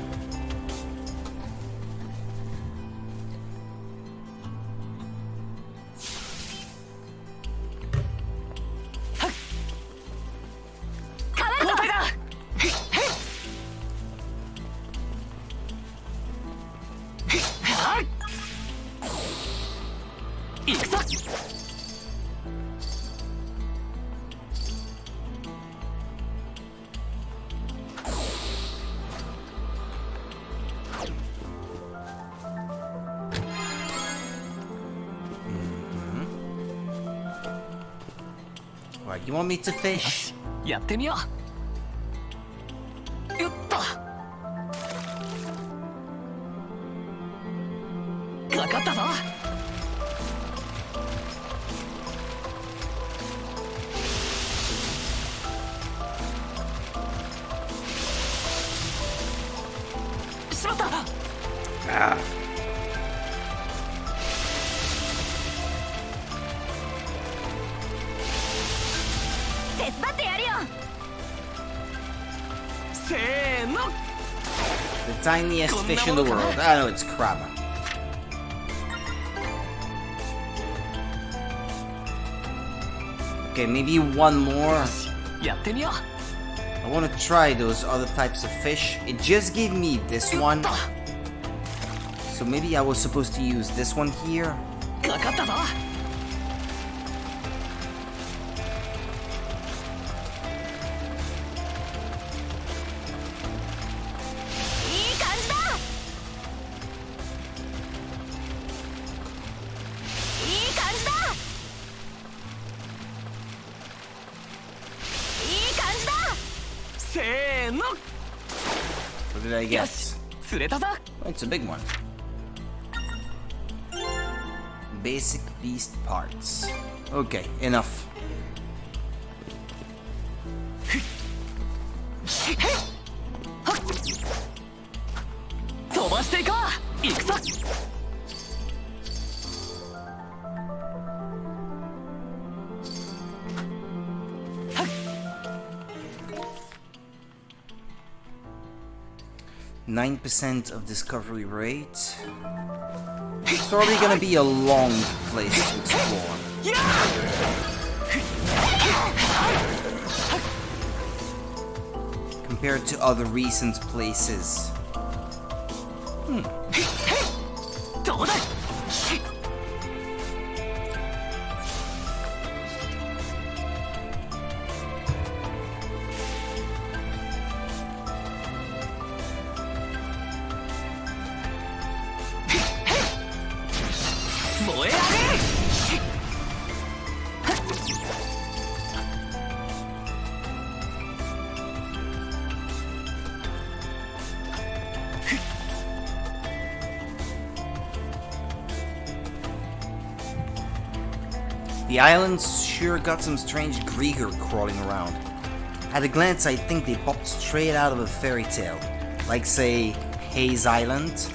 Right, you want me to fish? やってみよう。よっと。かかったぞ。しまった。Ah. The tiniest fish in the world. I know it's crab. Okay, maybe one more. I want to try those other types of fish. It just gave me this one. So maybe I was supposed to use this one here. What did I get? It's a big one. Basic beast parts. Okay, enough. .9% of discovery rate. It's probably gonna be a long place to explore. Compared to other recent places. The island's sure got some strange Grieger crawling around. At a glance, I think they popped straight out of a fairy tale. Like, say, Hayes Island.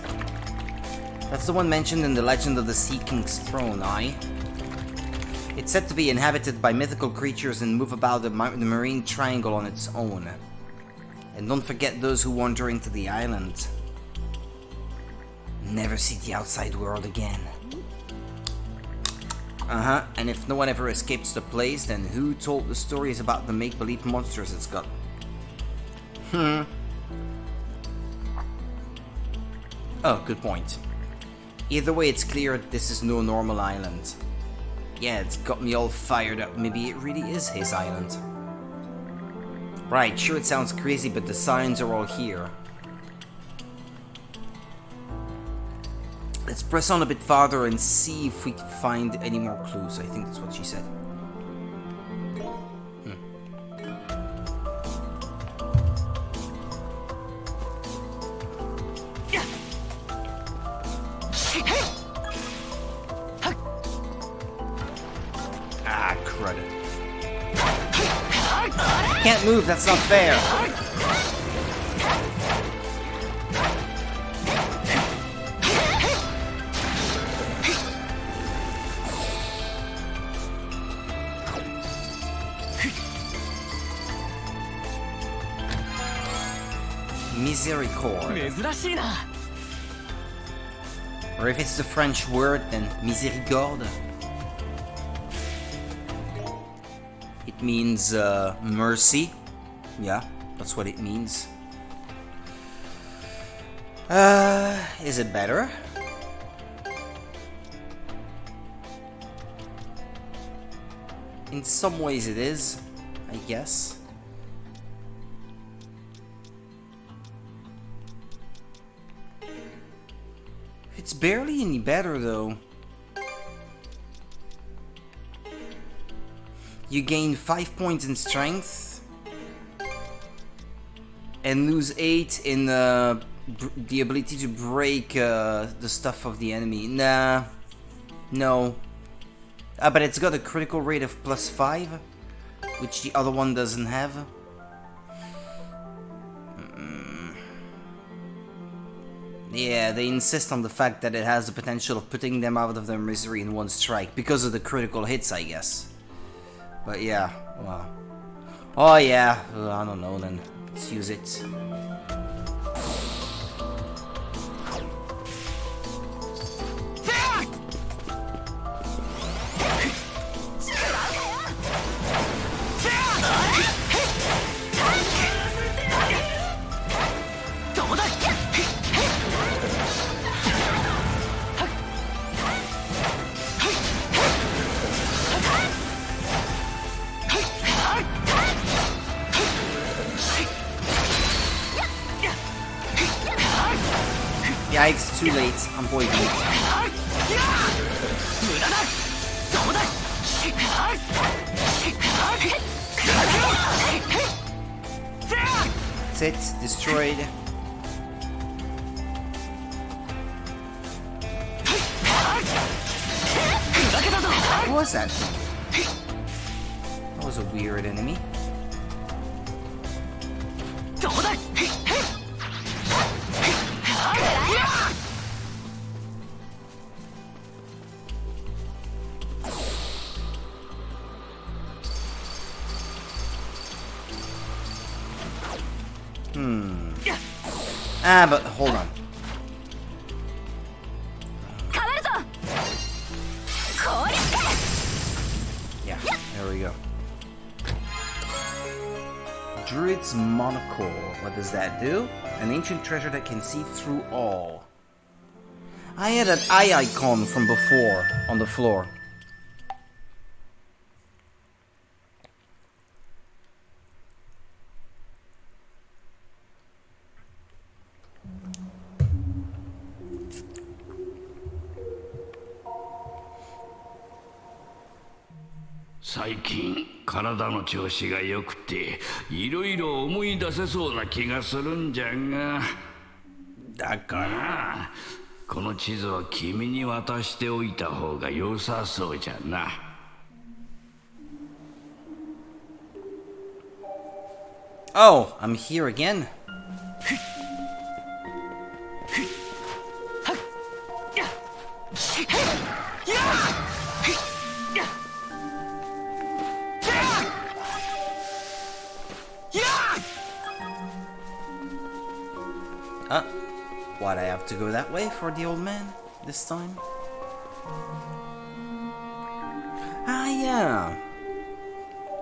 That's the one mentioned in the Legend of the Sea King's Throne, aye? It's said to be inhabited by mythical creatures and move about the marine triangle on its own. And don't forget those who wander into the island. Never see the outside world again. And if no one ever escapes the place, then who told the stories about the make-believe monsters it's got? Oh, good point. Either way, it's clear this is no normal island. Yeah, it's got me all fired up. Maybe it really is his island. Right, sure it sounds crazy, but the signs are all here. Let's press on a bit farther and see if we can find any more clues. I think that's what she said. Ah, crud. Can't move, that's not fair. Miséricorde. Or if it's the French word, then miséricorde. It means mercy. Yeah, that's what it means. Is it better? In some ways it is, I guess. It's barely any better though. You gain 5 points in strength and lose 8 in the ability to break the stuff of the enemy. Nah, no. But it's got a critical rate of +5, which the other one doesn't have. Yeah, they insist on the fact that it has the potential of putting them out of their misery in one strike, because of the critical hits, I guess. But yeah, well... Oh yeah, I don't know then. Let's use it. Yikes, too late. I'm poisoned. That's it. Destroyed. What was that? That was a weird enemy. But hold on. Yeah, there we go. Druid's Monocle. What does that do? An ancient treasure that can see through all. I had an eye icon from before on the floor.最近体の調子が良くていろいろ思い出せそうな気がするんじゃが、だからこの地図は君に渡しておいた方が良さそうじゃな。Oh, I'm here again. Why'd I have to go that way for the old man this time? Ah, yeah.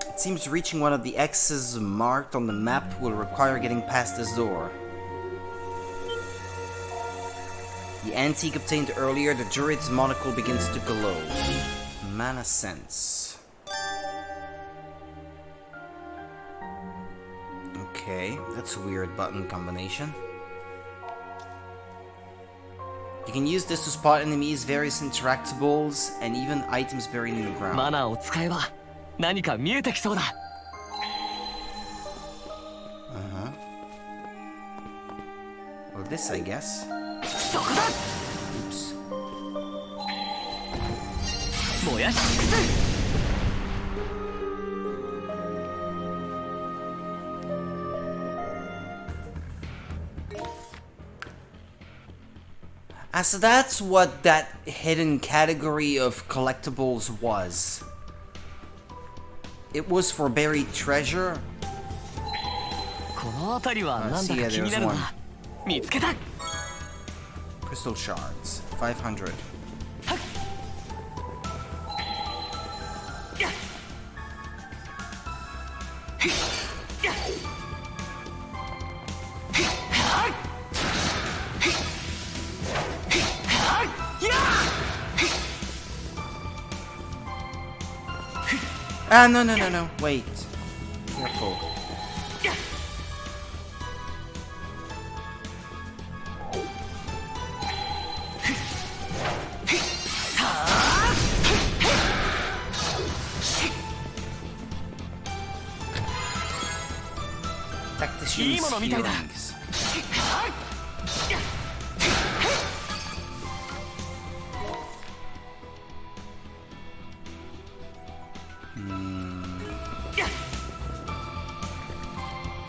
It seems reaching one of the X's marked on the map will require getting past this door. The antique obtained earlier, the druid's monocle begins to glow. Mana sense. Okay, that's a weird button combination. You can use this to spot enemies, various interactables, and even items buried in the ground. Mana を使えば何か見えてきそうだ。Well, this, I guess. そこだ。Oops. 燃やし尽くす。So that's what that hidden category of collectibles was. It was for buried treasure. この辺りはなんだか気になるな。見つけた。Crystal shards, 500. Ah, no, wait. Careful. Tactician's feelings.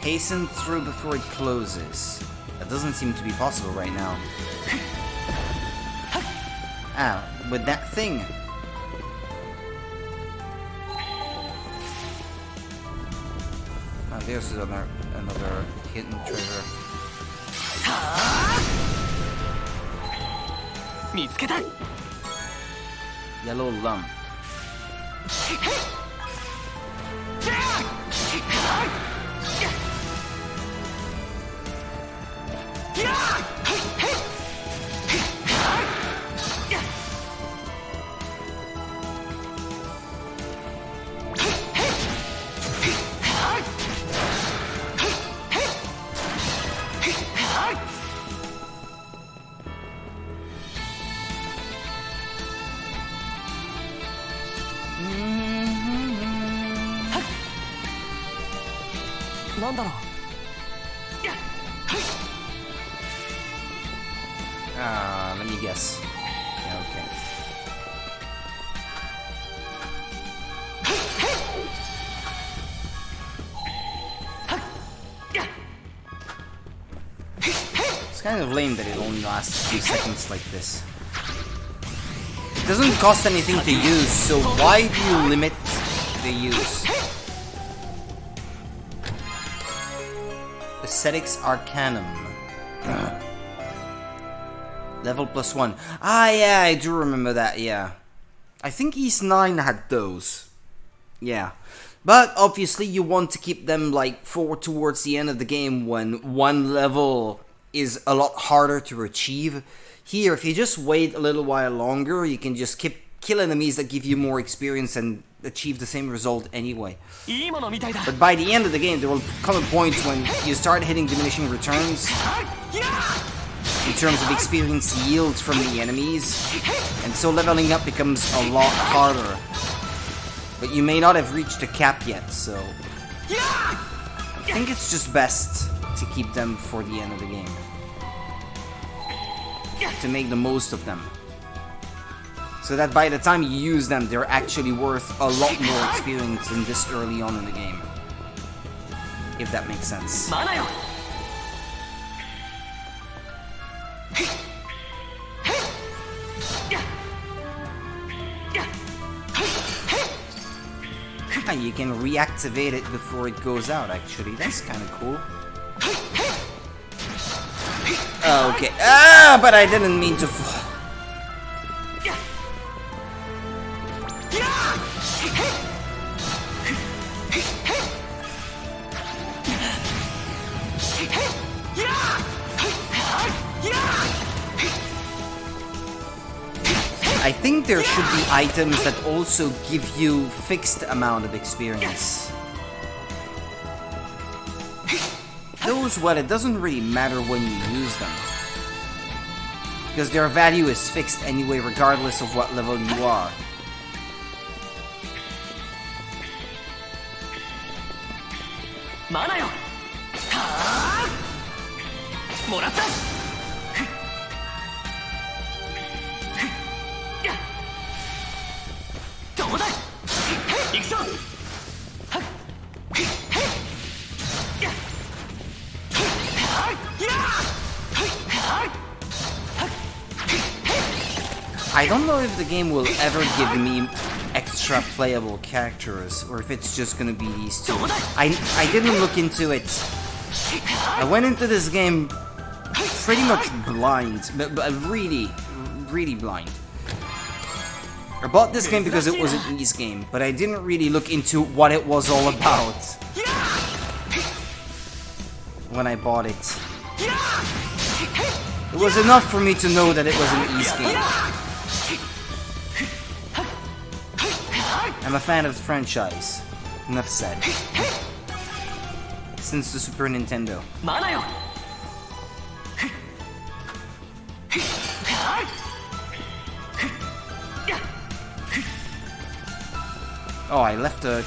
Hasten through before it closes. That doesn't seem to be possible right now. Ah, with that thing. Oh, there's another hidden treasure. 見つけた。 Yellow lump. Let me guess. Okay. It's kind of lame that it only lasts a few seconds like this. It doesn't cost anything to use, so why do you limit the use? Ascetics Arcanum. Level +1. Ah, yeah, I do remember that, yeah. I think East 9 had those. Yeah. But obviously you want to keep them like forward towards the end of the game when one level is a lot harder to achieve. Here, if you just wait a little while longer, you can just kill enemies that give you more experience and achieve the same result anyway. But by the end of the game, there will come a point when you start hitting diminishing returns in terms of experience yield from the enemies, and so leveling up becomes a lot harder. But you may not have reached a cap yet, so I think it's just best to keep them for the end of the game, to make the most of them, so that by the time you use them, they're actually worth a lot more experience than this early on in the game. if that makes sense. You can reactivate it before it goes out, actually. That's kind of cool. Okay. Ah, but I didn't mean to fall. I think there should be items that also give you fixed amount of experience. Those, well, it doesn't really matter when you use them, because their value is fixed anyway, regardless of what level you are. I don't know if the game will ever give me extra playable characters, or if it's just gonna be these two. I didn't look into it. I went into this game pretty much blind, but really blind. I bought this game because it was an ease game, but I didn't really look into what it was all about when I bought it. It was enough for me to know that it was an ease game. I'm a fan of the franchise. Enough said. Since the Super Nintendo. Oh, I left a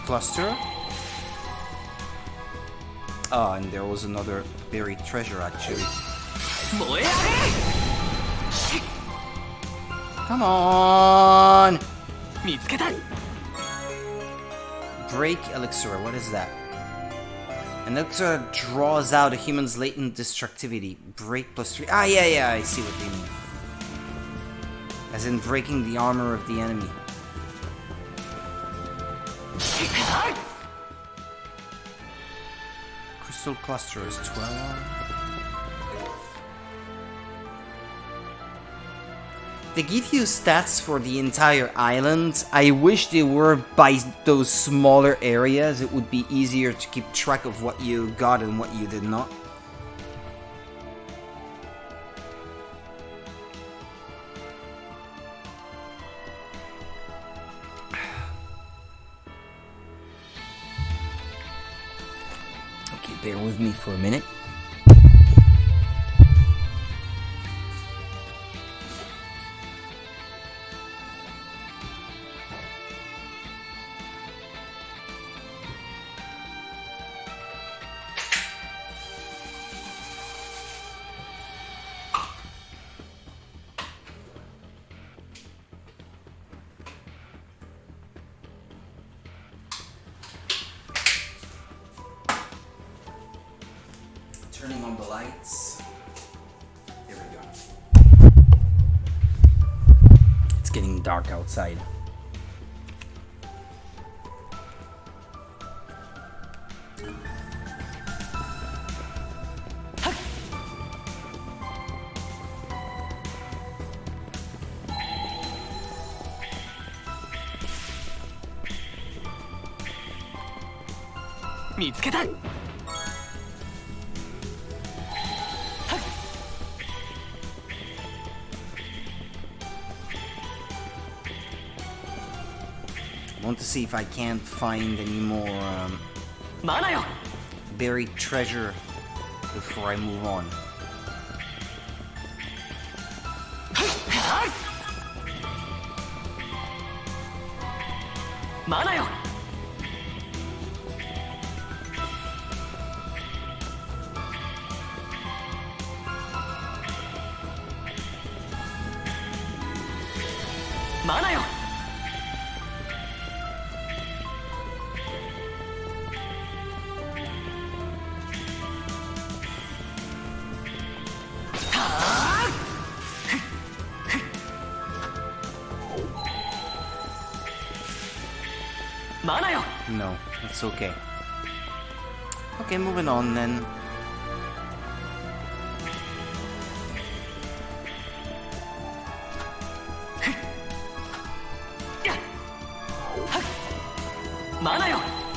cluster. Oh, and there was another buried treasure, actually. Come on! Break elixir, what is that? An elixir draws out a human's latent destructivity. Break +3. Ah, yeah, I see what they mean. As in breaking the armor of the enemy. Crystal cluster is 12. They give you stats for the entire island. I wish they were by those smaller areas. It would be easier to keep track of what you got and what you did not. Okay, bear with me for a minute. Turning on the lights. There we go. It's getting dark outside. I want to see if I can't find any more buried treasure before I move on. No, it's okay. Okay, moving on then.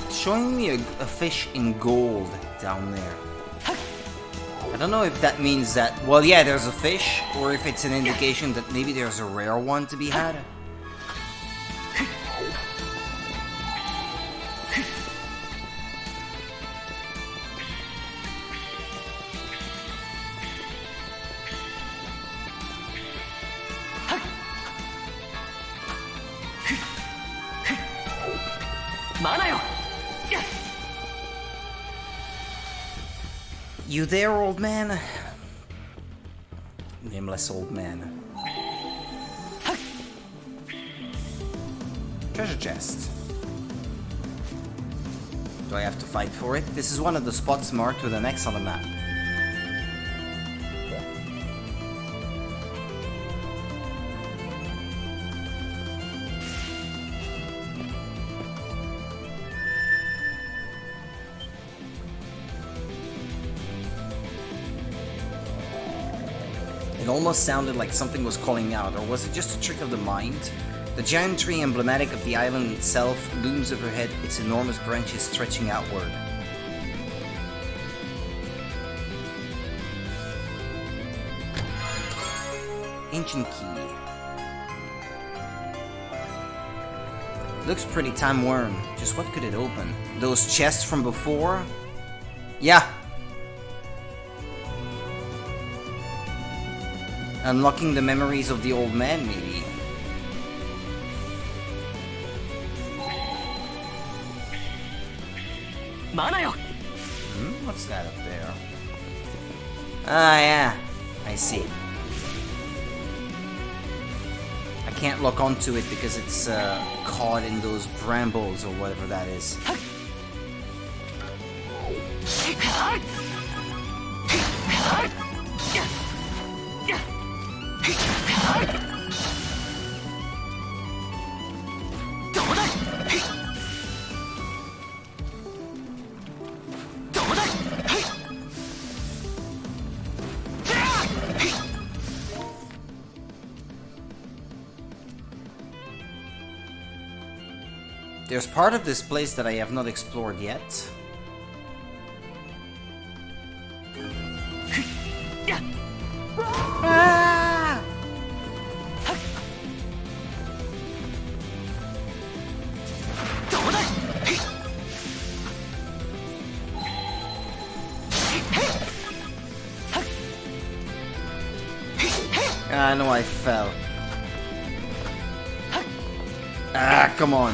It's showing me a fish in gold down there. I don't know if that means that, well, yeah, there's a fish, or if it's an indication that maybe there's a rare one to be had. You there, old man? Nameless old man. Treasure chest. Do I have to fight for it? This is one of the spots marked with an X on the map. It almost sounded like something was calling out, or was it just a trick of the mind? The giant tree emblematic of the island itself looms overhead, its enormous branches stretching outward. Ancient key. Looks pretty time-worn. Just what could it open? Those chests from before? Yeah. Unlocking the memories of the old man, maybe. What's that up there? Ah, yeah. I see. I can't lock onto it because it's caught in those brambles or whatever that is. There's part of this place that I have not explored yet. Ah! I know I fell. Ah, come on.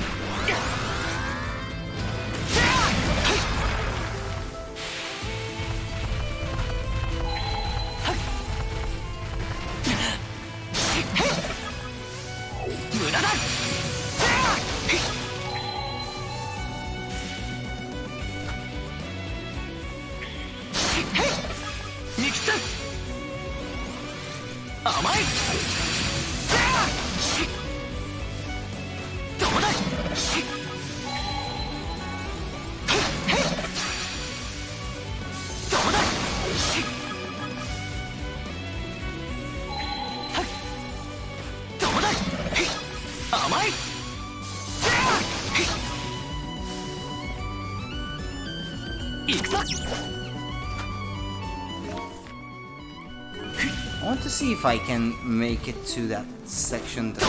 I want to see if I can make it to that section that I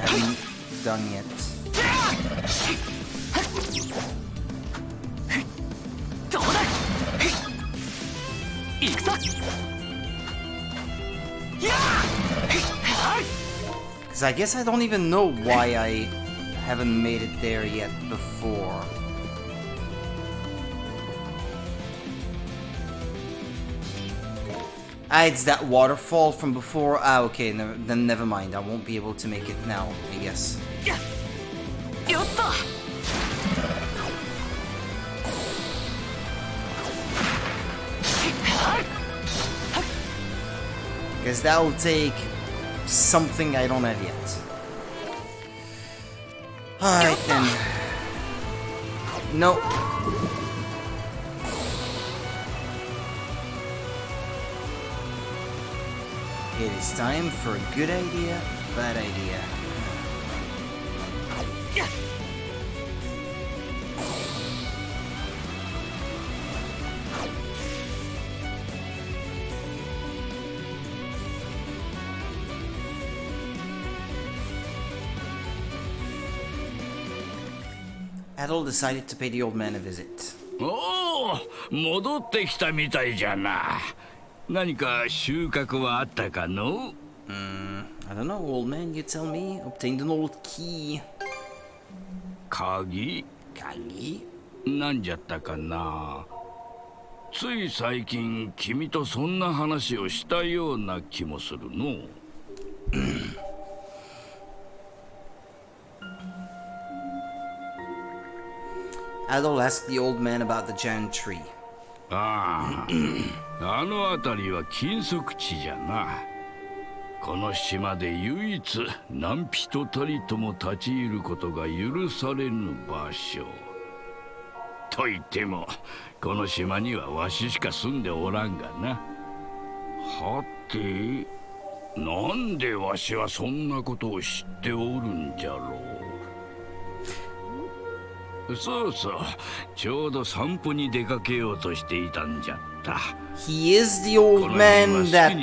haven't done yet. Because I guess I don't even know why I haven't made it there yet before. Ah, it's that waterfall from before. Ah, okay, then never mind. I won't be able to make it now, I guess. Because that will take something I don't have yet. Alright then. No. It is time for a good idea, bad idea. Adol decided to pay the old man a visit. おお、戻ってきたみたいじゃな。何か収穫はあったかの? I don't know, old man, you tell me. Obtained an old key. 鍵? 鍵? なんじゃったかな。つい最近君とそんな話をしたような気もするの。Adol asked the old man about the giant tree. ああ、あの辺りは禁足地じゃな。この島で唯一何人たりとも立ち入ることが許されぬ場所。と言っても、この島にはわししか住んでおらんがな。はて、なんでわしはそんなことを知っておるんじゃろう。そうそう、ちょうど散歩に出かけようとしていたんじゃった。He is the old man that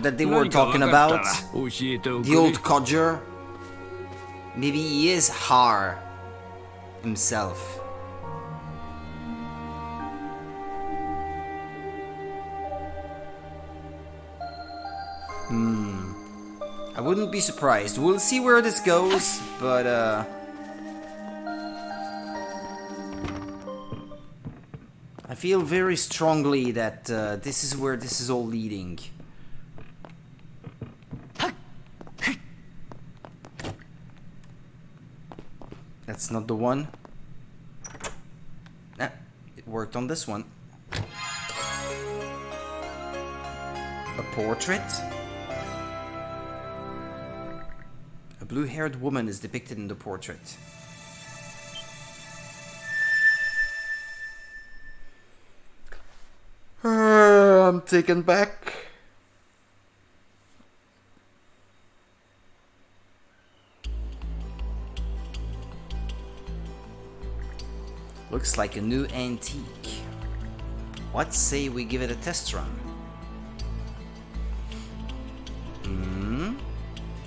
they were talking about. The old codger. Maybe he is Har himself. I wouldn't be surprised. We'll see where this goes, but I feel very strongly that this is where this is all leading. That's not the one. Ah, it worked on this one. A portrait? A blue-haired woman is depicted in the portrait. I'm taken back. Looks like a new antique. What say we give it a test run?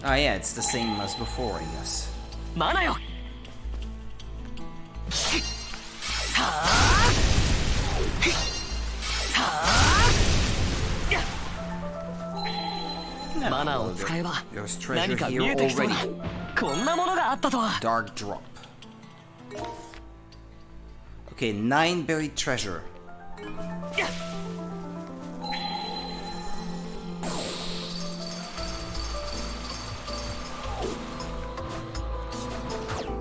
Oh yeah, it's the same as before, I guess. Manaを使えば何か見えてきそうだ。こんなものがあったとは。 Dark drop. Okay, 9 buried treasure.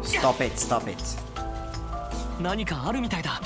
Stop it, stop it. 何かあるみたいだ。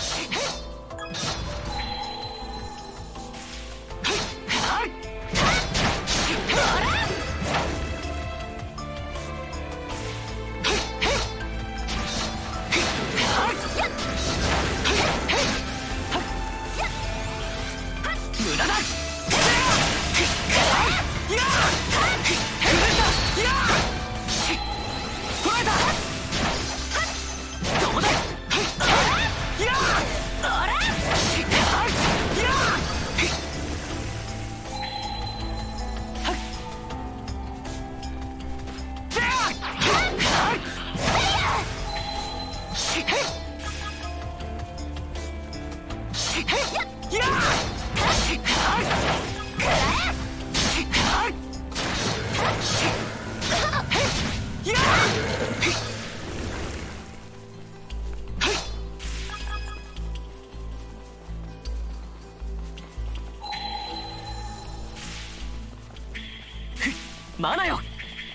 マナよ、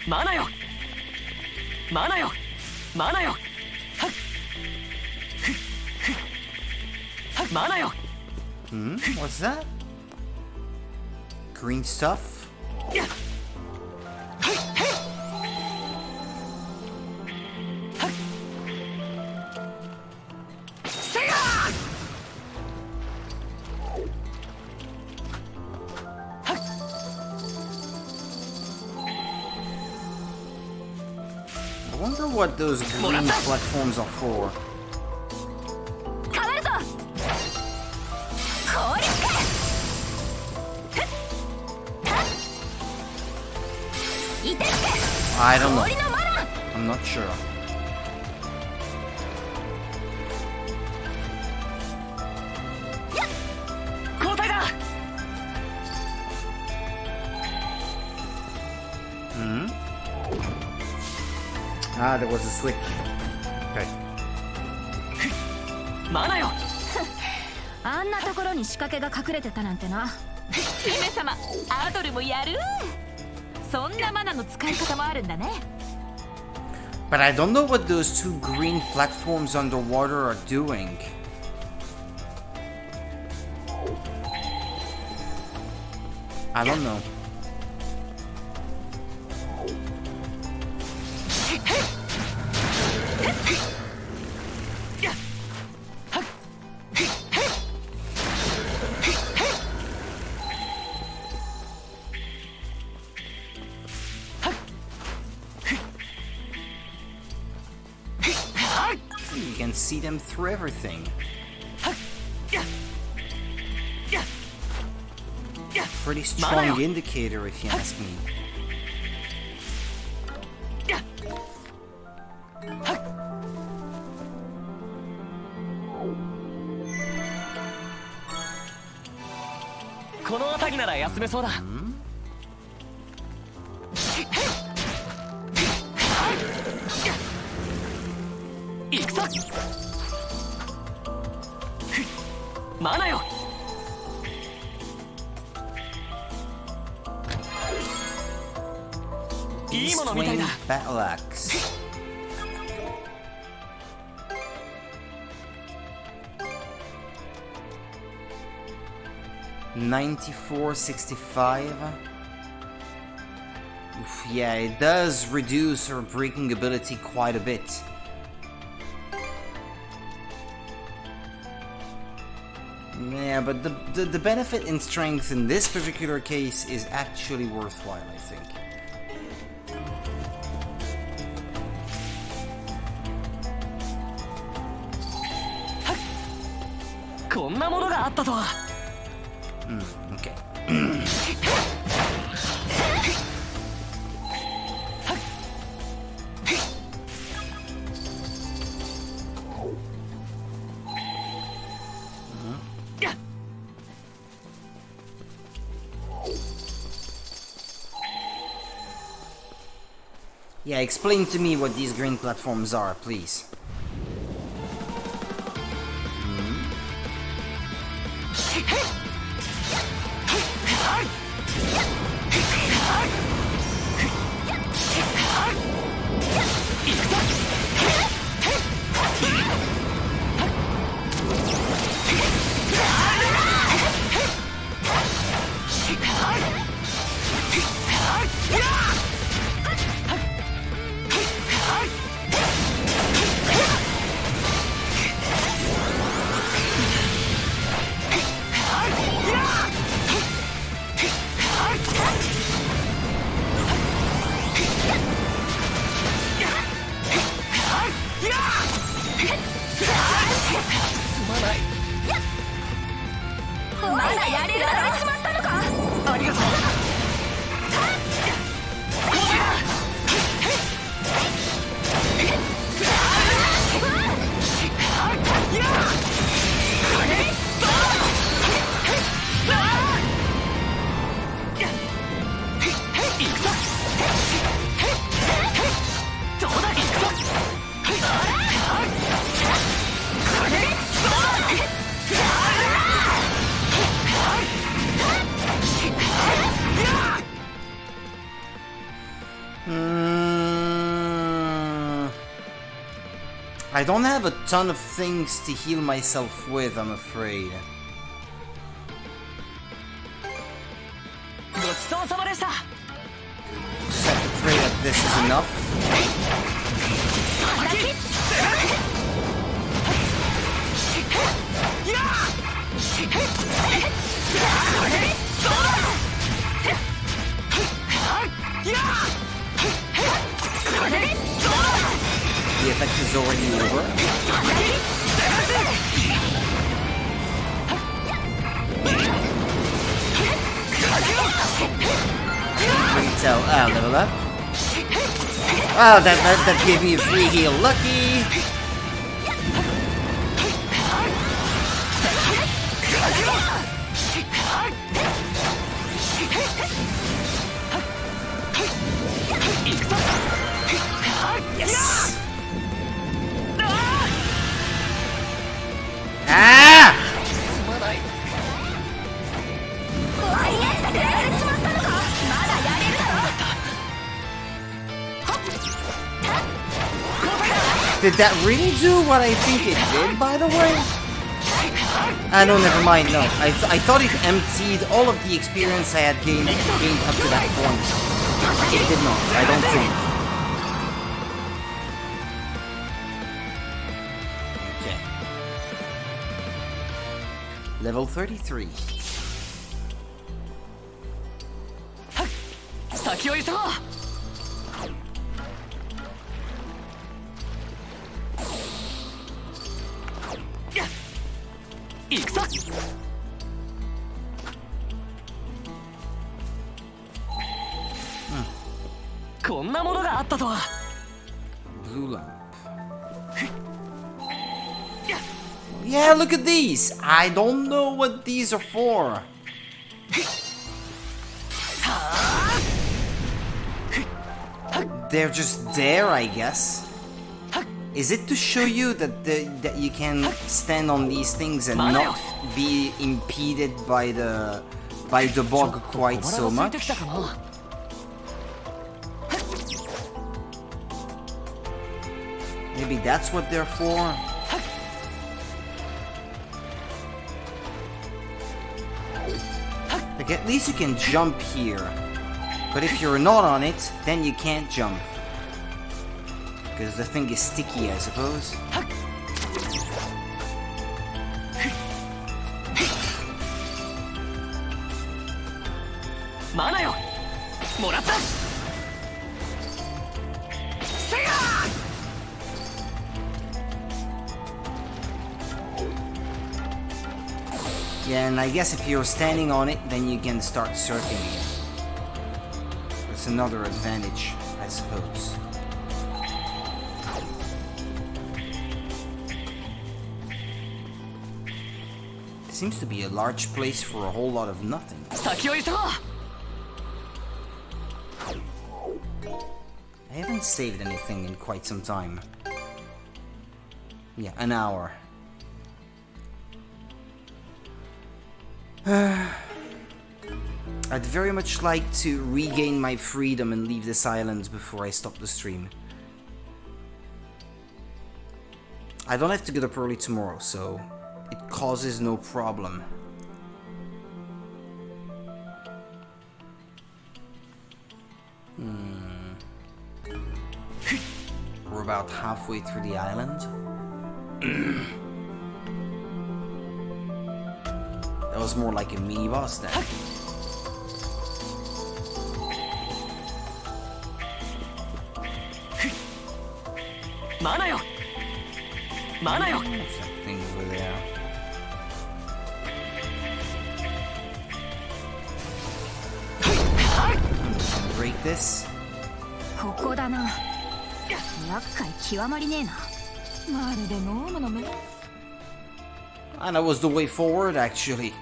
マナよ、マナよ、マナよ、マナよ。What's that? Green stuff? wonder what those green platforms are for. 変わるぞ。氷つけ。いてつけ。 I don't know. 氷のマナ。 I'm not sure. 交代だ。Ah, there was a switch. Okay. マナよ。あんなところに仕掛けが隠れてたなんてな。姫様、アドルもやる。そんなマナの使い方もあるんだね。 But I don't know what those two green platforms underwater are doing. I don't know. You can see them through everything. Pretty strong indicator, if you ask me. Hmm? この辺りなら休めそうだ。行くぞ。マナよ。いいものみたいだ。 Battle Axe. $94.65. Oof, yeah, it does reduce her breaking ability quite a bit. Yeah, but the benefit in strength in this particular case is actually worthwhile, I think. こんなものがあったとは。Okay. Yeah, explain to me what these green platforms are, please. I don't have a ton of things to heal myself with, I'm afraid. ごちそうさまでした。 Just have to pray that this is enough. effect is already over. Retail, level up. Oh, that gave me a free heal. Lucky! Yes! Ah! Did that really do what I think it did, by the way? No, never mind, no. I thought it emptied all of the experience I had gained up to that point. It did not, I don't think. Okay. Level 33. Blue lamp. Yeah, look at these. I don't know what these are for. They're just there, I guess. Is it to show you that that you can stand on these things and not be impeded by the bog quite so much? Maybe that's what they're for. Like, at least you can jump here. But if you're not on it, then you can't jump. Because the thing is sticky, I suppose. Yeah, and I guess if you're standing on it, then you can start surfing again. That's another advantage, I suppose. Seems to be a large place for a whole lot of nothing. I haven't saved anything in quite some time. Yeah, an hour. I'd very much like to regain my freedom and leave this island before I stop the stream. I don't have to get up early tomorrow, so it causes no problem. We're about halfway through the island. That was more like a mini boss then. What's that thing over there? Break this. And that was the way forward, actually.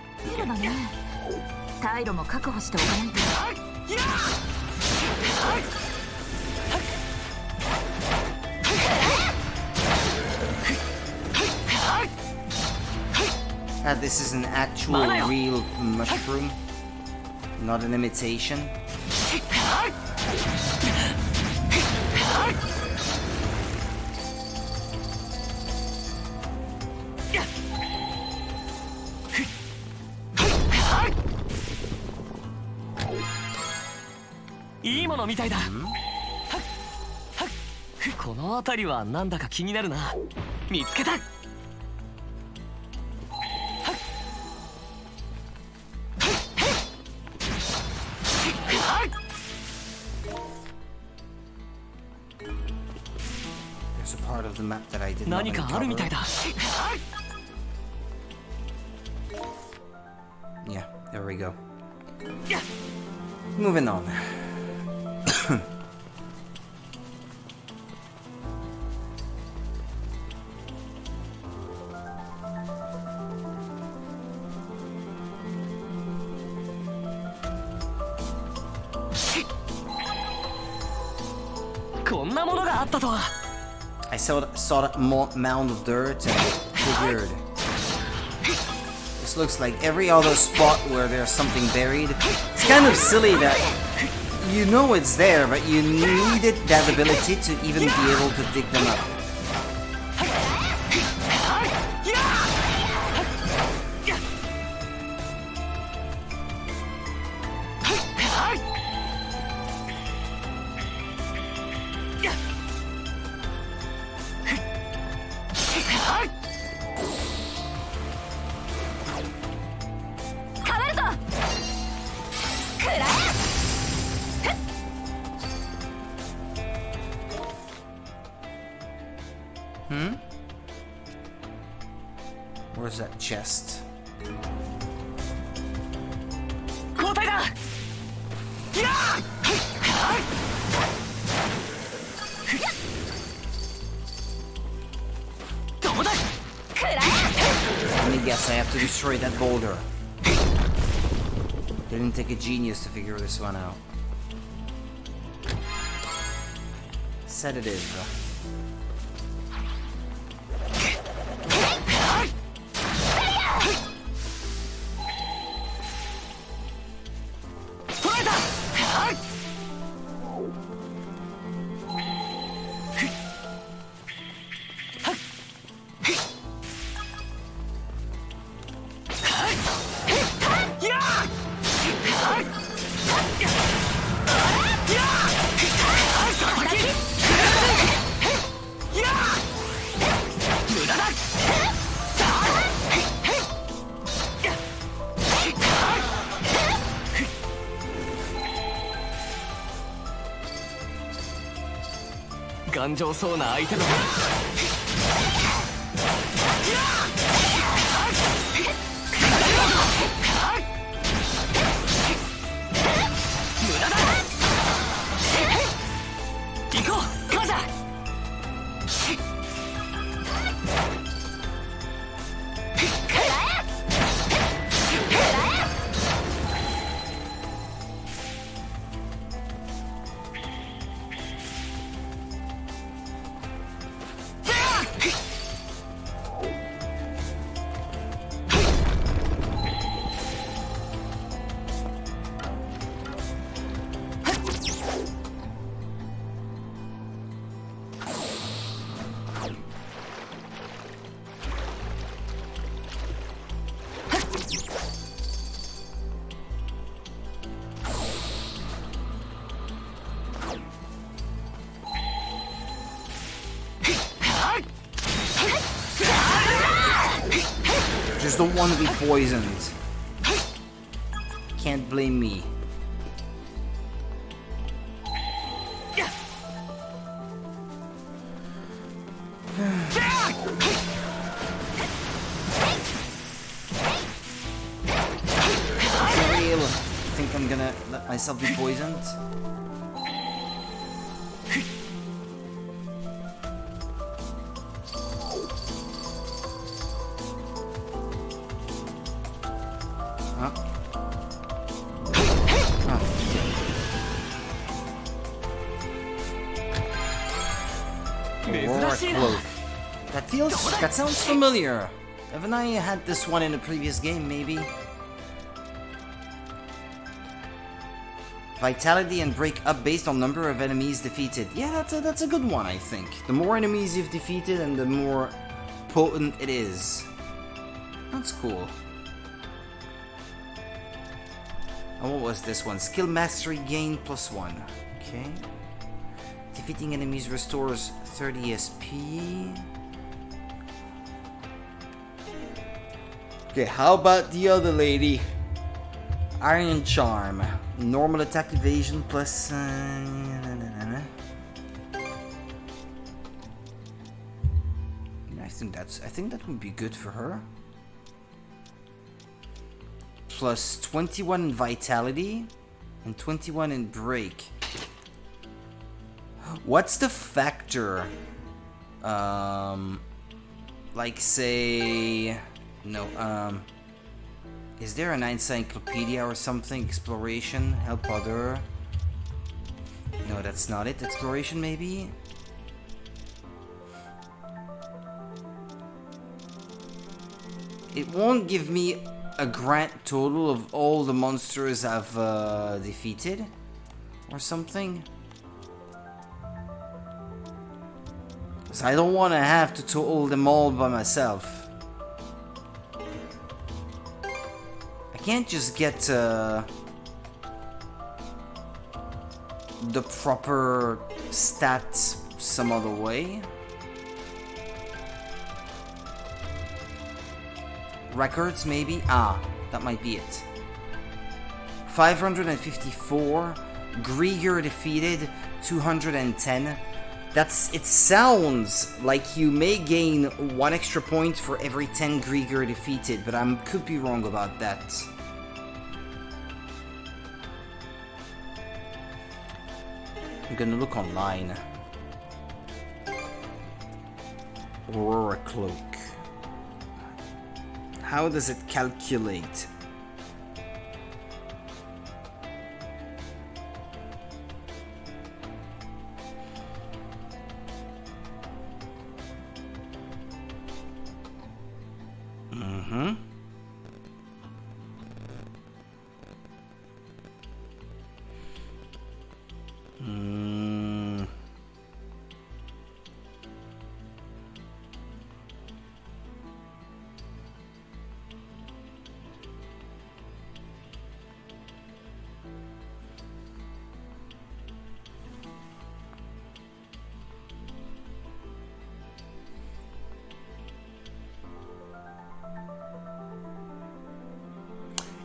This is an actual real mushroom, not an imitation. There's a part part of the map that I did not 何かあるみたいだ。 Yeah, there we go. Moving on. I saw that mound of dirt and figured this looks like every other spot where there's something buried. It's kind of silly that you know it's there, but you needed that ability to even be able to dig them up. Where's that chest? Let me guess, I have to destroy that boulder. Didn't take a genius to figure this one out. Sedative. Just don't want to be poisoned. Can't blame me. For real? Think I'm gonna let myself be poisoned? That sounds familiar. Haven't I had this one in a previous game, maybe? Vitality and break up based on number of enemies defeated. Yeah, that's a good one, I think. The more enemies you've defeated and the more potent it is. That's cool. And what was this one? Skill mastery gain +1. Okay. Defeating enemies restores 30 SP. Okay, how about the other lady? Iron Charm. Normal attack evasion plus... I think that would be good for her. Plus 21 in vitality and 21 in break. What's the factor? Like say no, is there an encyclopedia or something? Exploration, help other. No, that's not it. Exploration maybe? It won't give me a grand total of all the monsters I've defeated or something. So I don't want to have to total them all by myself. I can't just get the proper stats some other way. Records maybe? Ah, that might be it. 554. Grieger defeated. 210. It sounds like you may gain 1 extra point for every 10 Grieger defeated, but I could be wrong about that. I'm gonna look online. Aurora Cloak. How does it calculate?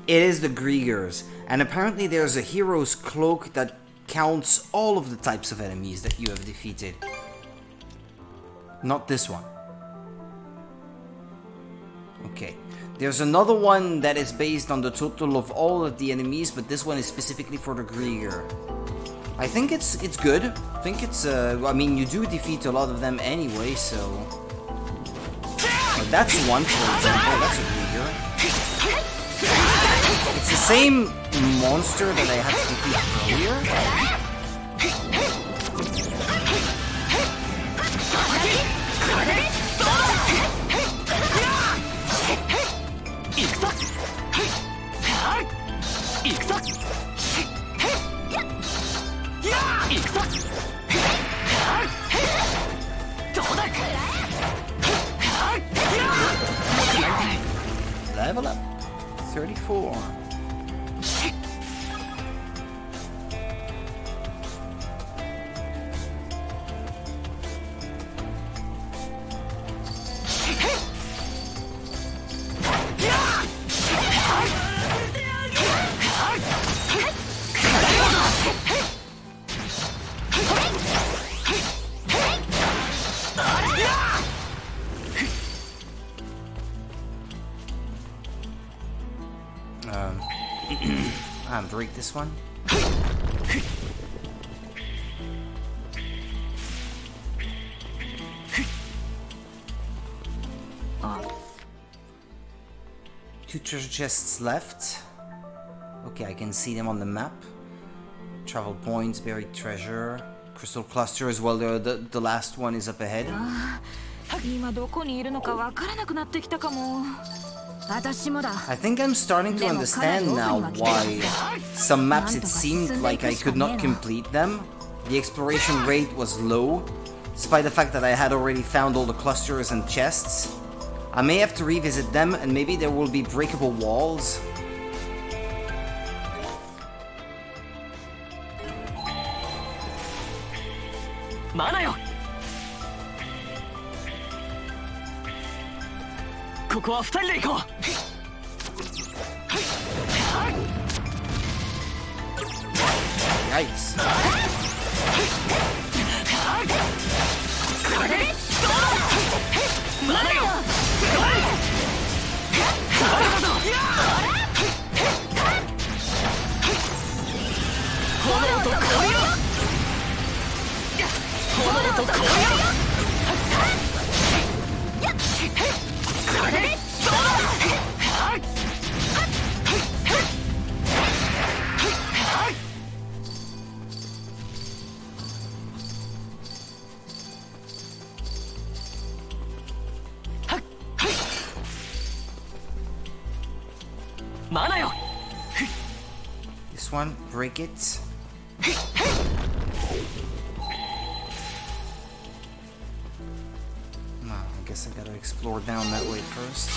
It is the Griegers, and apparently there's a hero's cloak that counts all of the types of enemies that you have defeated. Not this one. Okay. There's another one that is based on the total of all of the enemies, but this one is specifically for the Grieger. I think it's good. I think it's I mean, you do defeat a lot of them anyway, so that's one, for example. That's a Grieger. It's the same monster that I had to defeat earlier. Level up. 34. Break this one. Two treasure chests left. Okay, I can see them on the map. Travel points, buried treasure, crystal cluster as well. The last one is up ahead. I think I'm starting to understand now why some maps it seemed like I could not complete them. The exploration rate was low, despite the fact that I had already found all the clusters and chests. I may have to revisit them, and maybe there will be breakable walls. Yikes. This one, break it. I guess I gotta explore down that way first.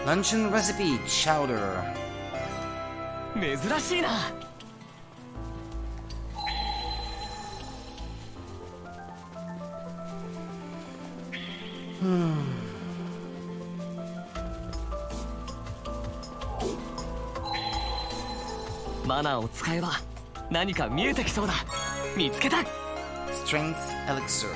Luncheon recipe chowder. 珍しいな。マナーを使えば何か見えてきそうだ。見つけた。 Strength elixir.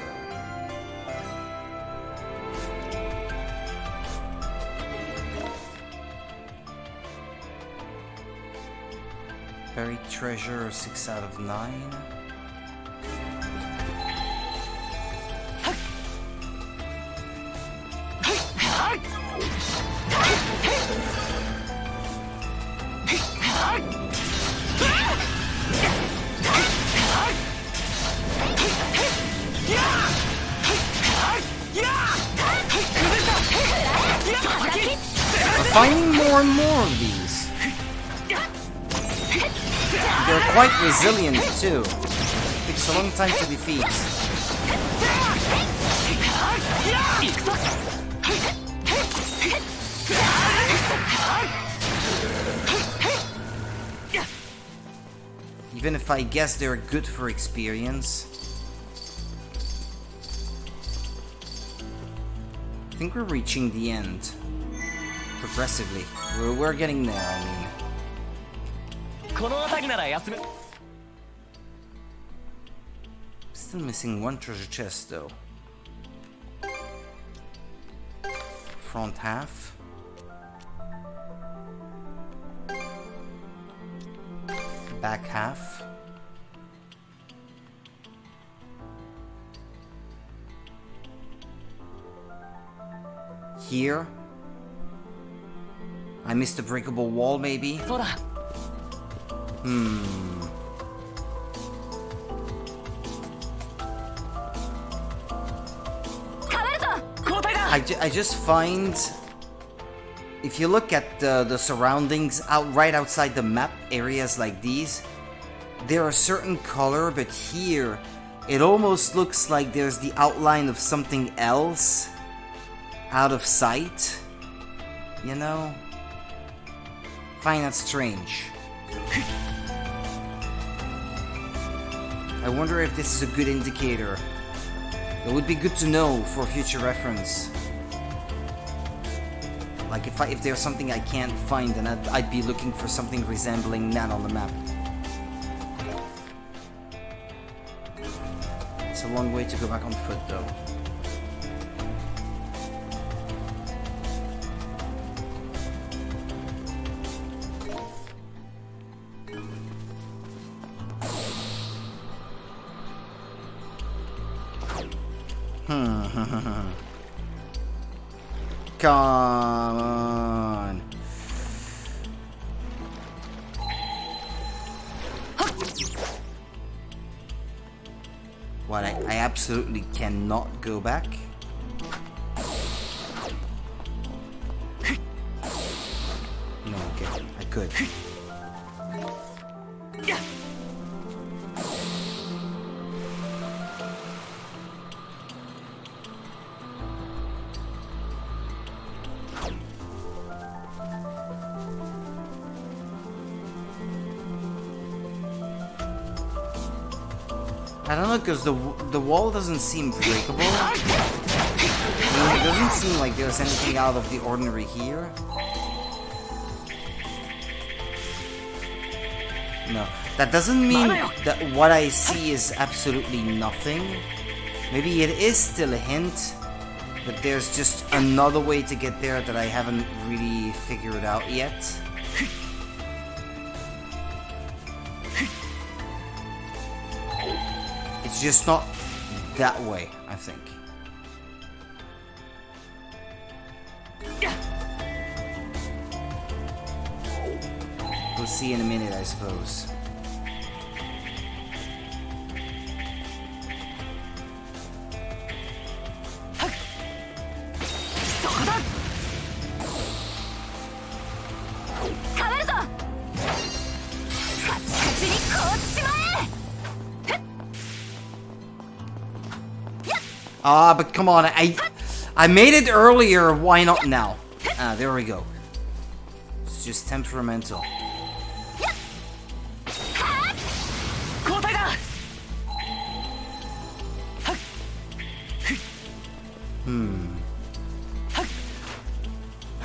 Buried treasure, 6 out of 9. We're finding more and more of these. They're quite resilient too. Takes a long time to defeat. Even if I guess they're good for experience. I think we're reaching the end. Progressively. We're getting there, I mean. この辺りなら休む。 Still missing one treasure chest though. Front half. Back half. Here. I missed a breakable wall, maybe? I just find... If you look at the surroundings right outside the map, areas like these, they're a certain color, but here, it almost looks like there's the outline of something else out of sight. You know? Find that strange. I wonder if this is a good indicator. It would be good to know for future reference. Like if there's something I can't find, then I'd be looking for something resembling that on the map. It's a long way to go back on foot though. Come on. What, I absolutely cannot go back? No, okay, I could. I don't know, because the wall doesn't seem breakable. I mean, it doesn't seem like there's anything out of the ordinary here. No. That doesn't mean that what I see is absolutely nothing. Maybe it is still a hint, but there's just another way to get there that I haven't really figured out yet. It's just not that way, I think. We'll see in a minute, I suppose. Ah, but come on, I made it earlier, why not now? Ah, there we go. It's just temperamental.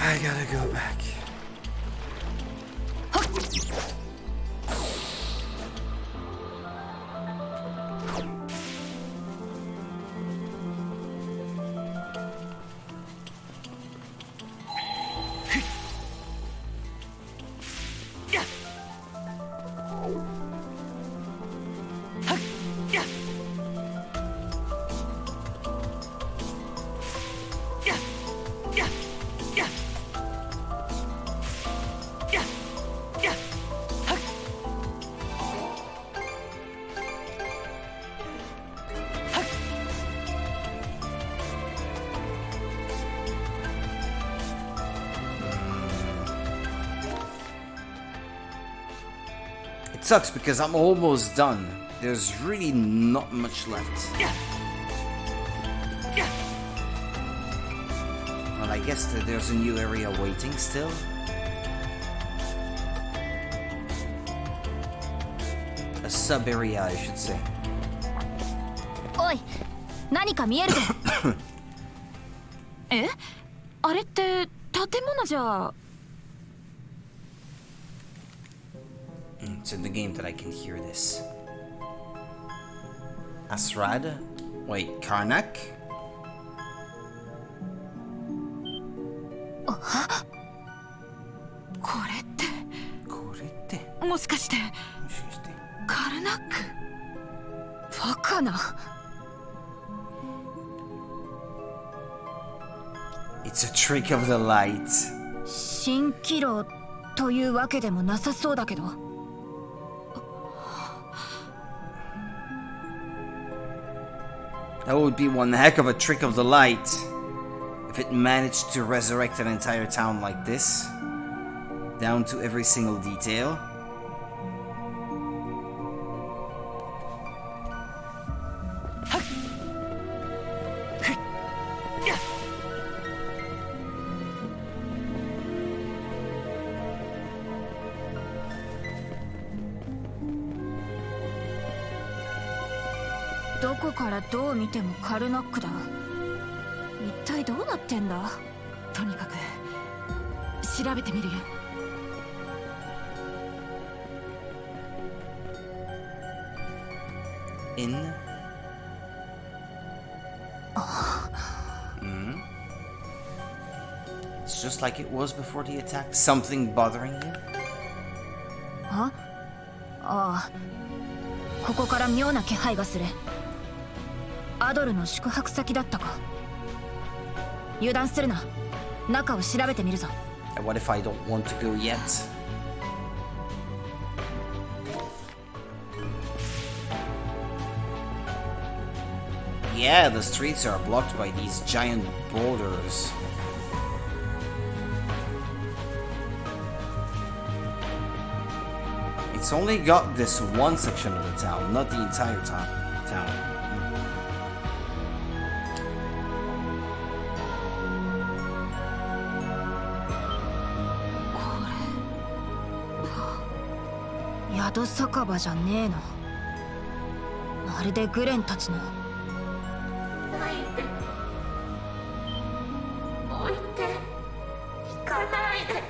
I gotta go back. It sucks because I'm almost done. There's really not much left. Well, I guess that there's a new area waiting still. A sub area, I should say. Oi, 何か見えるぞ。え？あれって建物じゃ。It's in the game that I can hear this. Asrad? Wait, Karnak? これってもしかしてカルナック？バカな。It's a trick of the light. 蜃気楼というわけでもなさそうだけど。That would be one heck of a trick of the light if it managed to resurrect an entire town like this, down to every single detail. どこからどう見てもカルナックだ。一体どうなってんだ。とにかく調べてみるよ。In? It's just like it was before the attack. Something bothering you? ああ、ここから妙な気配がする。アドルの宿泊先だったか。油断するな。中を調べてみるぞ。What if I don't want to go yet? Yeah, the streets are blocked by these giant boulders. It's only got this one section of the town, not the entire town. Yado Sakaba じゃねえな。まるでグレンたちの。置いて行かないで。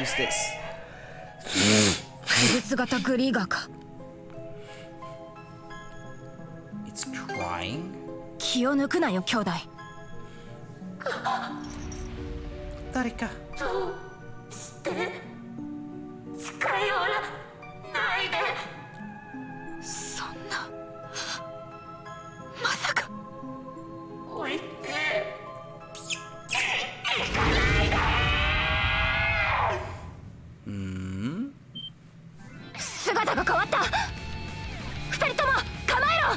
is this? 怪物型グリーガーか。 It's crying? 気を抜くなよ兄弟。誰か。近寄らないで。そんな、まさか。置いて。姿が変わった。二人とも構えろ。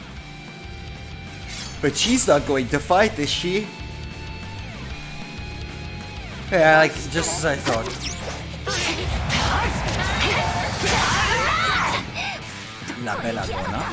But she's not going to fight, is she? Yeah, like just as I thought. La bella donna.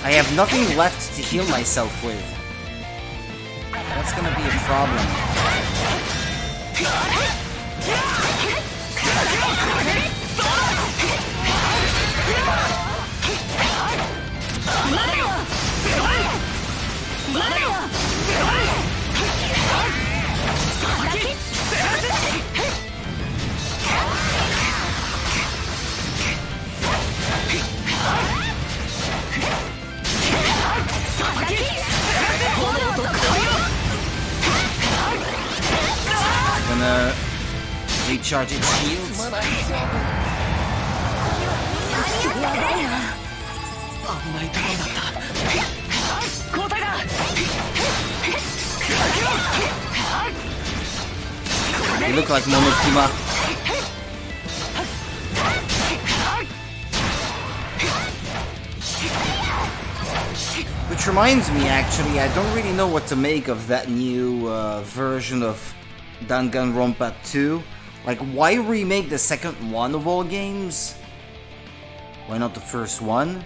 I have nothing left to heal myself with. That's gonna be a problem. Gonna recharge its shields. They look like Monokuma. Which reminds me, actually, I don't really know what to make of that new version of Danganronpa 2. Like, why remake the second one of all games? Why not the first one?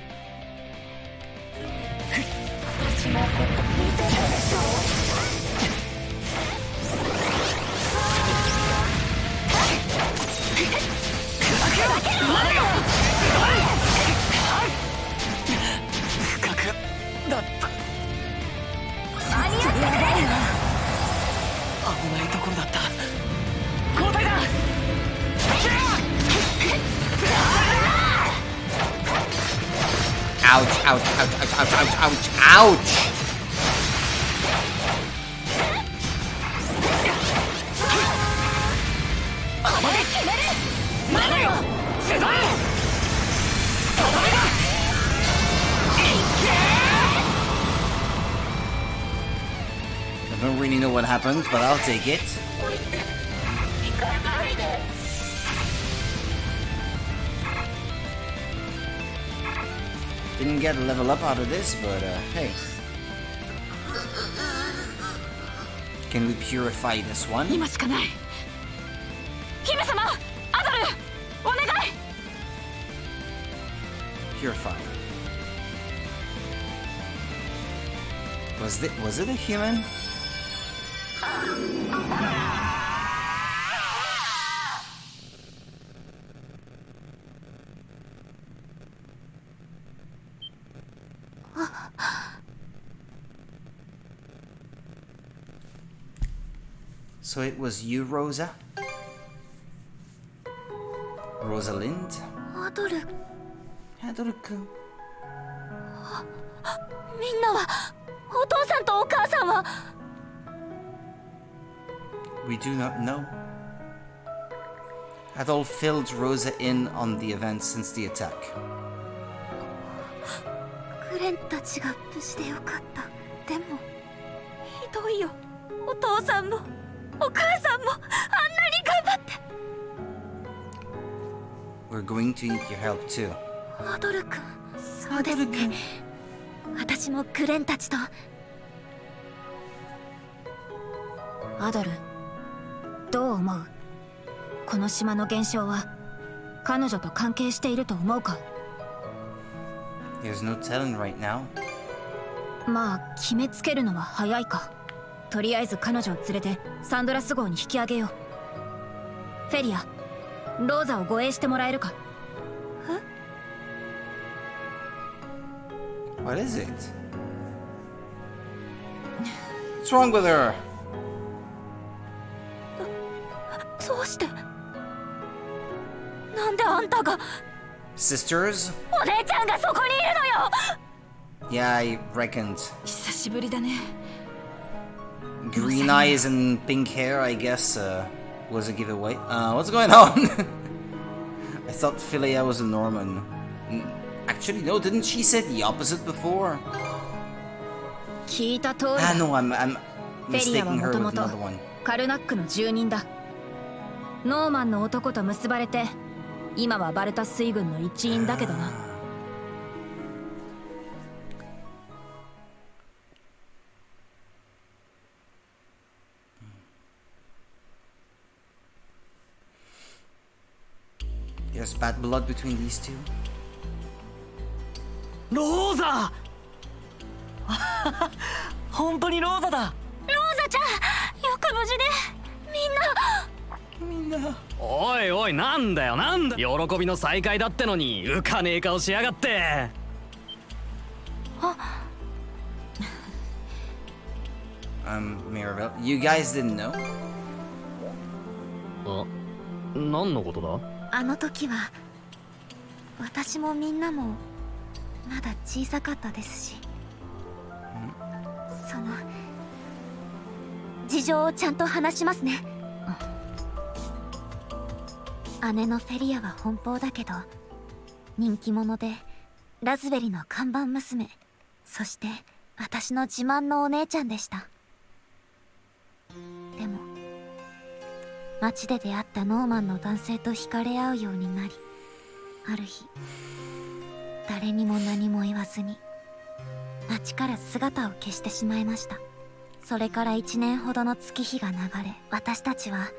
Ouch, ouch, ouch, ouch, ouch, ouch, ouch, ouch! I don't really know what happened, but I'll take it. Didn't get a level up out of this, but hey. Can we purify this one? Purify. Was it a human? So it was you, Rosa? Rosalind? Hadoru-kun. みんなはお父さんとお母さんは We do not know. Adolf filled Rosa in on the events since the attack. グレンたちが無事でよかった。でもひどいよ。お父さんもお母さんもあんなに頑張って。We're going to need your help too. アドル君。そうですね。私もグレンたちと。アドル、どう思う？この島の現象は彼女と関係していると思うか？ There's no telling right now. まあ決めつけるのは早いか。とりあえず彼女を連れてサンドラス号に引き上げよう。フェリア、ローザを護衛してもらえるか？え？ What is it? What's wrong with her? どうして？なんであんたが？ Sisters? お姉ちゃんがそこにいるのよ。 Yeah, I reckoned. 久しぶりだね。 Green eyes and pink hair, I guess, was a giveaway. What's going on? I thought Philia was a Norman. Actually, no, didn't she say the opposite before? 聞いた通りだ。Ah, no, I'm フェリアは mistaking も her と with もと another one. カルナックの住人だ。ノーマンの男と結ばれて今はバルタ水軍の一員だけどな。There's bad blood between these two. ローザ本当にローザだ。ローザちゃん、よく無事で。みんなおいおい、なんだよなんだ。喜びの再会だってのに浮かねえ顔しやがって。Mirabelle, you guys didn't know? あ、何のことだ？あの時は私もみんなもまだ小さかったですし、その事情をちゃんと話しますね。姉のフェリアは奔放だけど人気者でラズベリの看板娘、そして私の自慢のお姉ちゃんでした。でも街で出会ったノーマンの男性と惹かれ合うようになり、ある日誰にも何も言わずに街から姿を消してしまいました。それから1年ほどの月日が流れ、私たちは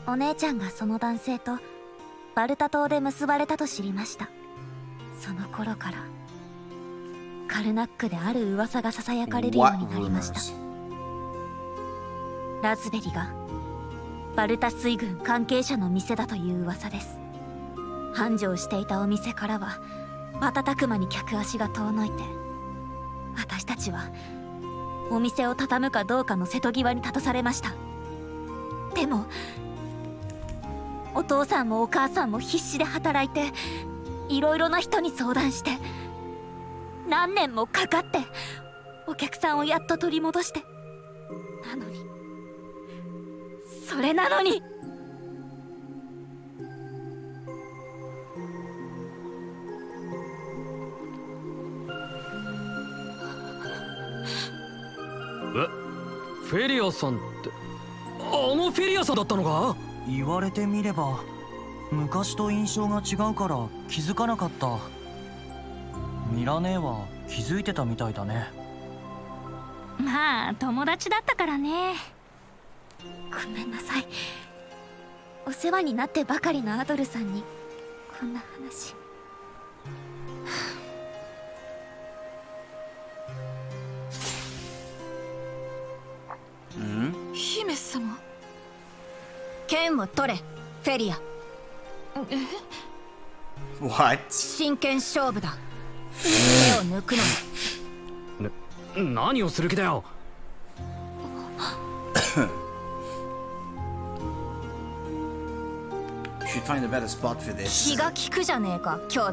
お姉ちゃんがその男性とバルタ島で結ばれたと知りました。その頃からカルナックである噂がささやかれるようになりました。ラズベリがバルタ水軍関係者の店だという噂です。繁盛していたお店からは瞬く間に客足が遠のいて、私たちはお店を畳むかどうかの瀬戸際に立たされました。でもお父さんもお母さんも必死で働いて、いろいろな人に相談して、何年もかかってお客さんをやっと取り戻して、なのにそれなのにフェリアさんってあのフェリアさんだったのか？言われてみれば昔と印象が違うから気づかなかった。ミラ姉は気づいてたみたいだね。まあ友達だったからね。ごめんなさい。お世話になってばかりのアドルさんにこんな話。姫様。剣を取れ、フェリア。What? 真剣勝負だ。手を抜くの。何をする気だよ。Should find a better spot for this. 気が利くじゃねえか、兄弟。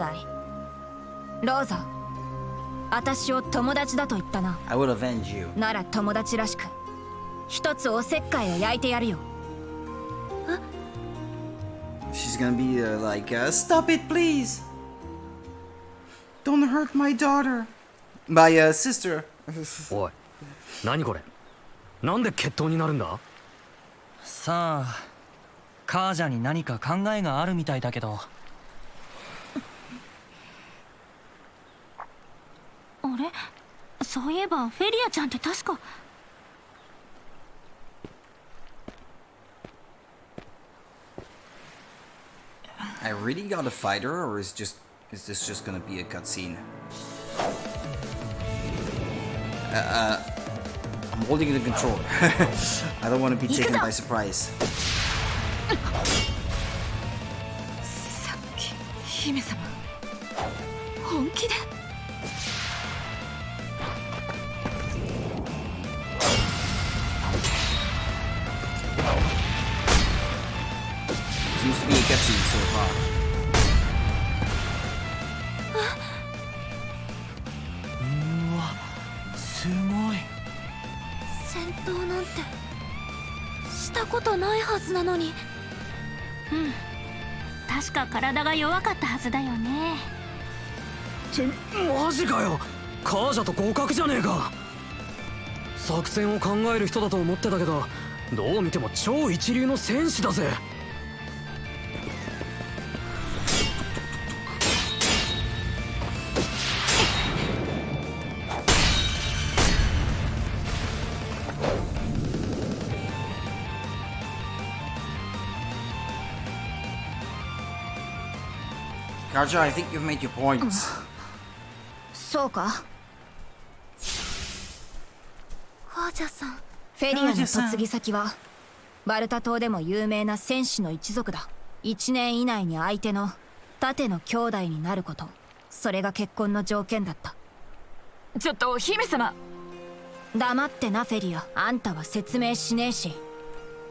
ローザ、私を友達だと言ったな。 I will avenge you. なら友達らしく一つおせっかいを焼いてやるよ。She's gonna be like, stop it, please. Don't hurt my daughter. My sister. おい、何これ。なんで決闘になるんだ？さあ、カージャに何か考えがあるみたいだけど。れそういえばフェリアちゃんって確か。I really gotta fight her, or is this just gonna be a cutscene? I'm holding the controller. I don't want to be taken by surprise. さっき姫様本気で。Seems to be a cutscene so far. うわ、すごい。戦闘なんてしたことないはずなのに。確か体が弱かったはずだよね。ってマジかよ。カージャと互角じゃねえか。作戦を考える人だと思ってたけど、どう見ても超一流の戦士だぜ。Karja, I think you've made your points. そうか。カージャさん。フェリアの嫁ぎ先はバルタ島でも有名な戦士の一族だ。1年以内に相手の盾の兄弟になること、それが結婚の条件だった。ちょっと姫様。黙ってなフェリア。あんたは説明しねえし。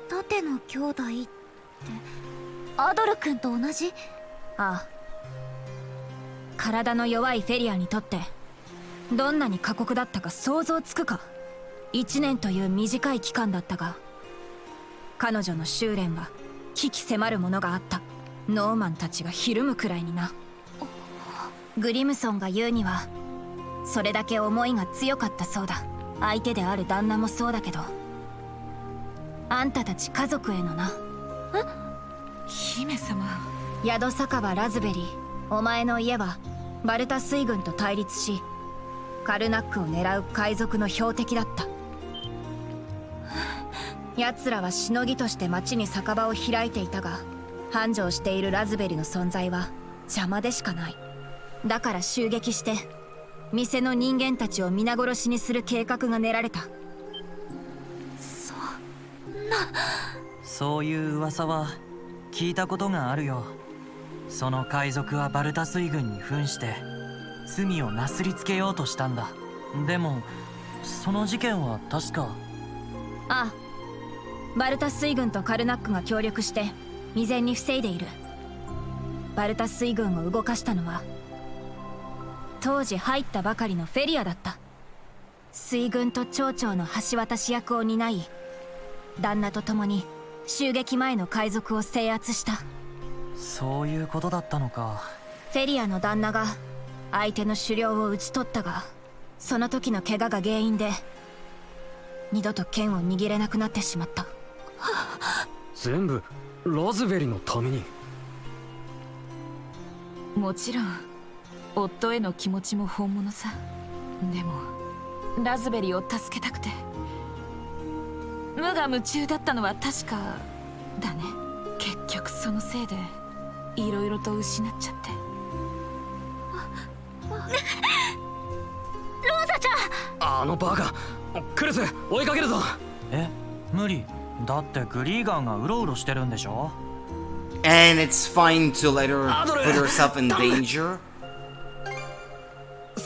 盾の兄弟ってアドル君と同じ？ああ。体の弱いフェリアにとってどんなに過酷だったか想像つくか。1年という短い期間だったが、彼女の修練は鬼気迫るものがあった。ノーマンたちがひるむくらいにな。グリムソンが言うにはそれだけ思いが強かったそうだ。相手である旦那もそうだけど、あんたたち家族へのな。姫様。宿酒場ラズベリー、お前の家はバルタ水軍と対立し、カルナックを狙う海賊の標的だった。奴らはしのぎとして町に酒場を開いていたが、繁盛しているラズベリの存在は邪魔でしかない。だから襲撃して店の人間たちを皆殺しにする計画が練られた。そういう噂は聞いたことがあるよ。その海賊はバルタ水軍に扮して罪をなすりつけようとしたんだ。でもその事件は確か。ああ、バルタ水軍とカルナックが協力して未然に防いでいる。バルタ水軍を動かしたのは当時入ったばかりのフェリアだった。水軍と町長の橋渡し役を担い、旦那と共に襲撃前の海賊を制圧した。そういうことだったのか。フェリアの旦那が相手の狩猟を討ち取ったが、その時の怪我が原因で二度と剣を握れなくなってしまった。全部ラズベリのために。もちろん夫への気持ちも本物さ。でもラズベリを助けたくて無我夢中だったのは確かだね。結局そのせいでいろいろと失っちゃって。ローザちゃん。あのバカ。クルス追いかけるぞ。え、無理だってグリーガーがうろうろしてるんでしょ。 And it's fine to let her put herself in danger.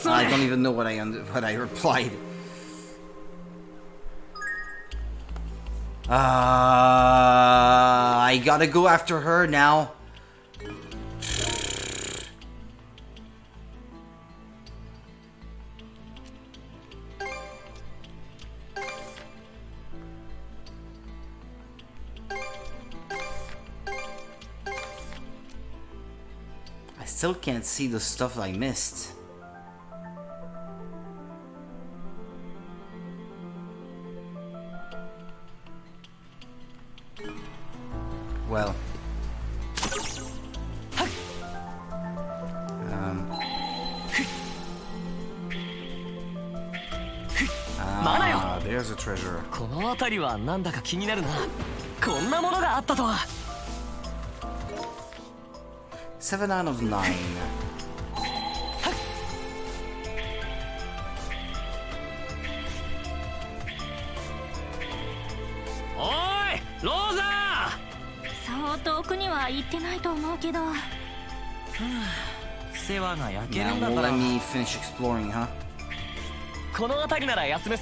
I don't even know what I replied. I gotta go after her now. I still can't see the stuff I missed. Well. There's a treasure. この辺りはなんだか気になるな。こんなものがあったとは。7 out of 9. おい、ローザそう遠くには行ってないと思うけど。世話が焼ける Now んだ won't から let me finish exploring, huh? この辺りなら休め。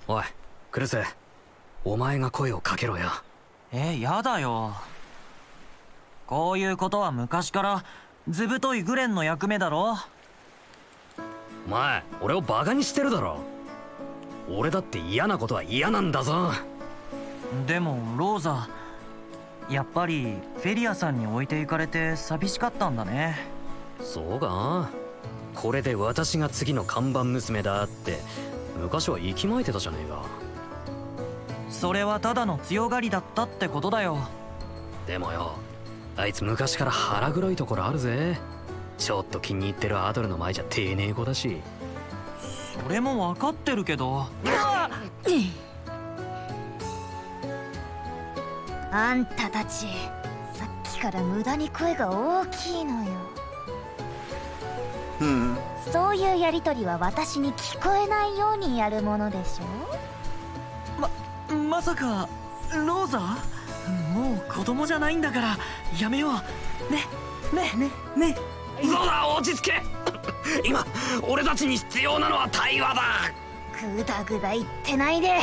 おいクルス、お前が声をかけろよ。やだよ。こういうことは昔からずぶといグレンの役目だろ。お前俺をバカにしてるだろ。俺だって嫌なことは嫌なんだぞ。でもローザ、やっぱりフェリアさんに置いていかれて寂しかったんだね。そうか。これで私が次の看板娘だって昔は息巻いてたじゃねえか。それはただの強がりだったってことだよ。でもよ、あいつ昔から腹黒いところあるぜ。ちょっと気に入ってるアドルの前じゃ丁寧語だし。それも分かってるけど。あんたたち、さっきから無駄に声が大きいのよ。そういうやりとりは私に聞こえないようにやるものでしょ。まさかローザ、もう子供じゃないんだからやめよう。ね。そうだ、落ち着け。今俺たちに必要なのは対話だ。グダグダ言ってないで、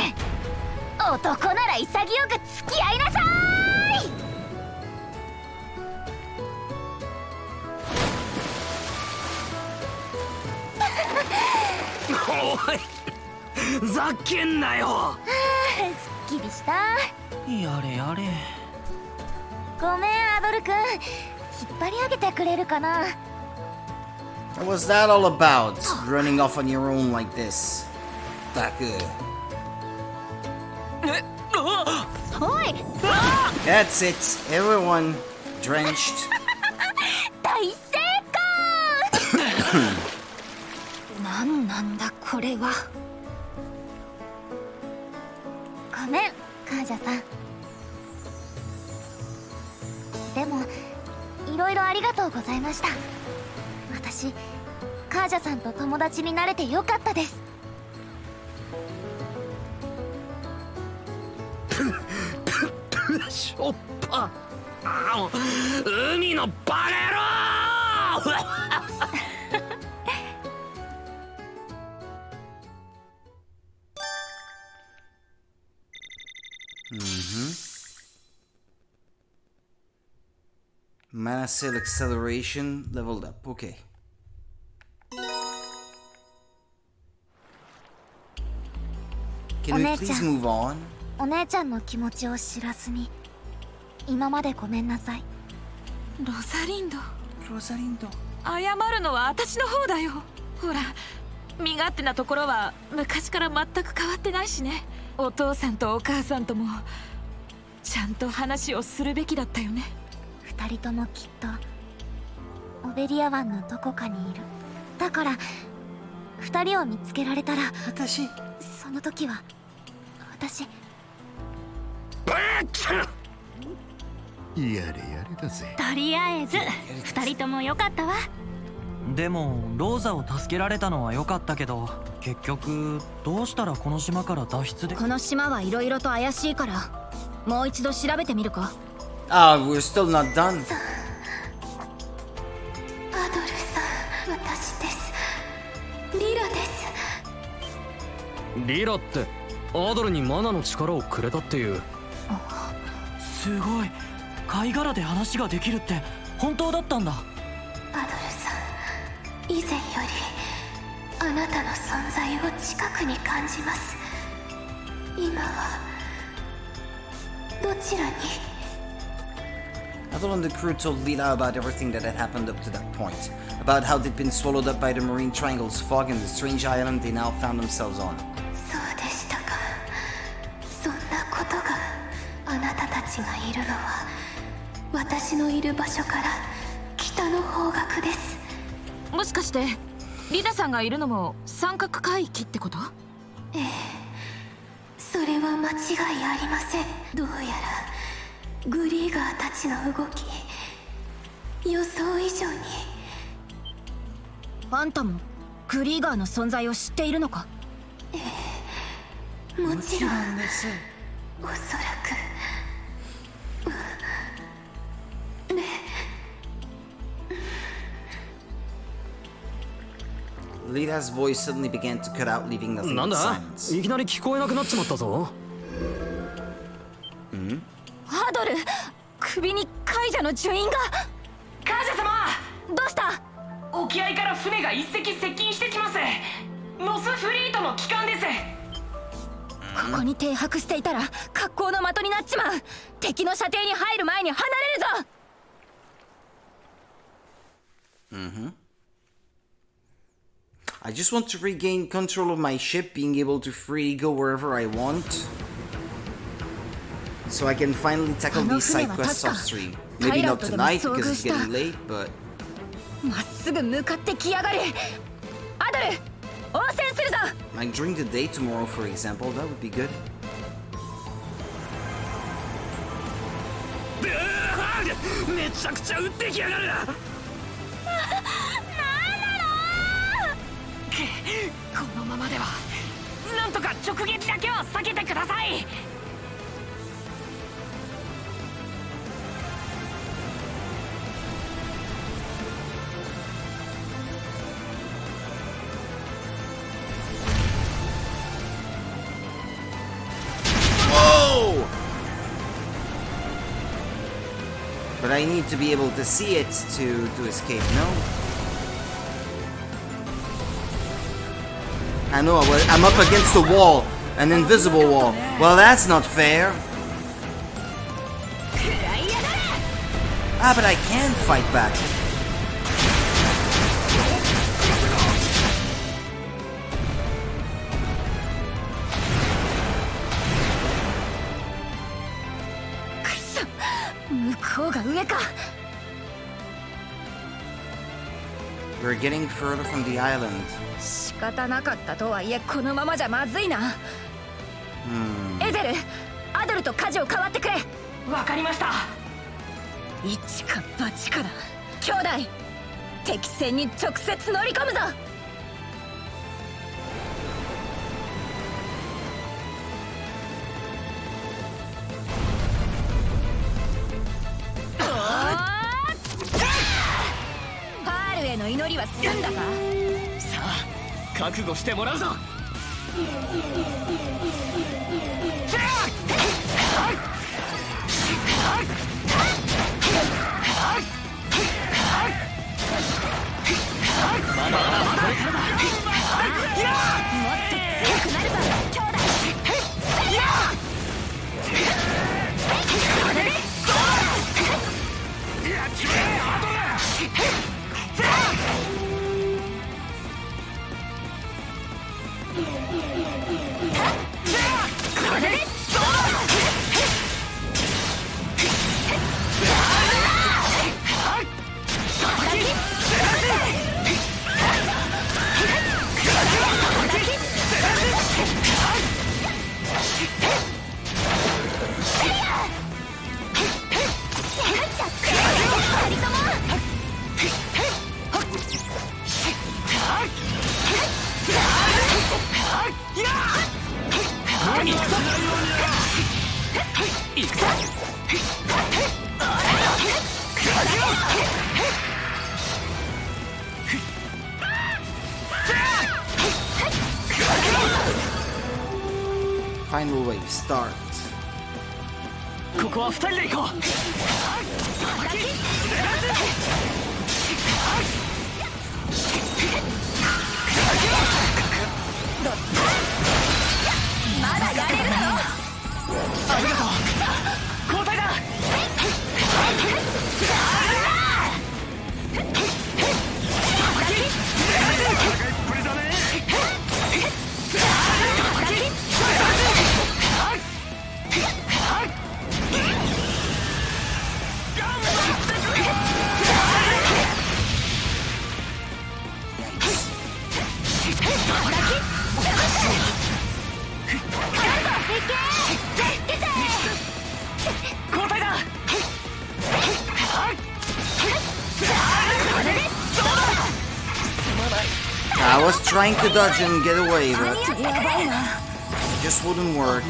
男なら潔く付き合いなさい。おいざけんなよ。すっきりした。やれやれ。ごめんアドル君、引っ張り上げてくれるかな。 What was that all about? Running off on your own like this. That good. おい、 That's it. Everyone drenched. 大成功。なんなんだこれは。ごめんカージャさん。でもいろいろありがとうございました。私カージャさんと友達になれてよかったです。しょっぱ。海のバカ野郎。Mana cell acceleration leveled up. Okay. Can we please move on? お姉ちゃんの気持ちを知らずに今までごめんなさい。ロザリンド、ロザリンド、謝るのは私の方だよ。ほら、身勝手なところは昔から全く変わってないしね。お父さんとお母さんともちゃんと話をするべきだったよね。二人ともきっとオベリア湾のどこかにいる。だから二人を見つけられたら、その時は私やれやれだぜ。とりあえず二人とも良かったわ。でもローザを助けられたのは良かったけど、結局どうしたらこの島から脱出で。この島はいろいろと怪しいからもう一度調べてみるか。we're still not done. アドルさん、私です。リラです。リラってアドルにマナの力をくれたっていう。すごい、貝殻で話ができるって本当だったんだ。アドルさん、以前よりあなたの存在を近くに感じます。今はどちらに。Adol and the crew told Lila about everything that had happened up to that point, about how they'd been swallowed up by the marine triangle's fog and the strange island they now found themselves on. そうでしたか。そんなことが。あなたたちがいるのは私のいる場所から北の方角です。もしかしてリダさんがいるのも三角海域ってこと？ええ、それは間違いありません。どうやらグリーガーたちの動き予想以上に。あんたもグリーガーの存在を知っているのか？ええ、もちろんです。おそらく。ね。Lita's voice suddenly began to cut out, leaving nothing but silence. いきなり聞こえなくなっちまったぞ。ハドル、首にカイジャの呪印が。カージャ様、どうした？沖合から船が一隻接近してきます。ノスフリートの旗艦です。ここに停泊していたら格好の的になっちまう。敵の射程に入る前に離れるぞ。I just want to regain control of my ship, being able to freely go wherever I want. So I can finally tackle these side quests off stream. Maybe not tonight because it's getting late, but... まっすぐ向かってきやがる。アドル、応戦するぞ。 Like during the day tomorrow, for example, that would be good. めちゃくちゃ撃ってきやがる。このままではなんとか直撃だけは避けてください。Whoa! But I need to be able to see it to escape, no? I know, I'm up against a wall, an invisible wall. Well, that's not fair. Ah, but I can fight back. We're getting further from the island. 仕方なかったとはいえこのままじゃまずいな。エゼル、アドルと舵を代わってくれ。わかりました。一か八かだ。兄弟、敵戦に直接乗り込むぞ。パールへの祈りは済んだか。さあ、覚悟してもらうぞ。Final wave, start. ここは二人で行こう。まだやれるの？ありがとう。交代だ。交代だ。 I was trying to dodge and get away, but it just wouldn't work.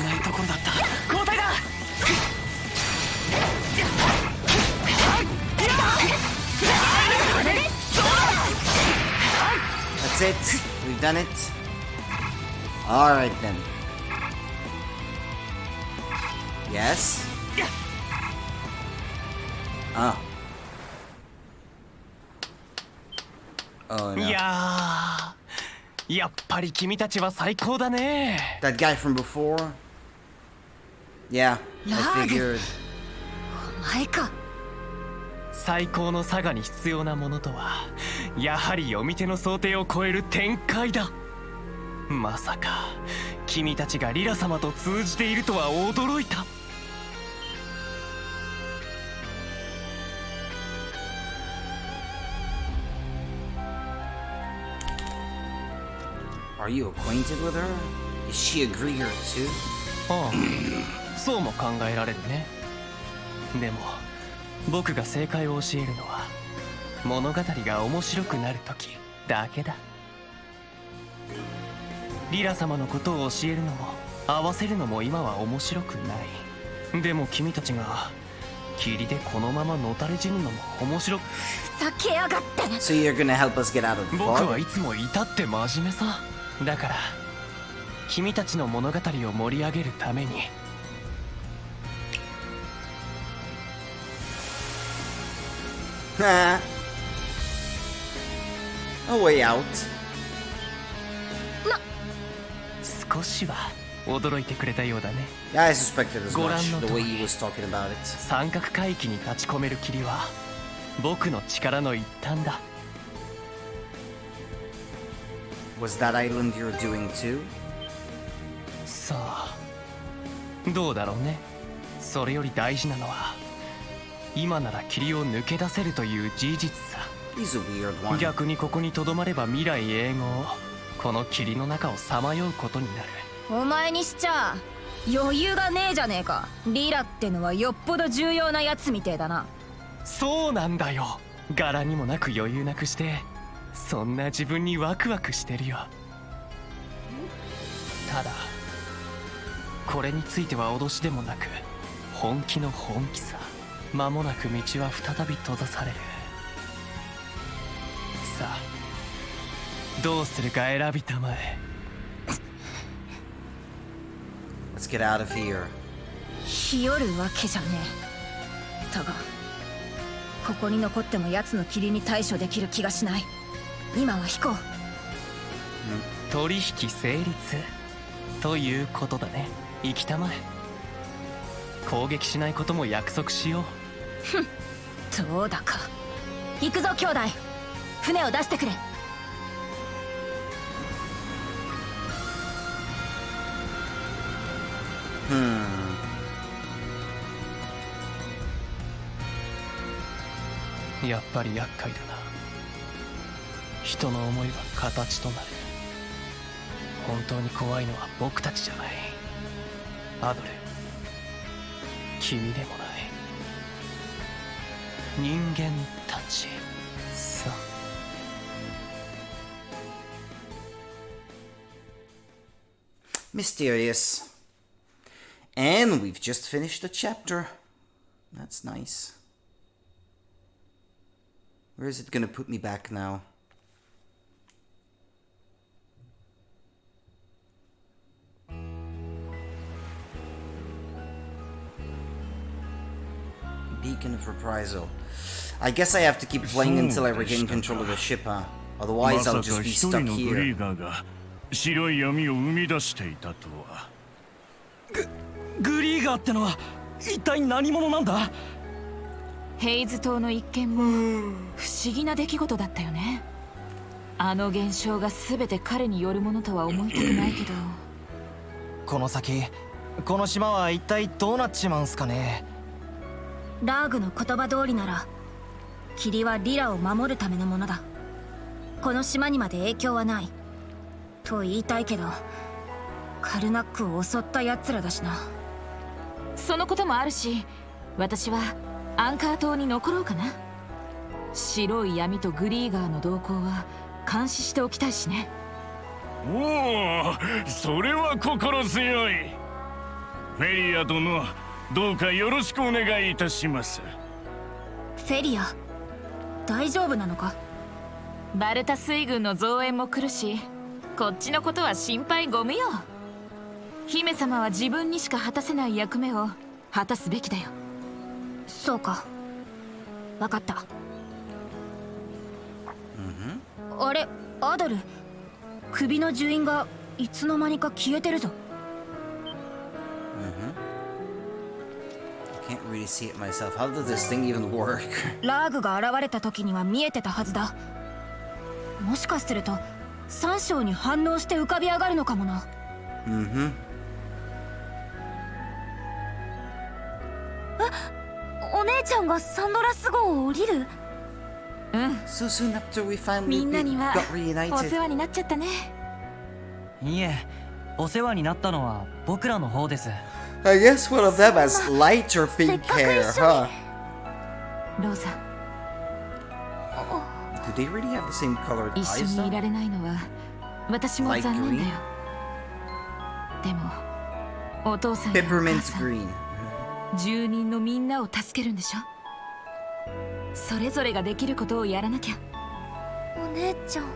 That's it. We've done it. Alright then. Yes? Ah. Oh no. いやー、やっぱり君たちは最高だね。 That guy from before? Yeah, I figured. 前か。最高のサガに必要なものとはやはり読み手の想定を超える展開だ。まさか君たちがリラ様と通じているとは驚いた。 Are you acquainted with her? Is she a Grieger too? ああ、そうも考えられるね。でも僕が正解を教えるのは物語が面白くなるときだけだ。リラ様のことを教えるのも合わせるのも今は面白くない。でも君たちが霧でこのままのたれ死ぬのも面白く。ふざけやがって。 So you're gonna help us get out of the 僕 fog? はいつも至って真面目さ。だから君たちの物語を盛り上げるために。 A way out. 少しは驚いてくれたようだね。 Yeah, I suspected as ご much 覧の the 通 way り he was talking about it. 三角海域に立ち込める霧は僕の力の一端だ。 Was that island you're doing too? さあどうだろうね。それより大事なのは今なら霧を抜け出せるという事実さ。 He's a weird one. 逆にここにとどまれば未来永劫この霧の中をさまようことになる。お前にしちゃ余裕がねえじゃねえか。リラってのはよっぽど重要なやつみてえだな。そうなんだよ。柄にもなく余裕なくしてそんな自分にワクワクしてるよ。ただこれについては脅しでもなく本気の本気さ。間もなく道は再び閉ざされる。さあどうするか選びたまえ。 Let's get out of here. 日和るわけじゃねえ。だがここに残っても奴の霧に対処できる気がしない。今は引こう。取引成立ということだね。行きたまえ。攻撃しないことも約束しよう。ふん、どうだか。行くぞ兄弟。船を出してくれ。やっぱり厄介だな。人の思いは形となる。本当に怖いのは僕たちじゃない。アドル、君でもない。人間たちさ。Mysterious. And we've just finished a chapter. That's nice. Where is it gonna put me back now? Beacon of Reprisal. I guess I have to keep playing until I regain control of the ship, huh? Otherwise I'll just be stuck here. 白い闇を生み出していたとは。グリーガーってのは一体何者なんだ？ヘイズ島の一件も不思議な出来事だったよね。あの現象が全て彼によるものとは思いたくないけど。この先この島は一体どうなっちまうんすかね。ラーグの言葉通りなら霧はリラを守るためのものだ。この島にまで影響はないと言いたいけど、カルナックを襲ったやつらだしな。そのこともあるし、私はアンカー島に残ろうかな。白い闇とグリーガーの動向は監視しておきたいしね。おお、それは心強い。フェリア殿、どうかよろしくお願いいたします。フェリア、大丈夫なのか？バルタ水軍の増援も来るし、こっちのことは心配ご無用。姫様は自分にしか果たせない役目を果たすべきだよ。そうか、分かった。あれ、アドル、首の樹印がいつの間にか消えてるぞ。Can't really see it myself. How does this thing even work? ラーグが現れた時には見えてたはずだ。もしかすると三章に反応して浮かび上がるのかもな。お姉ちゃんがサンドラス号を降りる？うん。So soon after we finally みんなには got reunited. お世話になっちゃったね。いえ、お世話になったのは僕らの方です。I guess one of them has light or pink hair, huh? ローザ、Do they really have the same colored 一緒 eyes にい though? られないのは私も残念だよ。でもお父さんやお母 Peppermint さん、 green. 住人のみんなを助けるんでしょ。それぞれができることをやらなきゃ。お姉ちゃん。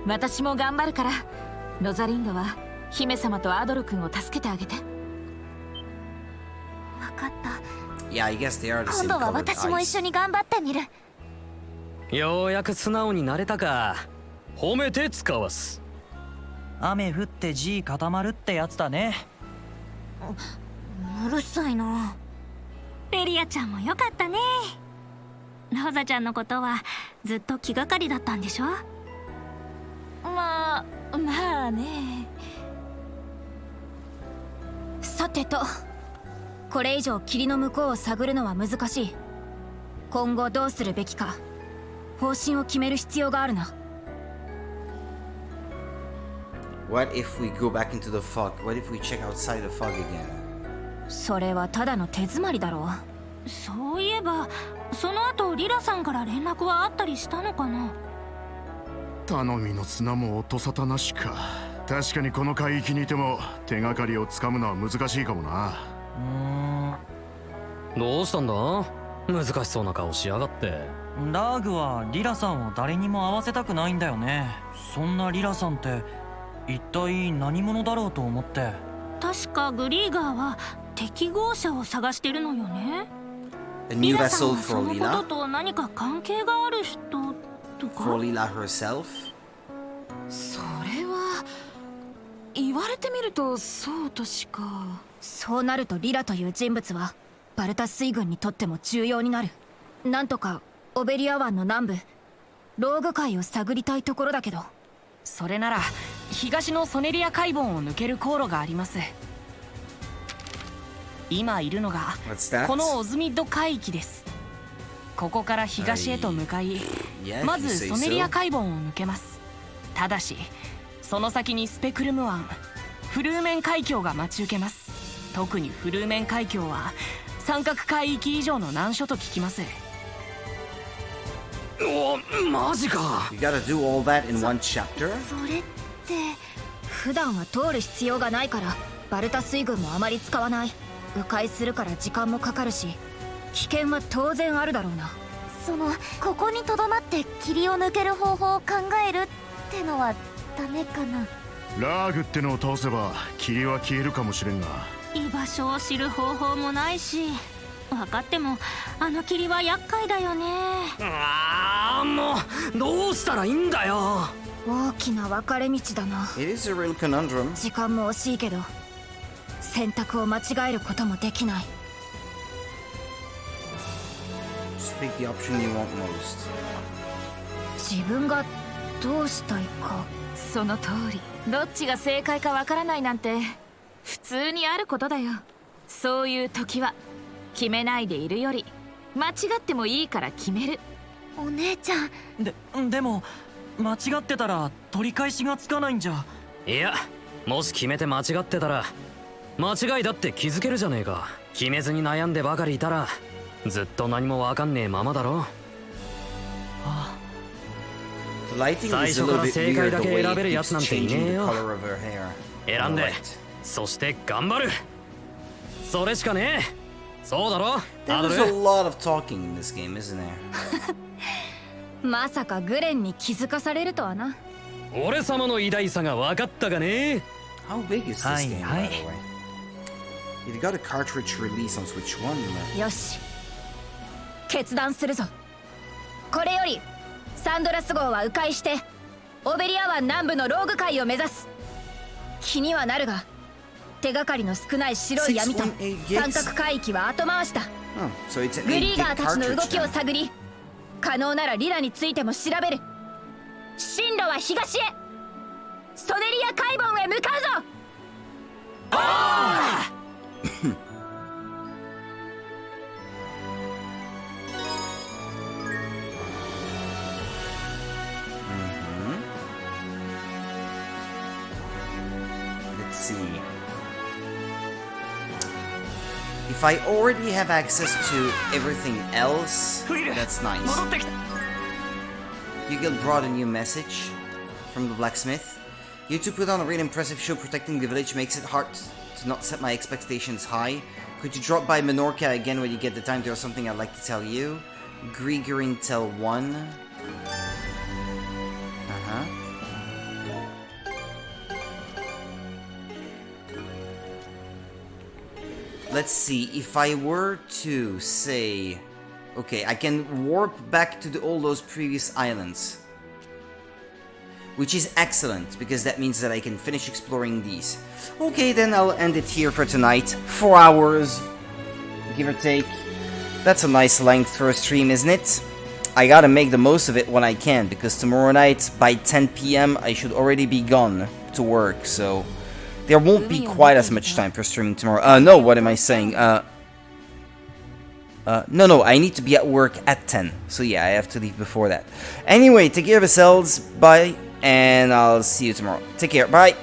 私も頑張るから、ロザリンドは姫様とアドル君を助けてあげて。分かった。 Yeah, I guess they are the 今 same 度は colored 私も一 eyes. 緒に頑張ってみる。ようやく素直になれたか。褒めて使わす。雨降って地固まるってやつだね。うるさいな。ペリアちゃんもよかったね。ローザちゃんのことはずっと気がかりだったんでしょ？まあね。さてと、これ以上霧の向こうを探るのは難しい。今後どうするべきか方針を決める必要があるな。 What if we go back into the fog? What if we check outside the fog again? それはただの手詰まりだろう。そういえばその後リラさんから連絡はあったりしたのかな？頼みの綱も音沙汰なしか。確かにこの海域にいても手がかりをつかむのは難しいかもな。どうしたんだ？難しそうな顔しやがって。ラーグはリラさんを誰にも会わせたくないんだよね。そんなリラさんって一体何者だろうと思って。確かグリーガーは適合者を探してるのよね。 A リ new ラさん vessel はそ for のこと Lila? と何か関係がある人とか？ For Lila herself? それは言われてみるとそうとしか。そうなるとリラという人物はバルタ水軍にとっても重要になる。なんとかオベリア湾の南部ローグ海を探りたいところだけど。それなら東のソネリア海門を抜ける航路があります。今いるのが What's that? このオズミッド海域です。ここから東へと向かい、Yeah, ま if you ず say ソネリア so. 海門を抜けます。ただしその先にスペクルム湾、フルーメン海峡が待ち受けます。特にフルーメン海峡は三角海域以上の難所と聞きます。お、マジか。 You gotta do all that in one chapter? それって普段は通る必要がないからバルタ水軍もあまり使わない。迂回するから時間もかかるし危険は当然あるだろうな。ここにとどまって霧を抜ける方法を考えるってのはダメかな？ラーグってのを倒せば霧は消えるかもしれんが。居場所を知る方法もないし、分かってもあの霧は厄介だよね。もうどうしたらいいんだよ。大きな分かれ道だな。 It is a real conundrum. 時間も惜しいけど選択を間違えることもできない。 Just pick the option you want most. 自分がどうしたいか。その通り。どっちが正解かわからないなんて普通にあることだよ。そういう時は決めないでいるより間違ってもいいから決める。お姉ちゃん。でも間違ってたら取り返しがつかないんじゃ。いや、もし決めて間違ってたら間違いだって気づけるじゃねえか。決めずに悩んでばかりいたらずっと何もわかんねえままだろ。最初から正解だけ選べるやつなんていねえよ。選んでそして頑張る、それしかねえ。そうだろ。There's a lot of talking in this game, isn't there? まさかグレンに気づかされるとはな。俺様の偉大さが分かったがね。 How big is this game, by the way? It got a cartridge release on Switch 1. よし、決断するぞ。これよりサンドラス号は迂回してオベリア湾南部のローグ海を目指す。気にはなるが手がかりの少ない白い闇と三角海域は後回しだ。グリーガーたちの動きを探り、可能ならリラについても調べる。進路は東へ、ソネリア海門へ向かうぞ。Let's see. If I already have access to everything else, that's nice. Hugel brought a new message from the blacksmith. You two put on a really impressive show. Protecting the village makes it hard to not set my expectations high. Could you drop by Menorca again when you get the time? There's something I'd like to tell you. Grigorin Tell 1. Let's see, if I were to say... Okay, I can warp back to all those previous islands. Which is excellent, because that means that I can finish exploring these. Okay, then I'll end it here for tonight. 4 hours, give or take. That's a nice length for a stream, isn't it? I gotta make the most of it when I can, because tomorrow night, by 10 PM, I should already be gone to work, so... There won't be quite as much time for streaming tomorrow. No, what am I saying? No, I need to be at work at 10. So yeah, I have to leave before that. Anyway, take care of yourselves. Bye. And I'll see you tomorrow. Take care. Bye.